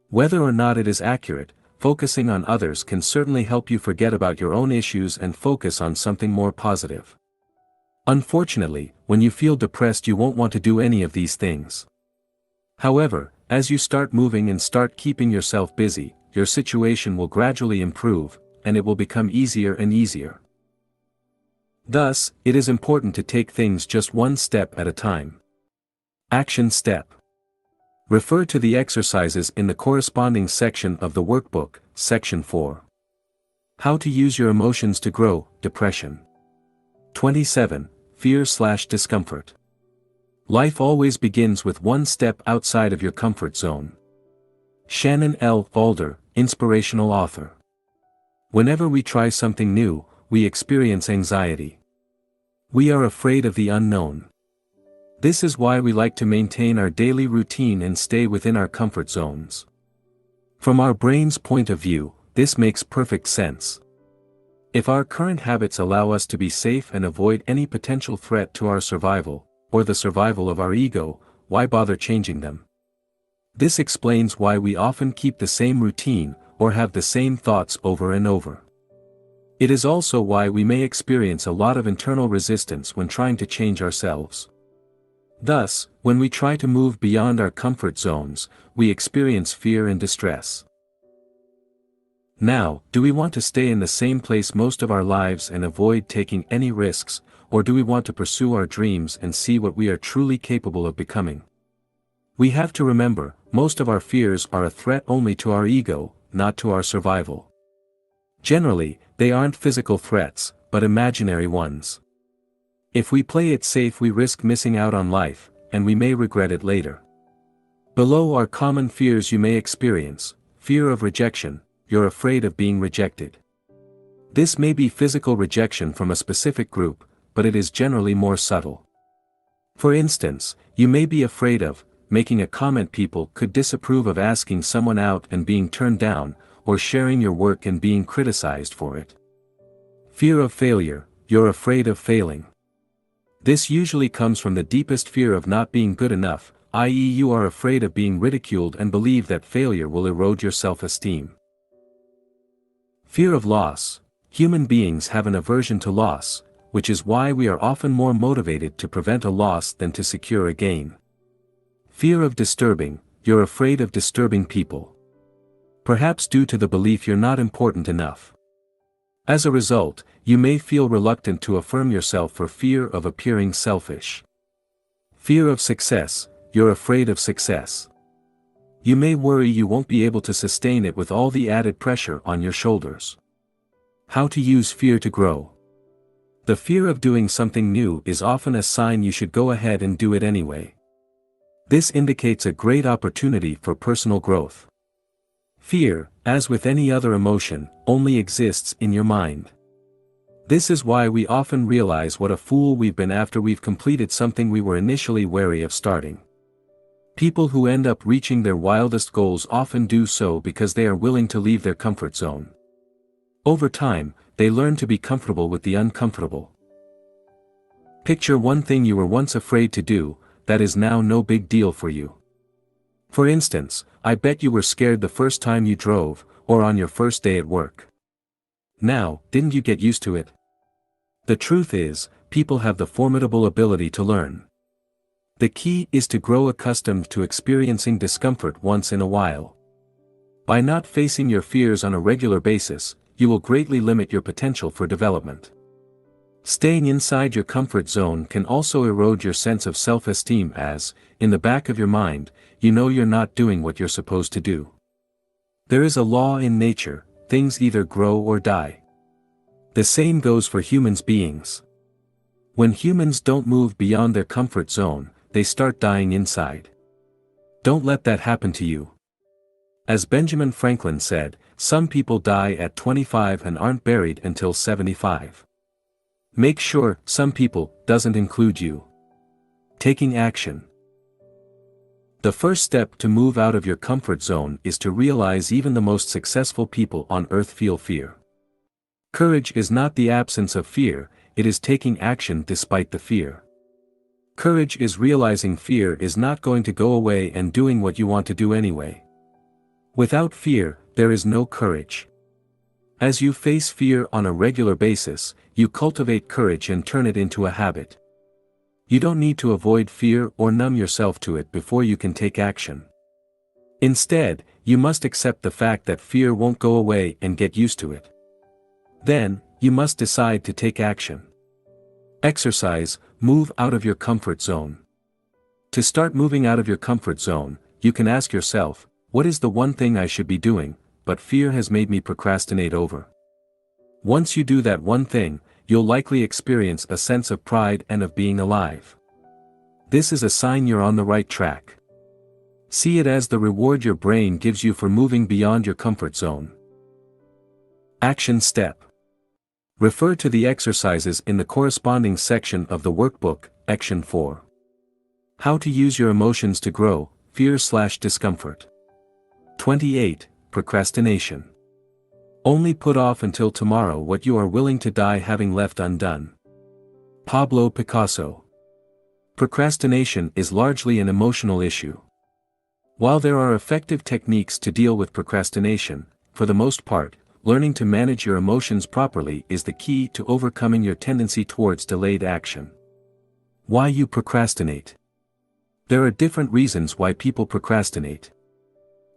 Whether or not it is accurate, focusing on others can certainly help you forget about your own issues and focus on something more positive. Unfortunately, when you feel depressed you won't want to do any of these things. However, as you start moving and start keeping yourself busy, your situation will gradually improve, and it will become easier and easier. Thus, it is important to take things just one step at a time. Action step. Refer to the exercises in the corresponding section of the workbook, Section 4. How to use your emotions to grow, depression. 27. Fear/discomfort. Life always begins with one step outside of your comfort zone. Shannon L. Alder, inspirational author. Whenever we try something new, we experience anxiety. We are afraid of the unknown. This is why we like to maintain our daily routine and stay within our comfort zones. From our brain's point of view, this makes perfect sense. If our current habits allow us to be safe and avoid any potential threat to our survival, or the survival of our ego, why bother changing them? This explains why we often keep the same routine, or have the same thoughts over and over. It is also why we may experience a lot of internal resistance when trying to change ourselves. Thus, when we try to move beyond our comfort zones, we experience fear and distress. Now, do we want to stay in the same place most of our lives and avoid taking any risks, or do we want to pursue our dreams and see what we are truly capable of becoming? We have to remember, most of our fears are a threat only to our ego, not to our survival. Generally, they aren't physical threats, but imaginary ones. If we play it safe, we risk missing out on life, and we may regret it later. Below are common fears you may experience: fear of rejection, you're afraid of being rejected. This may be physical rejection from a specific group, but it is generally more subtle. For instance, you may be afraid of making a comment people could disapprove of, asking someone out and being turned down, or sharing your work and being criticized for it. Fear of failure, you're afraid of failing. This usually comes from the deepest fear of not being good enough, i.e., you are afraid of being ridiculed and believe that failure will erode your self-esteem. Fear of loss, human beings have an aversion to loss, which is why we are often more motivated to prevent a loss than to secure a gain. Fear of disturbing, you're afraid of disturbing people. Perhaps due to the belief you're not important enough. As a result, you may feel reluctant to affirm yourself for fear of appearing selfish. Fear of success, you're afraid of success. You may worry you won't be able to sustain it with all the added pressure on your shoulders. How to use fear to grow. The fear of doing something new is often a sign you should go ahead and do it anyway. This indicates a great opportunity for personal growth. Fear, as with any other emotion, only exists in your mind. This is why we often realize what a fool we've been after we've completed something we were initially wary of starting. People who end up reaching their wildest goals often do so because they are willing to leave their comfort zone. Over time, they learn to be comfortable with the uncomfortable. Picture one thing you were once afraid to do, that is now no big deal for you. For instance, I bet you were scared the first time you drove, or on your first day at work. Now, didn't you get used to it? The truth is, people have the formidable ability to learn. The key is to grow accustomed to experiencing discomfort once in a while. By not facing your fears on a regular basis, you will greatly limit your potential for development. Staying inside your comfort zone can also erode your sense of self-esteem as, in the back of your mind, you know you're not doing what you're supposed to do. There is a law in nature: things either grow or die. The same goes for human beings. When humans don't move beyond their comfort zone, they start dying inside. Don't let that happen to you. As Benjamin Franklin said, some people die at 25 and aren't buried until 75. Make sure "some people" doesn't include you. Taking action. The first step to move out of your comfort zone is to realize even the most successful people on earth feel fear. Courage is not the absence of fear, it is taking action despite the fear. Courage is realizing fear is not going to go away and doing what you want to do anyway. Without fear, there is no courage. As you face fear on a regular basis, you cultivate courage and turn it into a habit. You don't need to avoid fear or numb yourself to it before you can take action. Instead, you must accept the fact that fear won't go away and get used to it. Then, you must decide to take action. Exercise, move out of your comfort zone. To start moving out of your comfort zone, you can ask yourself, what is the one thing I should be doing, but fear has made me procrastinate over? Once you do that one thing, you'll likely experience a sense of pride and of being alive. This is a sign you're on the right track. See it as the reward your brain gives you for moving beyond your comfort zone. Action step. Refer to the exercises in the corresponding section of the workbook, Action 4. How to use your emotions to grow, fear/discomfort. 28. Procrastination. Only put off until tomorrow what you are willing to die having left undone. Pablo Picasso. Procrastination is largely an emotional issue. While there are effective techniques to deal with procrastination, for the most part, learning to manage your emotions properly is the key to overcoming your tendency towards delayed action. Why you procrastinate. There are different reasons why people procrastinate.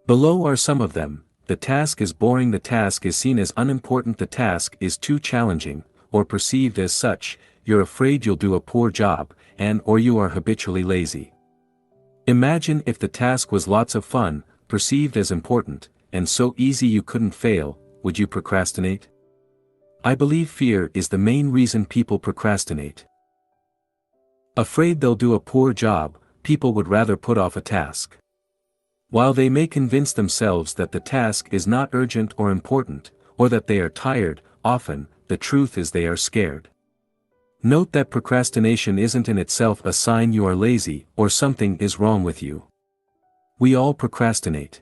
Below are some of them. The task is boring, the task is seen as unimportant, the task is too challenging, or perceived as such, you're afraid you'll do a poor job, or you are habitually lazy. Imagine if the task was lots of fun, perceived as important, and so easy you couldn't fail, would you procrastinate? I believe fear is the main reason people procrastinate. Afraid they'll do a poor job, people would rather put off a task. While they may convince themselves that the task is not urgent or important, or that they are tired, often, the truth is they are scared. Note that procrastination isn't in itself a sign you are lazy or something is wrong with you. We all procrastinate.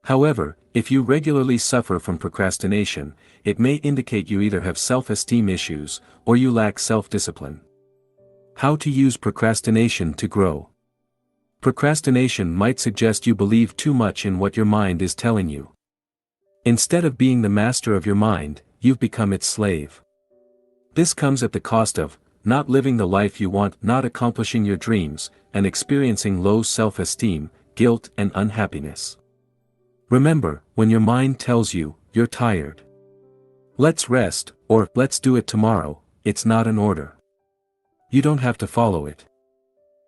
However, if you regularly suffer from procrastination, it may indicate you either have self-esteem issues, or you lack self-discipline. How to use procrastination to grow. Procrastination might suggest you believe too much in what your mind is telling you. Instead of being the master of your mind, you've become its slave. This comes at the cost of not living the life you want, not accomplishing your dreams, and experiencing low self-esteem, guilt, and unhappiness. Remember, when your mind tells you, you're tired. Let's rest, or let's do it tomorrow, it's not an order. You don't have to follow it.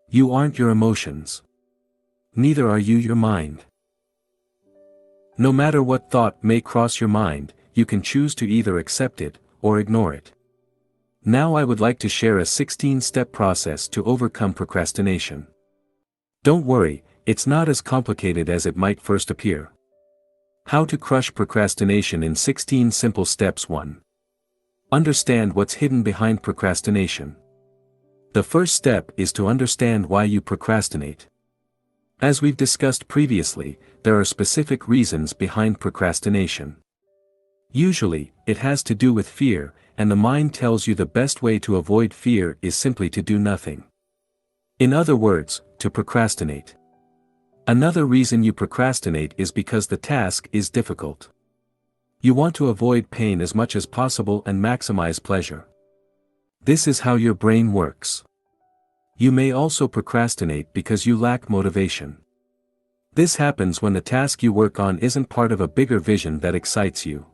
You aren't your emotions. Neither are you your mind. No matter what thought may cross your mind, you can choose to either accept it, or ignore it. Now I would like to share a 16-step process to overcome procrastination. Don't worry, it's not as complicated as it might first appear. How to crush procrastination in 16 simple steps. 1. Understand what's hidden behind procrastination. The first step is to understand why you procrastinate. As we've discussed previously, there are specific reasons behind procrastination. Usually, it has to do with fear, and the mind tells you the best way to avoid fear is simply to do nothing. In other words, to procrastinate. Another reason you procrastinate is because the task is difficult. You want to avoid pain as much as possible and maximize pleasure. This is how your brain works. You may also procrastinate because you lack motivation. This happens when the task you work on isn't part of a bigger vision that excites you.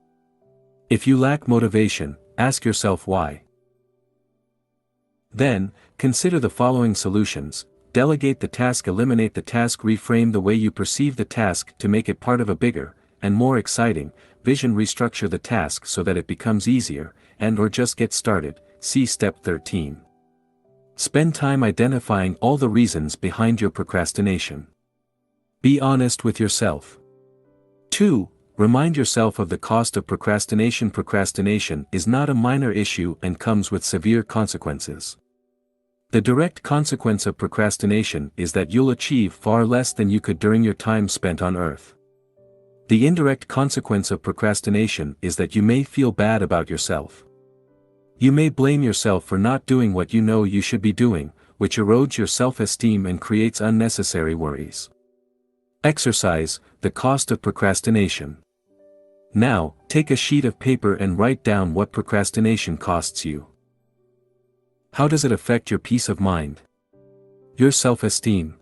If you lack motivation, ask yourself why. Then, consider the following solutions: delegate the task, eliminate the task, reframe the way you perceive the task to make it part of a bigger, and more exciting, vision, restructure the task so that it becomes easier, or just get started. See Step 13. Spend time identifying all the reasons behind your procrastination. Be honest with yourself. 2. Remind yourself of the cost of procrastination. Procrastination is not a minor issue and comes with severe consequences. The direct consequence of procrastination is that you'll achieve far less than you could during your time spent on Earth. The indirect consequence of procrastination is that you may feel bad about yourself. You may blame yourself for not doing what you know you should be doing, which erodes your self-esteem and creates unnecessary worries. Exercise, the cost of procrastination. Now, take a sheet of paper and write down what procrastination costs you. How does it affect your peace of mind? Your self-esteem?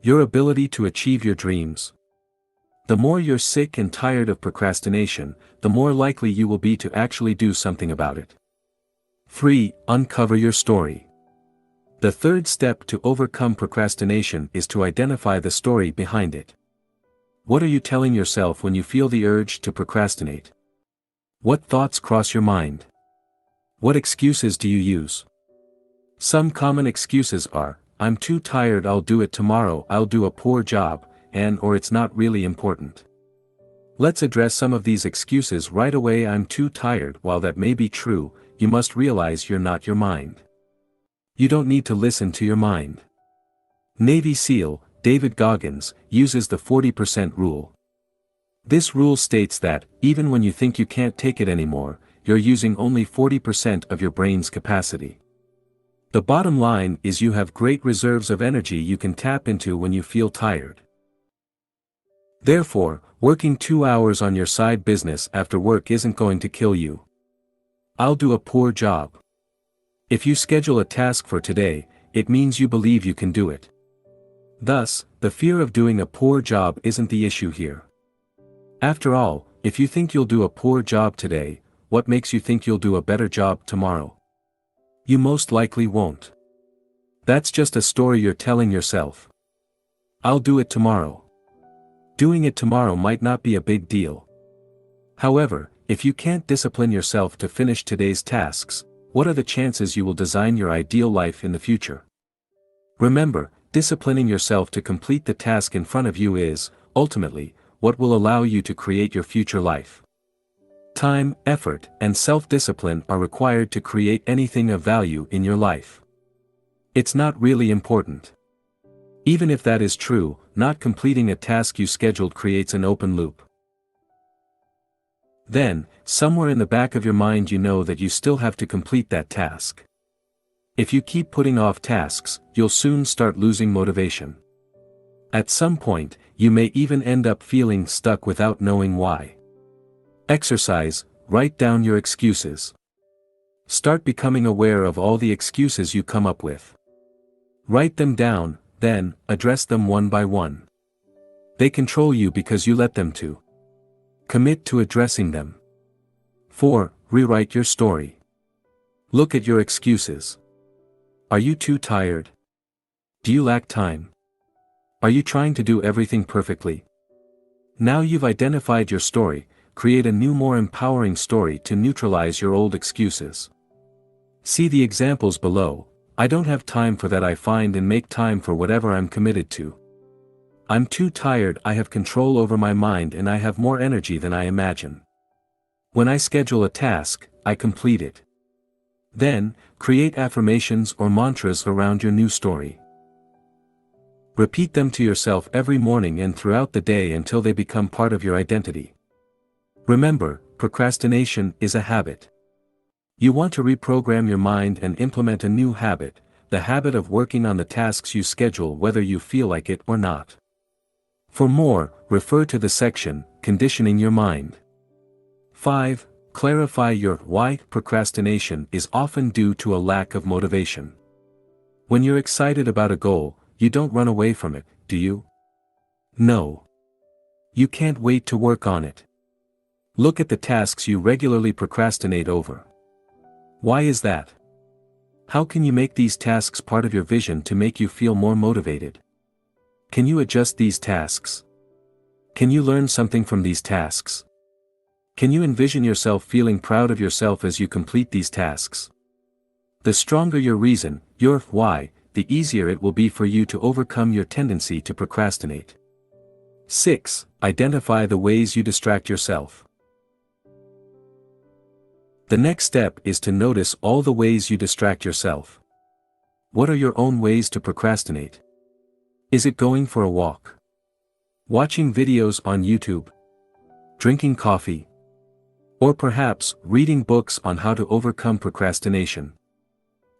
Your ability to achieve your dreams? The more you're sick and tired of procrastination, the more likely you will be to actually do something about it. 3. Uncover your story. The third step to overcome procrastination is to identify the story behind it. What are you telling yourself when you feel the urge to procrastinate? What thoughts cross your mind? What excuses do you use? Some common excuses are, I'm too tired, I'll do it tomorrow, I'll do a poor job, and or it's not really important. Let's address some of these excuses right away. I'm too tired. While that may be true, you must realize you're not your mind. You don't need to listen to your mind. Navy SEAL, David Goggins, uses the 40% rule. This rule states that, even when you think you can't take it anymore, you're using only 40% of your brain's capacity. The bottom line is you have great reserves of energy you can tap into when you feel tired. Therefore, working 2 hours on your side business after work isn't going to kill you. I'll do a poor job. If you schedule a task for today, it means you believe you can do it. Thus, the fear of doing a poor job isn't the issue here. After all, if you think you'll do a poor job today, what makes you think you'll do a better job tomorrow? You most likely won't. That's just a story you're telling yourself. I'll do it tomorrow. Doing it tomorrow might not be a big deal. However, if you can't discipline yourself to finish today's tasks, what are the chances you will design your ideal life in the future? Remember, disciplining yourself to complete the task in front of you is, ultimately, what will allow you to create your future life. Time, effort, and self-discipline are required to create anything of value in your life. It's not really important. Even if that is true, not completing a task you scheduled creates an open loop. Then, somewhere in the back of your mind you know that you still have to complete that task. If you keep putting off tasks, you'll soon start losing motivation. At some point, you may even end up feeling stuck without knowing why. Exercise, write down your excuses. Start becoming aware of all the excuses you come up with. Write them down, then, address them one by one. They control you because you let them to. Commit to addressing them. 4. Rewrite your story. Look at your excuses. Are you too tired? Do you lack time? Are you trying to do everything perfectly? Now you've identified your story, create a new, more empowering story to neutralize your old excuses. See the examples below. I don't have time for that. I find and make time for whatever I'm committed to. I'm too tired. I have control over my mind and I have more energy than I imagine. When I schedule a task, I complete it. Then, create affirmations or mantras around your new story. Repeat them to yourself every morning and throughout the day until they become part of your identity. Remember, procrastination is a habit. You want to reprogram your mind and implement a new habit, the habit of working on the tasks you schedule whether you feel like it or not. For more, refer to the section, Conditioning Your Mind. 5. Clarify your why. Procrastination is often due to a lack of motivation. When you're excited about a goal, you don't run away from it, do you? No. You can't wait to work on it. Look at the tasks you regularly procrastinate over. Why is that? How can you make these tasks part of your vision to make you feel more motivated? Can you adjust these tasks? Can you learn something from these tasks? Can you envision yourself feeling proud of yourself as you complete these tasks? The stronger your reason, your why, the easier it will be for you to overcome your tendency to procrastinate. 6. Identify the ways you distract yourself. The next step is to notice all the ways you distract yourself. What are your own ways to procrastinate? Is it going for a walk? Watching videos on YouTube? Drinking coffee? Or perhaps reading books on how to overcome procrastination?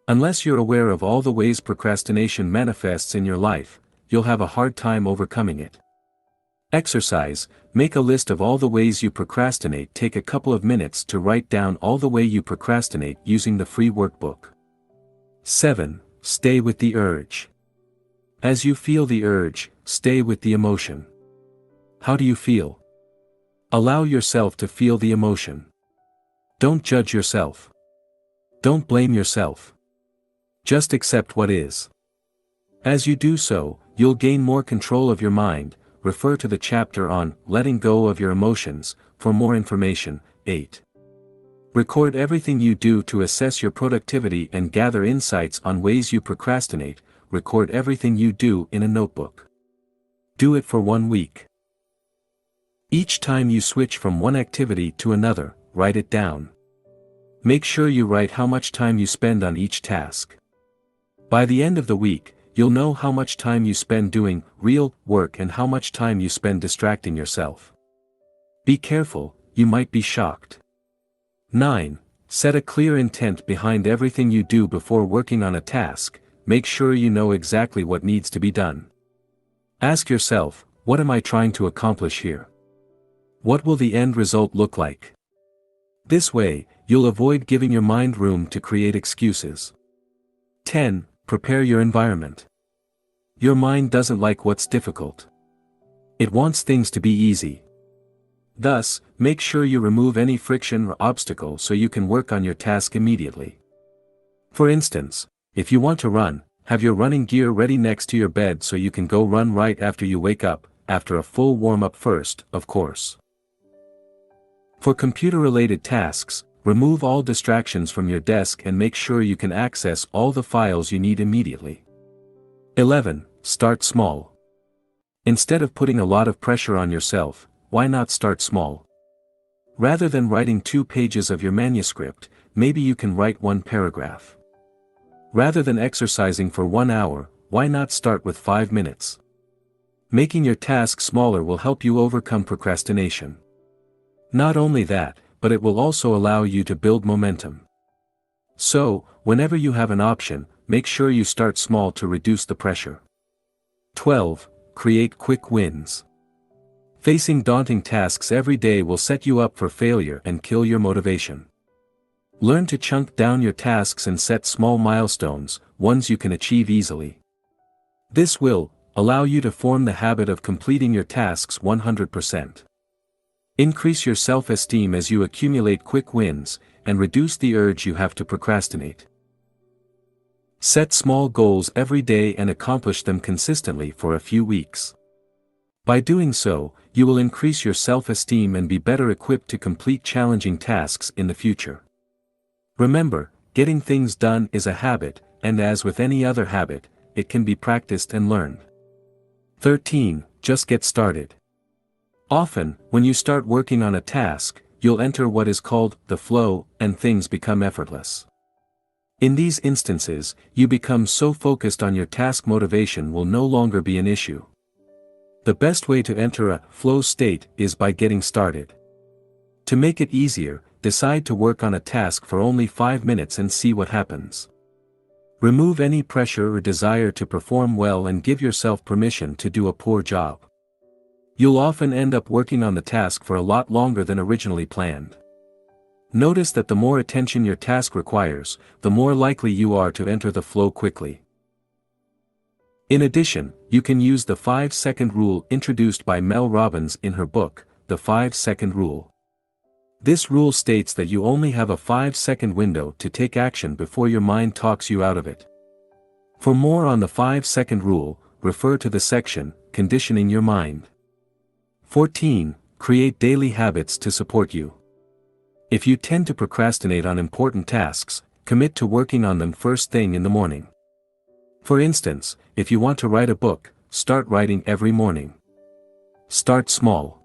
Unless you're aware of all the ways procrastination manifests in your life, you'll have a hard time overcoming it. Exercise, make a list of all the ways you procrastinate. Take a couple of minutes to write down all the way you procrastinate using the free workbook. 7. Stay with the urge. As you feel the urge, stay with the emotion. How do you feel? Allow yourself to feel the emotion. Don't judge yourself. Don't blame yourself. Just accept what is. As you do so, you'll gain more control of your mind. Refer to the chapter on letting go of your emotions for more information. 8. Record everything you do to assess your productivity and gather insights on ways you procrastinate. record everything you do in a notebook. Do it for 1 week. Each time you switch from one activity to another, write it down. Make sure you write how much time you spend on each task. By the end of the week, you'll know how much time you spend doing real work and how much time you spend distracting yourself. Be careful, you might be shocked. 9. Set a clear intent behind everything you do before working on a task. Make sure you know exactly what needs to be done. Ask yourself, what am I trying to accomplish here? What will the end result look like? This way, you'll avoid giving your mind room to create excuses. 10. Prepare your environment. Your mind doesn't like what's difficult. It wants things to be easy. Thus, make sure you remove any friction or obstacle so you can work on your task immediately. For instance, if you want to run, have your running gear ready next to your bed so you can go run right after you wake up, after a full warm-up first, of course. For computer-related tasks, remove all distractions from your desk and make sure you can access all the files you need immediately. 11. Start small. Instead of putting a lot of pressure on yourself, why not start small? Rather than writing 2 pages of your manuscript, maybe you can write 1 paragraph. Rather than exercising for 1 hour, why not start with 5 minutes? Making your task smaller will help you overcome procrastination. Not only that, but it will also allow you to build momentum. So, whenever you have an option, make sure you start small to reduce the pressure. 12. Create quick wins. Facing daunting tasks every day will set you up for failure and kill your motivation. Learn to chunk down your tasks and set small milestones, ones you can achieve easily. This will allow you to form the habit of completing your tasks 100%. Increase your self-esteem as you accumulate quick wins, and reduce the urge you have to procrastinate. Set small goals every day and accomplish them consistently for a few weeks. By doing so, you will increase your self-esteem and be better equipped to complete challenging tasks in the future. Remember, getting things done is a habit, and as with any other habit, it can be practiced and learned. 13. Just get started. Often, when you start working on a task, you'll enter what is called the flow, and things become effortless. In these instances, you become so focused on your task motivation will no longer be an issue. The best way to enter a flow state is by getting started. To make it easier, decide to work on a task for only 5 minutes and see what happens. Remove any pressure or desire to perform well and give yourself permission to do a poor job. You'll often end up working on the task for a lot longer than originally planned. Notice that the more attention your task requires, the more likely you are to enter the flow quickly. In addition, you can use the 5-second rule introduced by Mel Robbins in her book, The 5-Second Rule. This rule states that you only have a 5-second window to take action before your mind talks you out of it. For more on the 5-second rule, refer to the section, Conditioning Your Mind. 14. Create daily habits to support you. If you tend to procrastinate on important tasks, commit to working on them first thing in the morning. For instance, if you want to write a book, start writing every morning. Start small.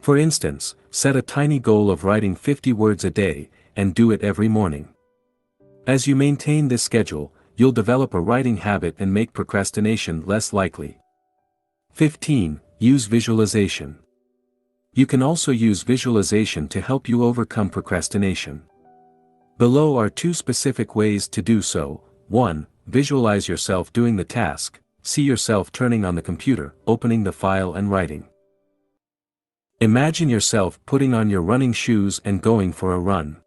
For instance, set a tiny goal of writing 50 words a day, and do it every morning. As you maintain this schedule, you'll develop a writing habit and make procrastination less likely. 15. Use visualization. You can also use visualization to help you overcome procrastination. Below are 2 specific ways to do so. 1. Visualize yourself doing the task. See yourself turning on the computer, opening the file and writing. Imagine yourself putting on your running shoes and going for a run.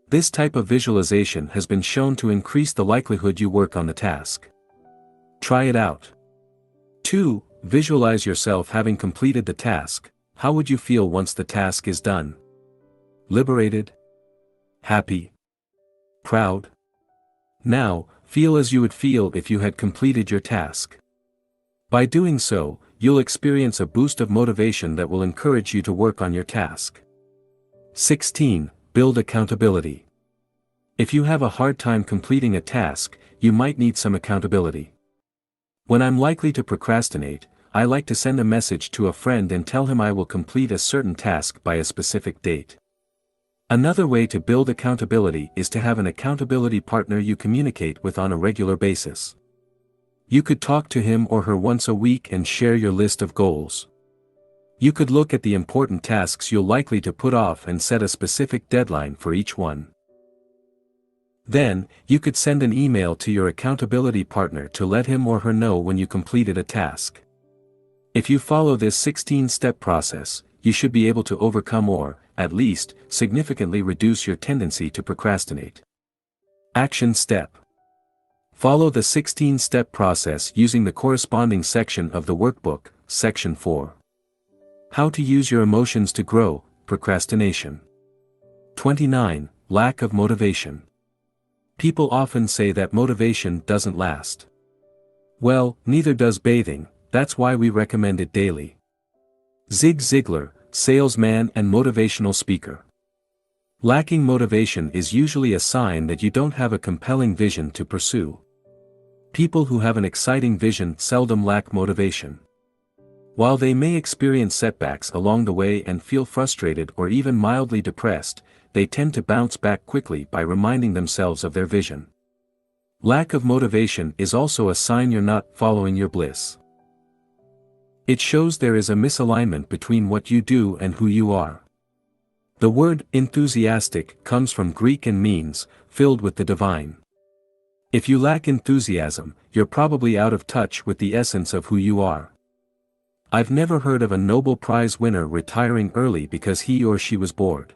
This type of visualization has been shown to increase the likelihood you work on the task. Try it out. 2. Visualize yourself having completed the task. How would you feel once the task is done? Liberated? Happy? Proud? Now, feel as you would feel if you had completed your task. By doing so, you'll experience a boost of motivation that will encourage you to work on your task. 16. Build accountability. If you have a hard time completing a task, you might need some accountability. When I'm likely to procrastinate, I like to send a message to a friend and tell him I will complete a certain task by a specific date. Another way to build accountability is to have an accountability partner you communicate with on a regular basis. You could talk to him or her once a week and share your list of goals. You could look at the important tasks you're likely to put off and set a specific deadline for each one. Then, you could send an email to your accountability partner to let him or her know when you completed a task. If you follow this 16-step process, you should be able to overcome or, at least, significantly reduce your tendency to procrastinate. Action step. Follow the 16-step process using the corresponding section of the workbook, Section 4. How to use your emotions to grow, procrastination. 29. Lack of motivation. People often say that motivation doesn't last. Well, neither does bathing, that's why we recommend it daily. Zig Ziglar, salesman and motivational speaker. Lacking motivation is usually a sign that you don't have a compelling vision to pursue. People who have an exciting vision seldom lack motivation. While they may experience setbacks along the way and feel frustrated or even mildly depressed, they tend to bounce back quickly by reminding themselves of their vision. Lack of motivation is also a sign you're not following your bliss. It shows there is a misalignment between what you do and who you are. The word enthusiastic comes from Greek and means filled with the divine. If you lack enthusiasm, you're probably out of touch with the essence of who you are. I've never heard of a Nobel Prize winner retiring early because he or she was bored.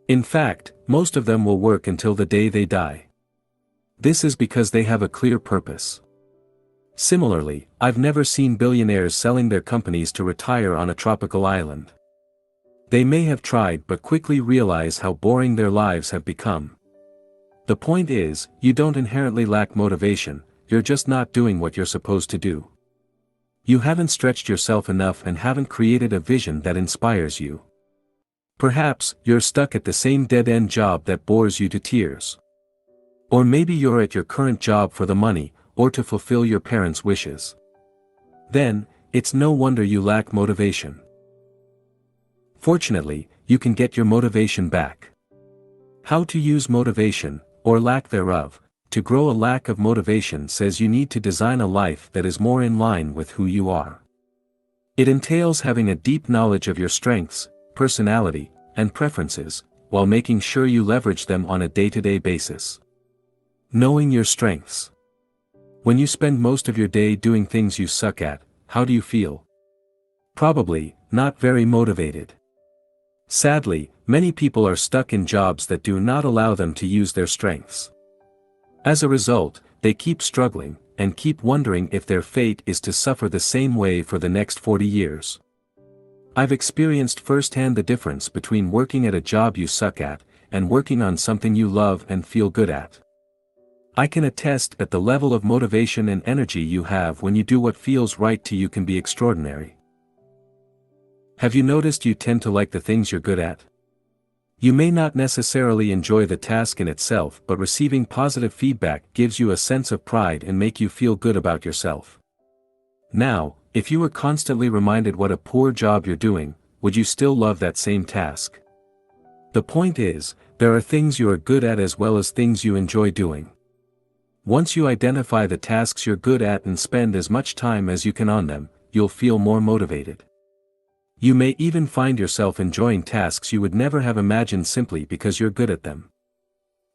In fact, most of them will work until the day they die. This is because they have a clear purpose. Similarly, I've never seen billionaires selling their companies to retire on a tropical island. They may have tried but quickly realize how boring their lives have become. The point is, you don't inherently lack motivation, you're just not doing what you're supposed to do. You haven't stretched yourself enough and haven't created a vision that inspires you. Perhaps, you're stuck at the same dead-end job that bores you to tears. Or maybe you're at your current job for the money, or to fulfill your parents' wishes. Then, it's no wonder you lack motivation. Fortunately, you can get your motivation back. How to use motivation, or lack thereof, to grow a lack of motivation says you need to design a life that is more in line with who you are. It entails having a deep knowledge of your strengths, personality, and preferences, while making sure you leverage them on a day-to-day basis. Knowing your strengths. When you spend most of your day doing things you suck at, how do you feel? Probably, not very motivated. Sadly, many people are stuck in jobs that do not allow them to use their strengths. As a result, they keep struggling, and keep wondering if their fate is to suffer the same way for the next 40 years. I've experienced firsthand the difference between working at a job you suck at, and working on something you love and feel good at. I can attest that the level of motivation and energy you have when you do what feels right to you can be extraordinary. Have you noticed you tend to like the things you're good at? You may not necessarily enjoy the task in itself, but receiving positive feedback gives you a sense of pride and make you feel good about yourself. Now, if you were constantly reminded what a poor job you're doing, would you still love that same task? The point is, there are things you are good at as well as things you enjoy doing. Once you identify the tasks you're good at and spend as much time as you can on them, you'll feel more motivated. You may even find yourself enjoying tasks you would never have imagined simply because you're good at them.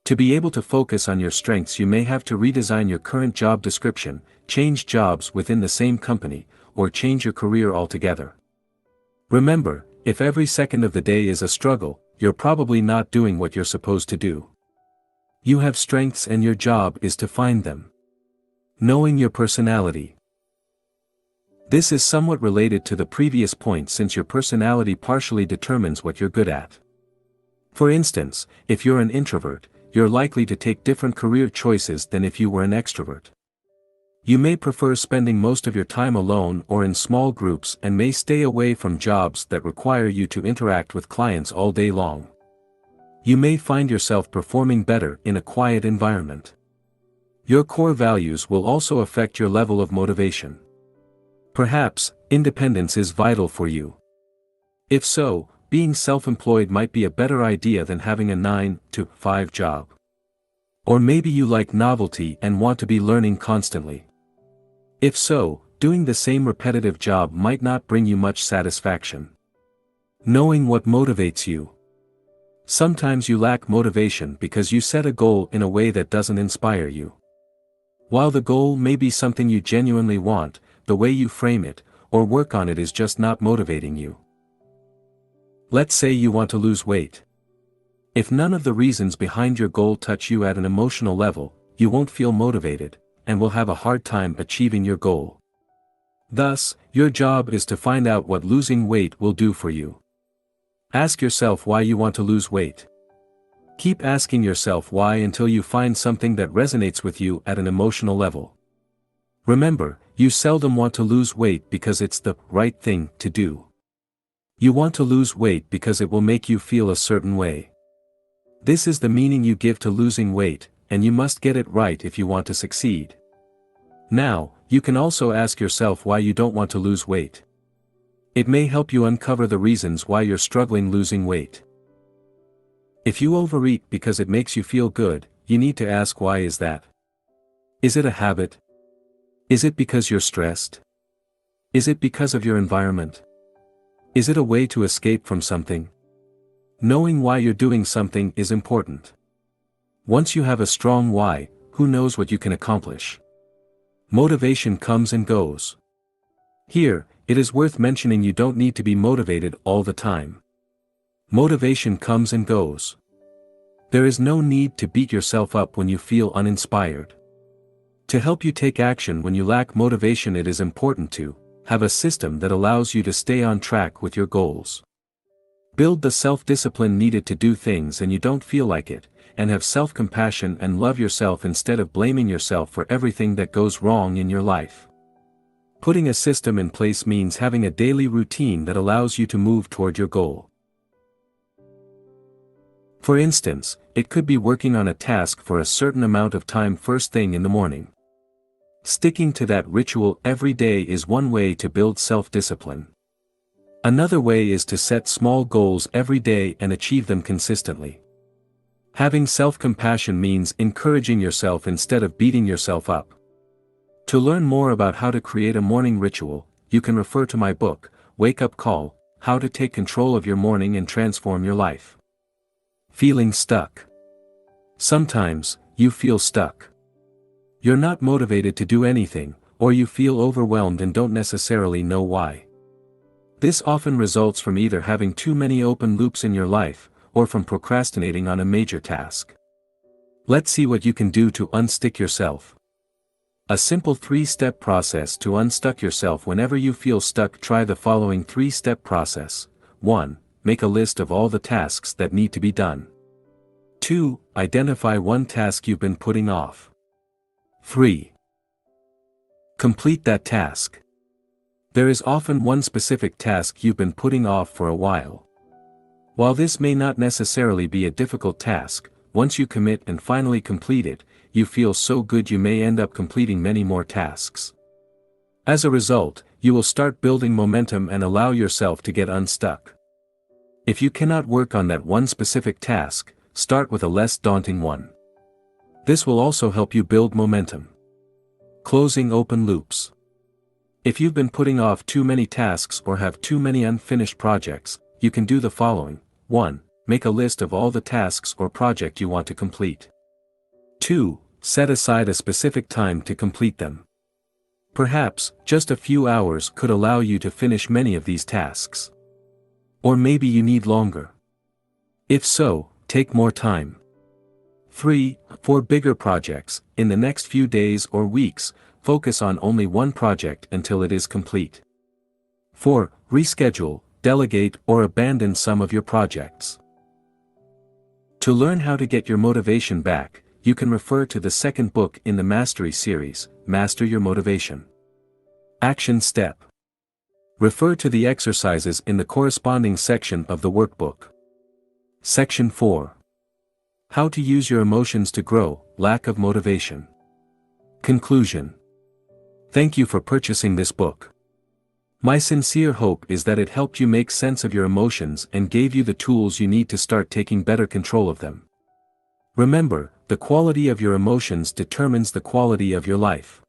To be able to focus on your strengths, you may have to redesign your current job description, change jobs within the same company, or change your career altogether. Remember, if every second of the day is a struggle, you're probably not doing what you're supposed to do. You have strengths and your job is to find them. Knowing your personality. This is somewhat related to the previous point since your personality partially determines what you're good at. For instance, if you're an introvert, you're likely to take different career choices than if you were an extrovert. You may prefer spending most of your time alone or in small groups and may stay away from jobs that require you to interact with clients all day long. You may find yourself performing better in a quiet environment. Your core values will also affect your level of motivation. Perhaps, independence is vital for you. If so, being self-employed might be a better idea than having a 9-to-5 job. Or maybe you like novelty and want to be learning constantly. If so, doing the same repetitive job might not bring you much satisfaction. Knowing what motivates you. Sometimes you lack motivation because you set a goal in a way that doesn't inspire you. While the goal may be something you genuinely want, the way you frame it, or work on it is just not motivating you. Let's say you want to lose weight. If none of the reasons behind your goal touch you at an emotional level, you won't feel motivated, and will have a hard time achieving your goal. Thus, your job is to find out what losing weight will do for you. Ask yourself why you want to lose weight. Keep asking yourself why until you find something that resonates with you at an emotional level. Remember, you seldom want to lose weight because it's the right thing to do. You want to lose weight because it will make you feel a certain way. This is the meaning you give to losing weight, and you must get it right if you want to succeed. Now, you can also ask yourself why you don't want to lose weight. It may help you uncover the reasons why you're struggling losing weight. If you overeat because it makes you feel good, you need to ask why is that? Is it a habit? Is it because you're stressed? Is it because of your environment? Is it a way to escape from something? Knowing why you're doing something is important. Once you have a strong why, who knows what you can accomplish? Motivation comes and goes. Here, it is worth mentioning you don't need to be motivated all the time. Motivation comes and goes. There is no need to beat yourself up when you feel uninspired. To help you take action when you lack motivation, it is important to have a system that allows you to stay on track with your goals. Build the self-discipline needed to do things and you don't feel like it, and have self-compassion and love yourself instead of blaming yourself for everything that goes wrong in your life. Putting a system in place means having a daily routine that allows you to move toward your goal. For instance, it could be working on a task for a certain amount of time first thing in the morning. Sticking to that ritual every day is one way to build self-discipline. Another way is to set small goals every day and achieve them consistently. Having self-compassion means encouraging yourself instead of beating yourself up. To learn more about how to create a morning ritual, you can refer to my book, Wake Up Call: How to Take Control of Your Morning and Transform Your Life. Feeling stuck. Sometimes, you feel stuck. You're not motivated to do anything, or you feel overwhelmed and don't necessarily know why. This often results from either having too many open loops in your life, or from procrastinating on a major task. Let's see what you can do to unstick yourself. A simple 3-step process to unstuck yourself whenever you feel stuck. Try the following 3-step process. 1. Make a list of all the tasks that need to be done. 2. Identify one task you've been putting off. 3. Complete that task. There is often one specific task you've been putting off for a while. While this may not necessarily be a difficult task, once you commit and finally complete it, you feel so good you may end up completing many more tasks. As a result, you will start building momentum and allow yourself to get unstuck. If you cannot work on that one specific task, start with a less daunting one. This will also help you build momentum. Closing open loops. If you've been putting off too many tasks or have too many unfinished projects, you can do the following. 1. Make a list of all the tasks or project you want to complete. 2. Set aside a specific time to complete them. Perhaps, just a few hours could allow you to finish many of these tasks. Or maybe you need longer. If so, take more time. 3. For bigger projects, in the next few days or weeks, focus on only one project until it is complete. 4. Reschedule, delegate or abandon some of your projects. To learn how to get your motivation back, you can refer to the second book in the Mastery series, Master Your Motivation. Action Step. Refer to the exercises in the corresponding section of the workbook. Section 4. How to use your emotions to grow: lack of motivation. Conclusion. Thank you for purchasing this book. My sincere hope is that it helped you make sense of your emotions and gave you the tools you need to start taking better control of them. Remember, the quality of your emotions determines the quality of your life.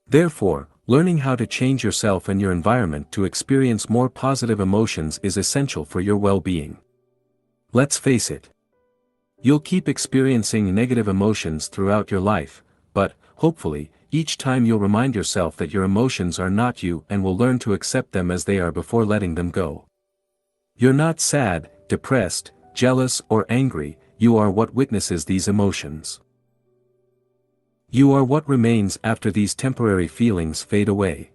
Therefore, learning how to change yourself and your environment to experience more positive emotions is essential for your well-being. Let's face it. You'll keep experiencing negative emotions throughout your life, but, hopefully, each time you'll remind yourself that your emotions are not you and will learn to accept them as they are before letting them go. You're not sad, depressed, jealous or angry, you are what witnesses these emotions. You are what remains after these temporary feelings fade away.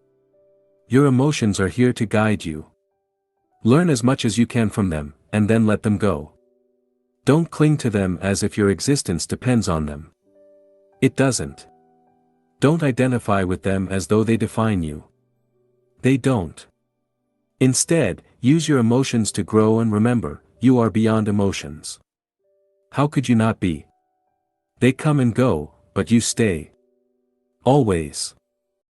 Your emotions are here to guide you. Learn as much as you can from them, and then let them go. Don't cling to them as if your existence depends on them. It doesn't. Don't identify with them as though they define you. They don't. Instead, use your emotions to grow and remember, you are beyond emotions. How could you not be? They come and go, but you stay. Always.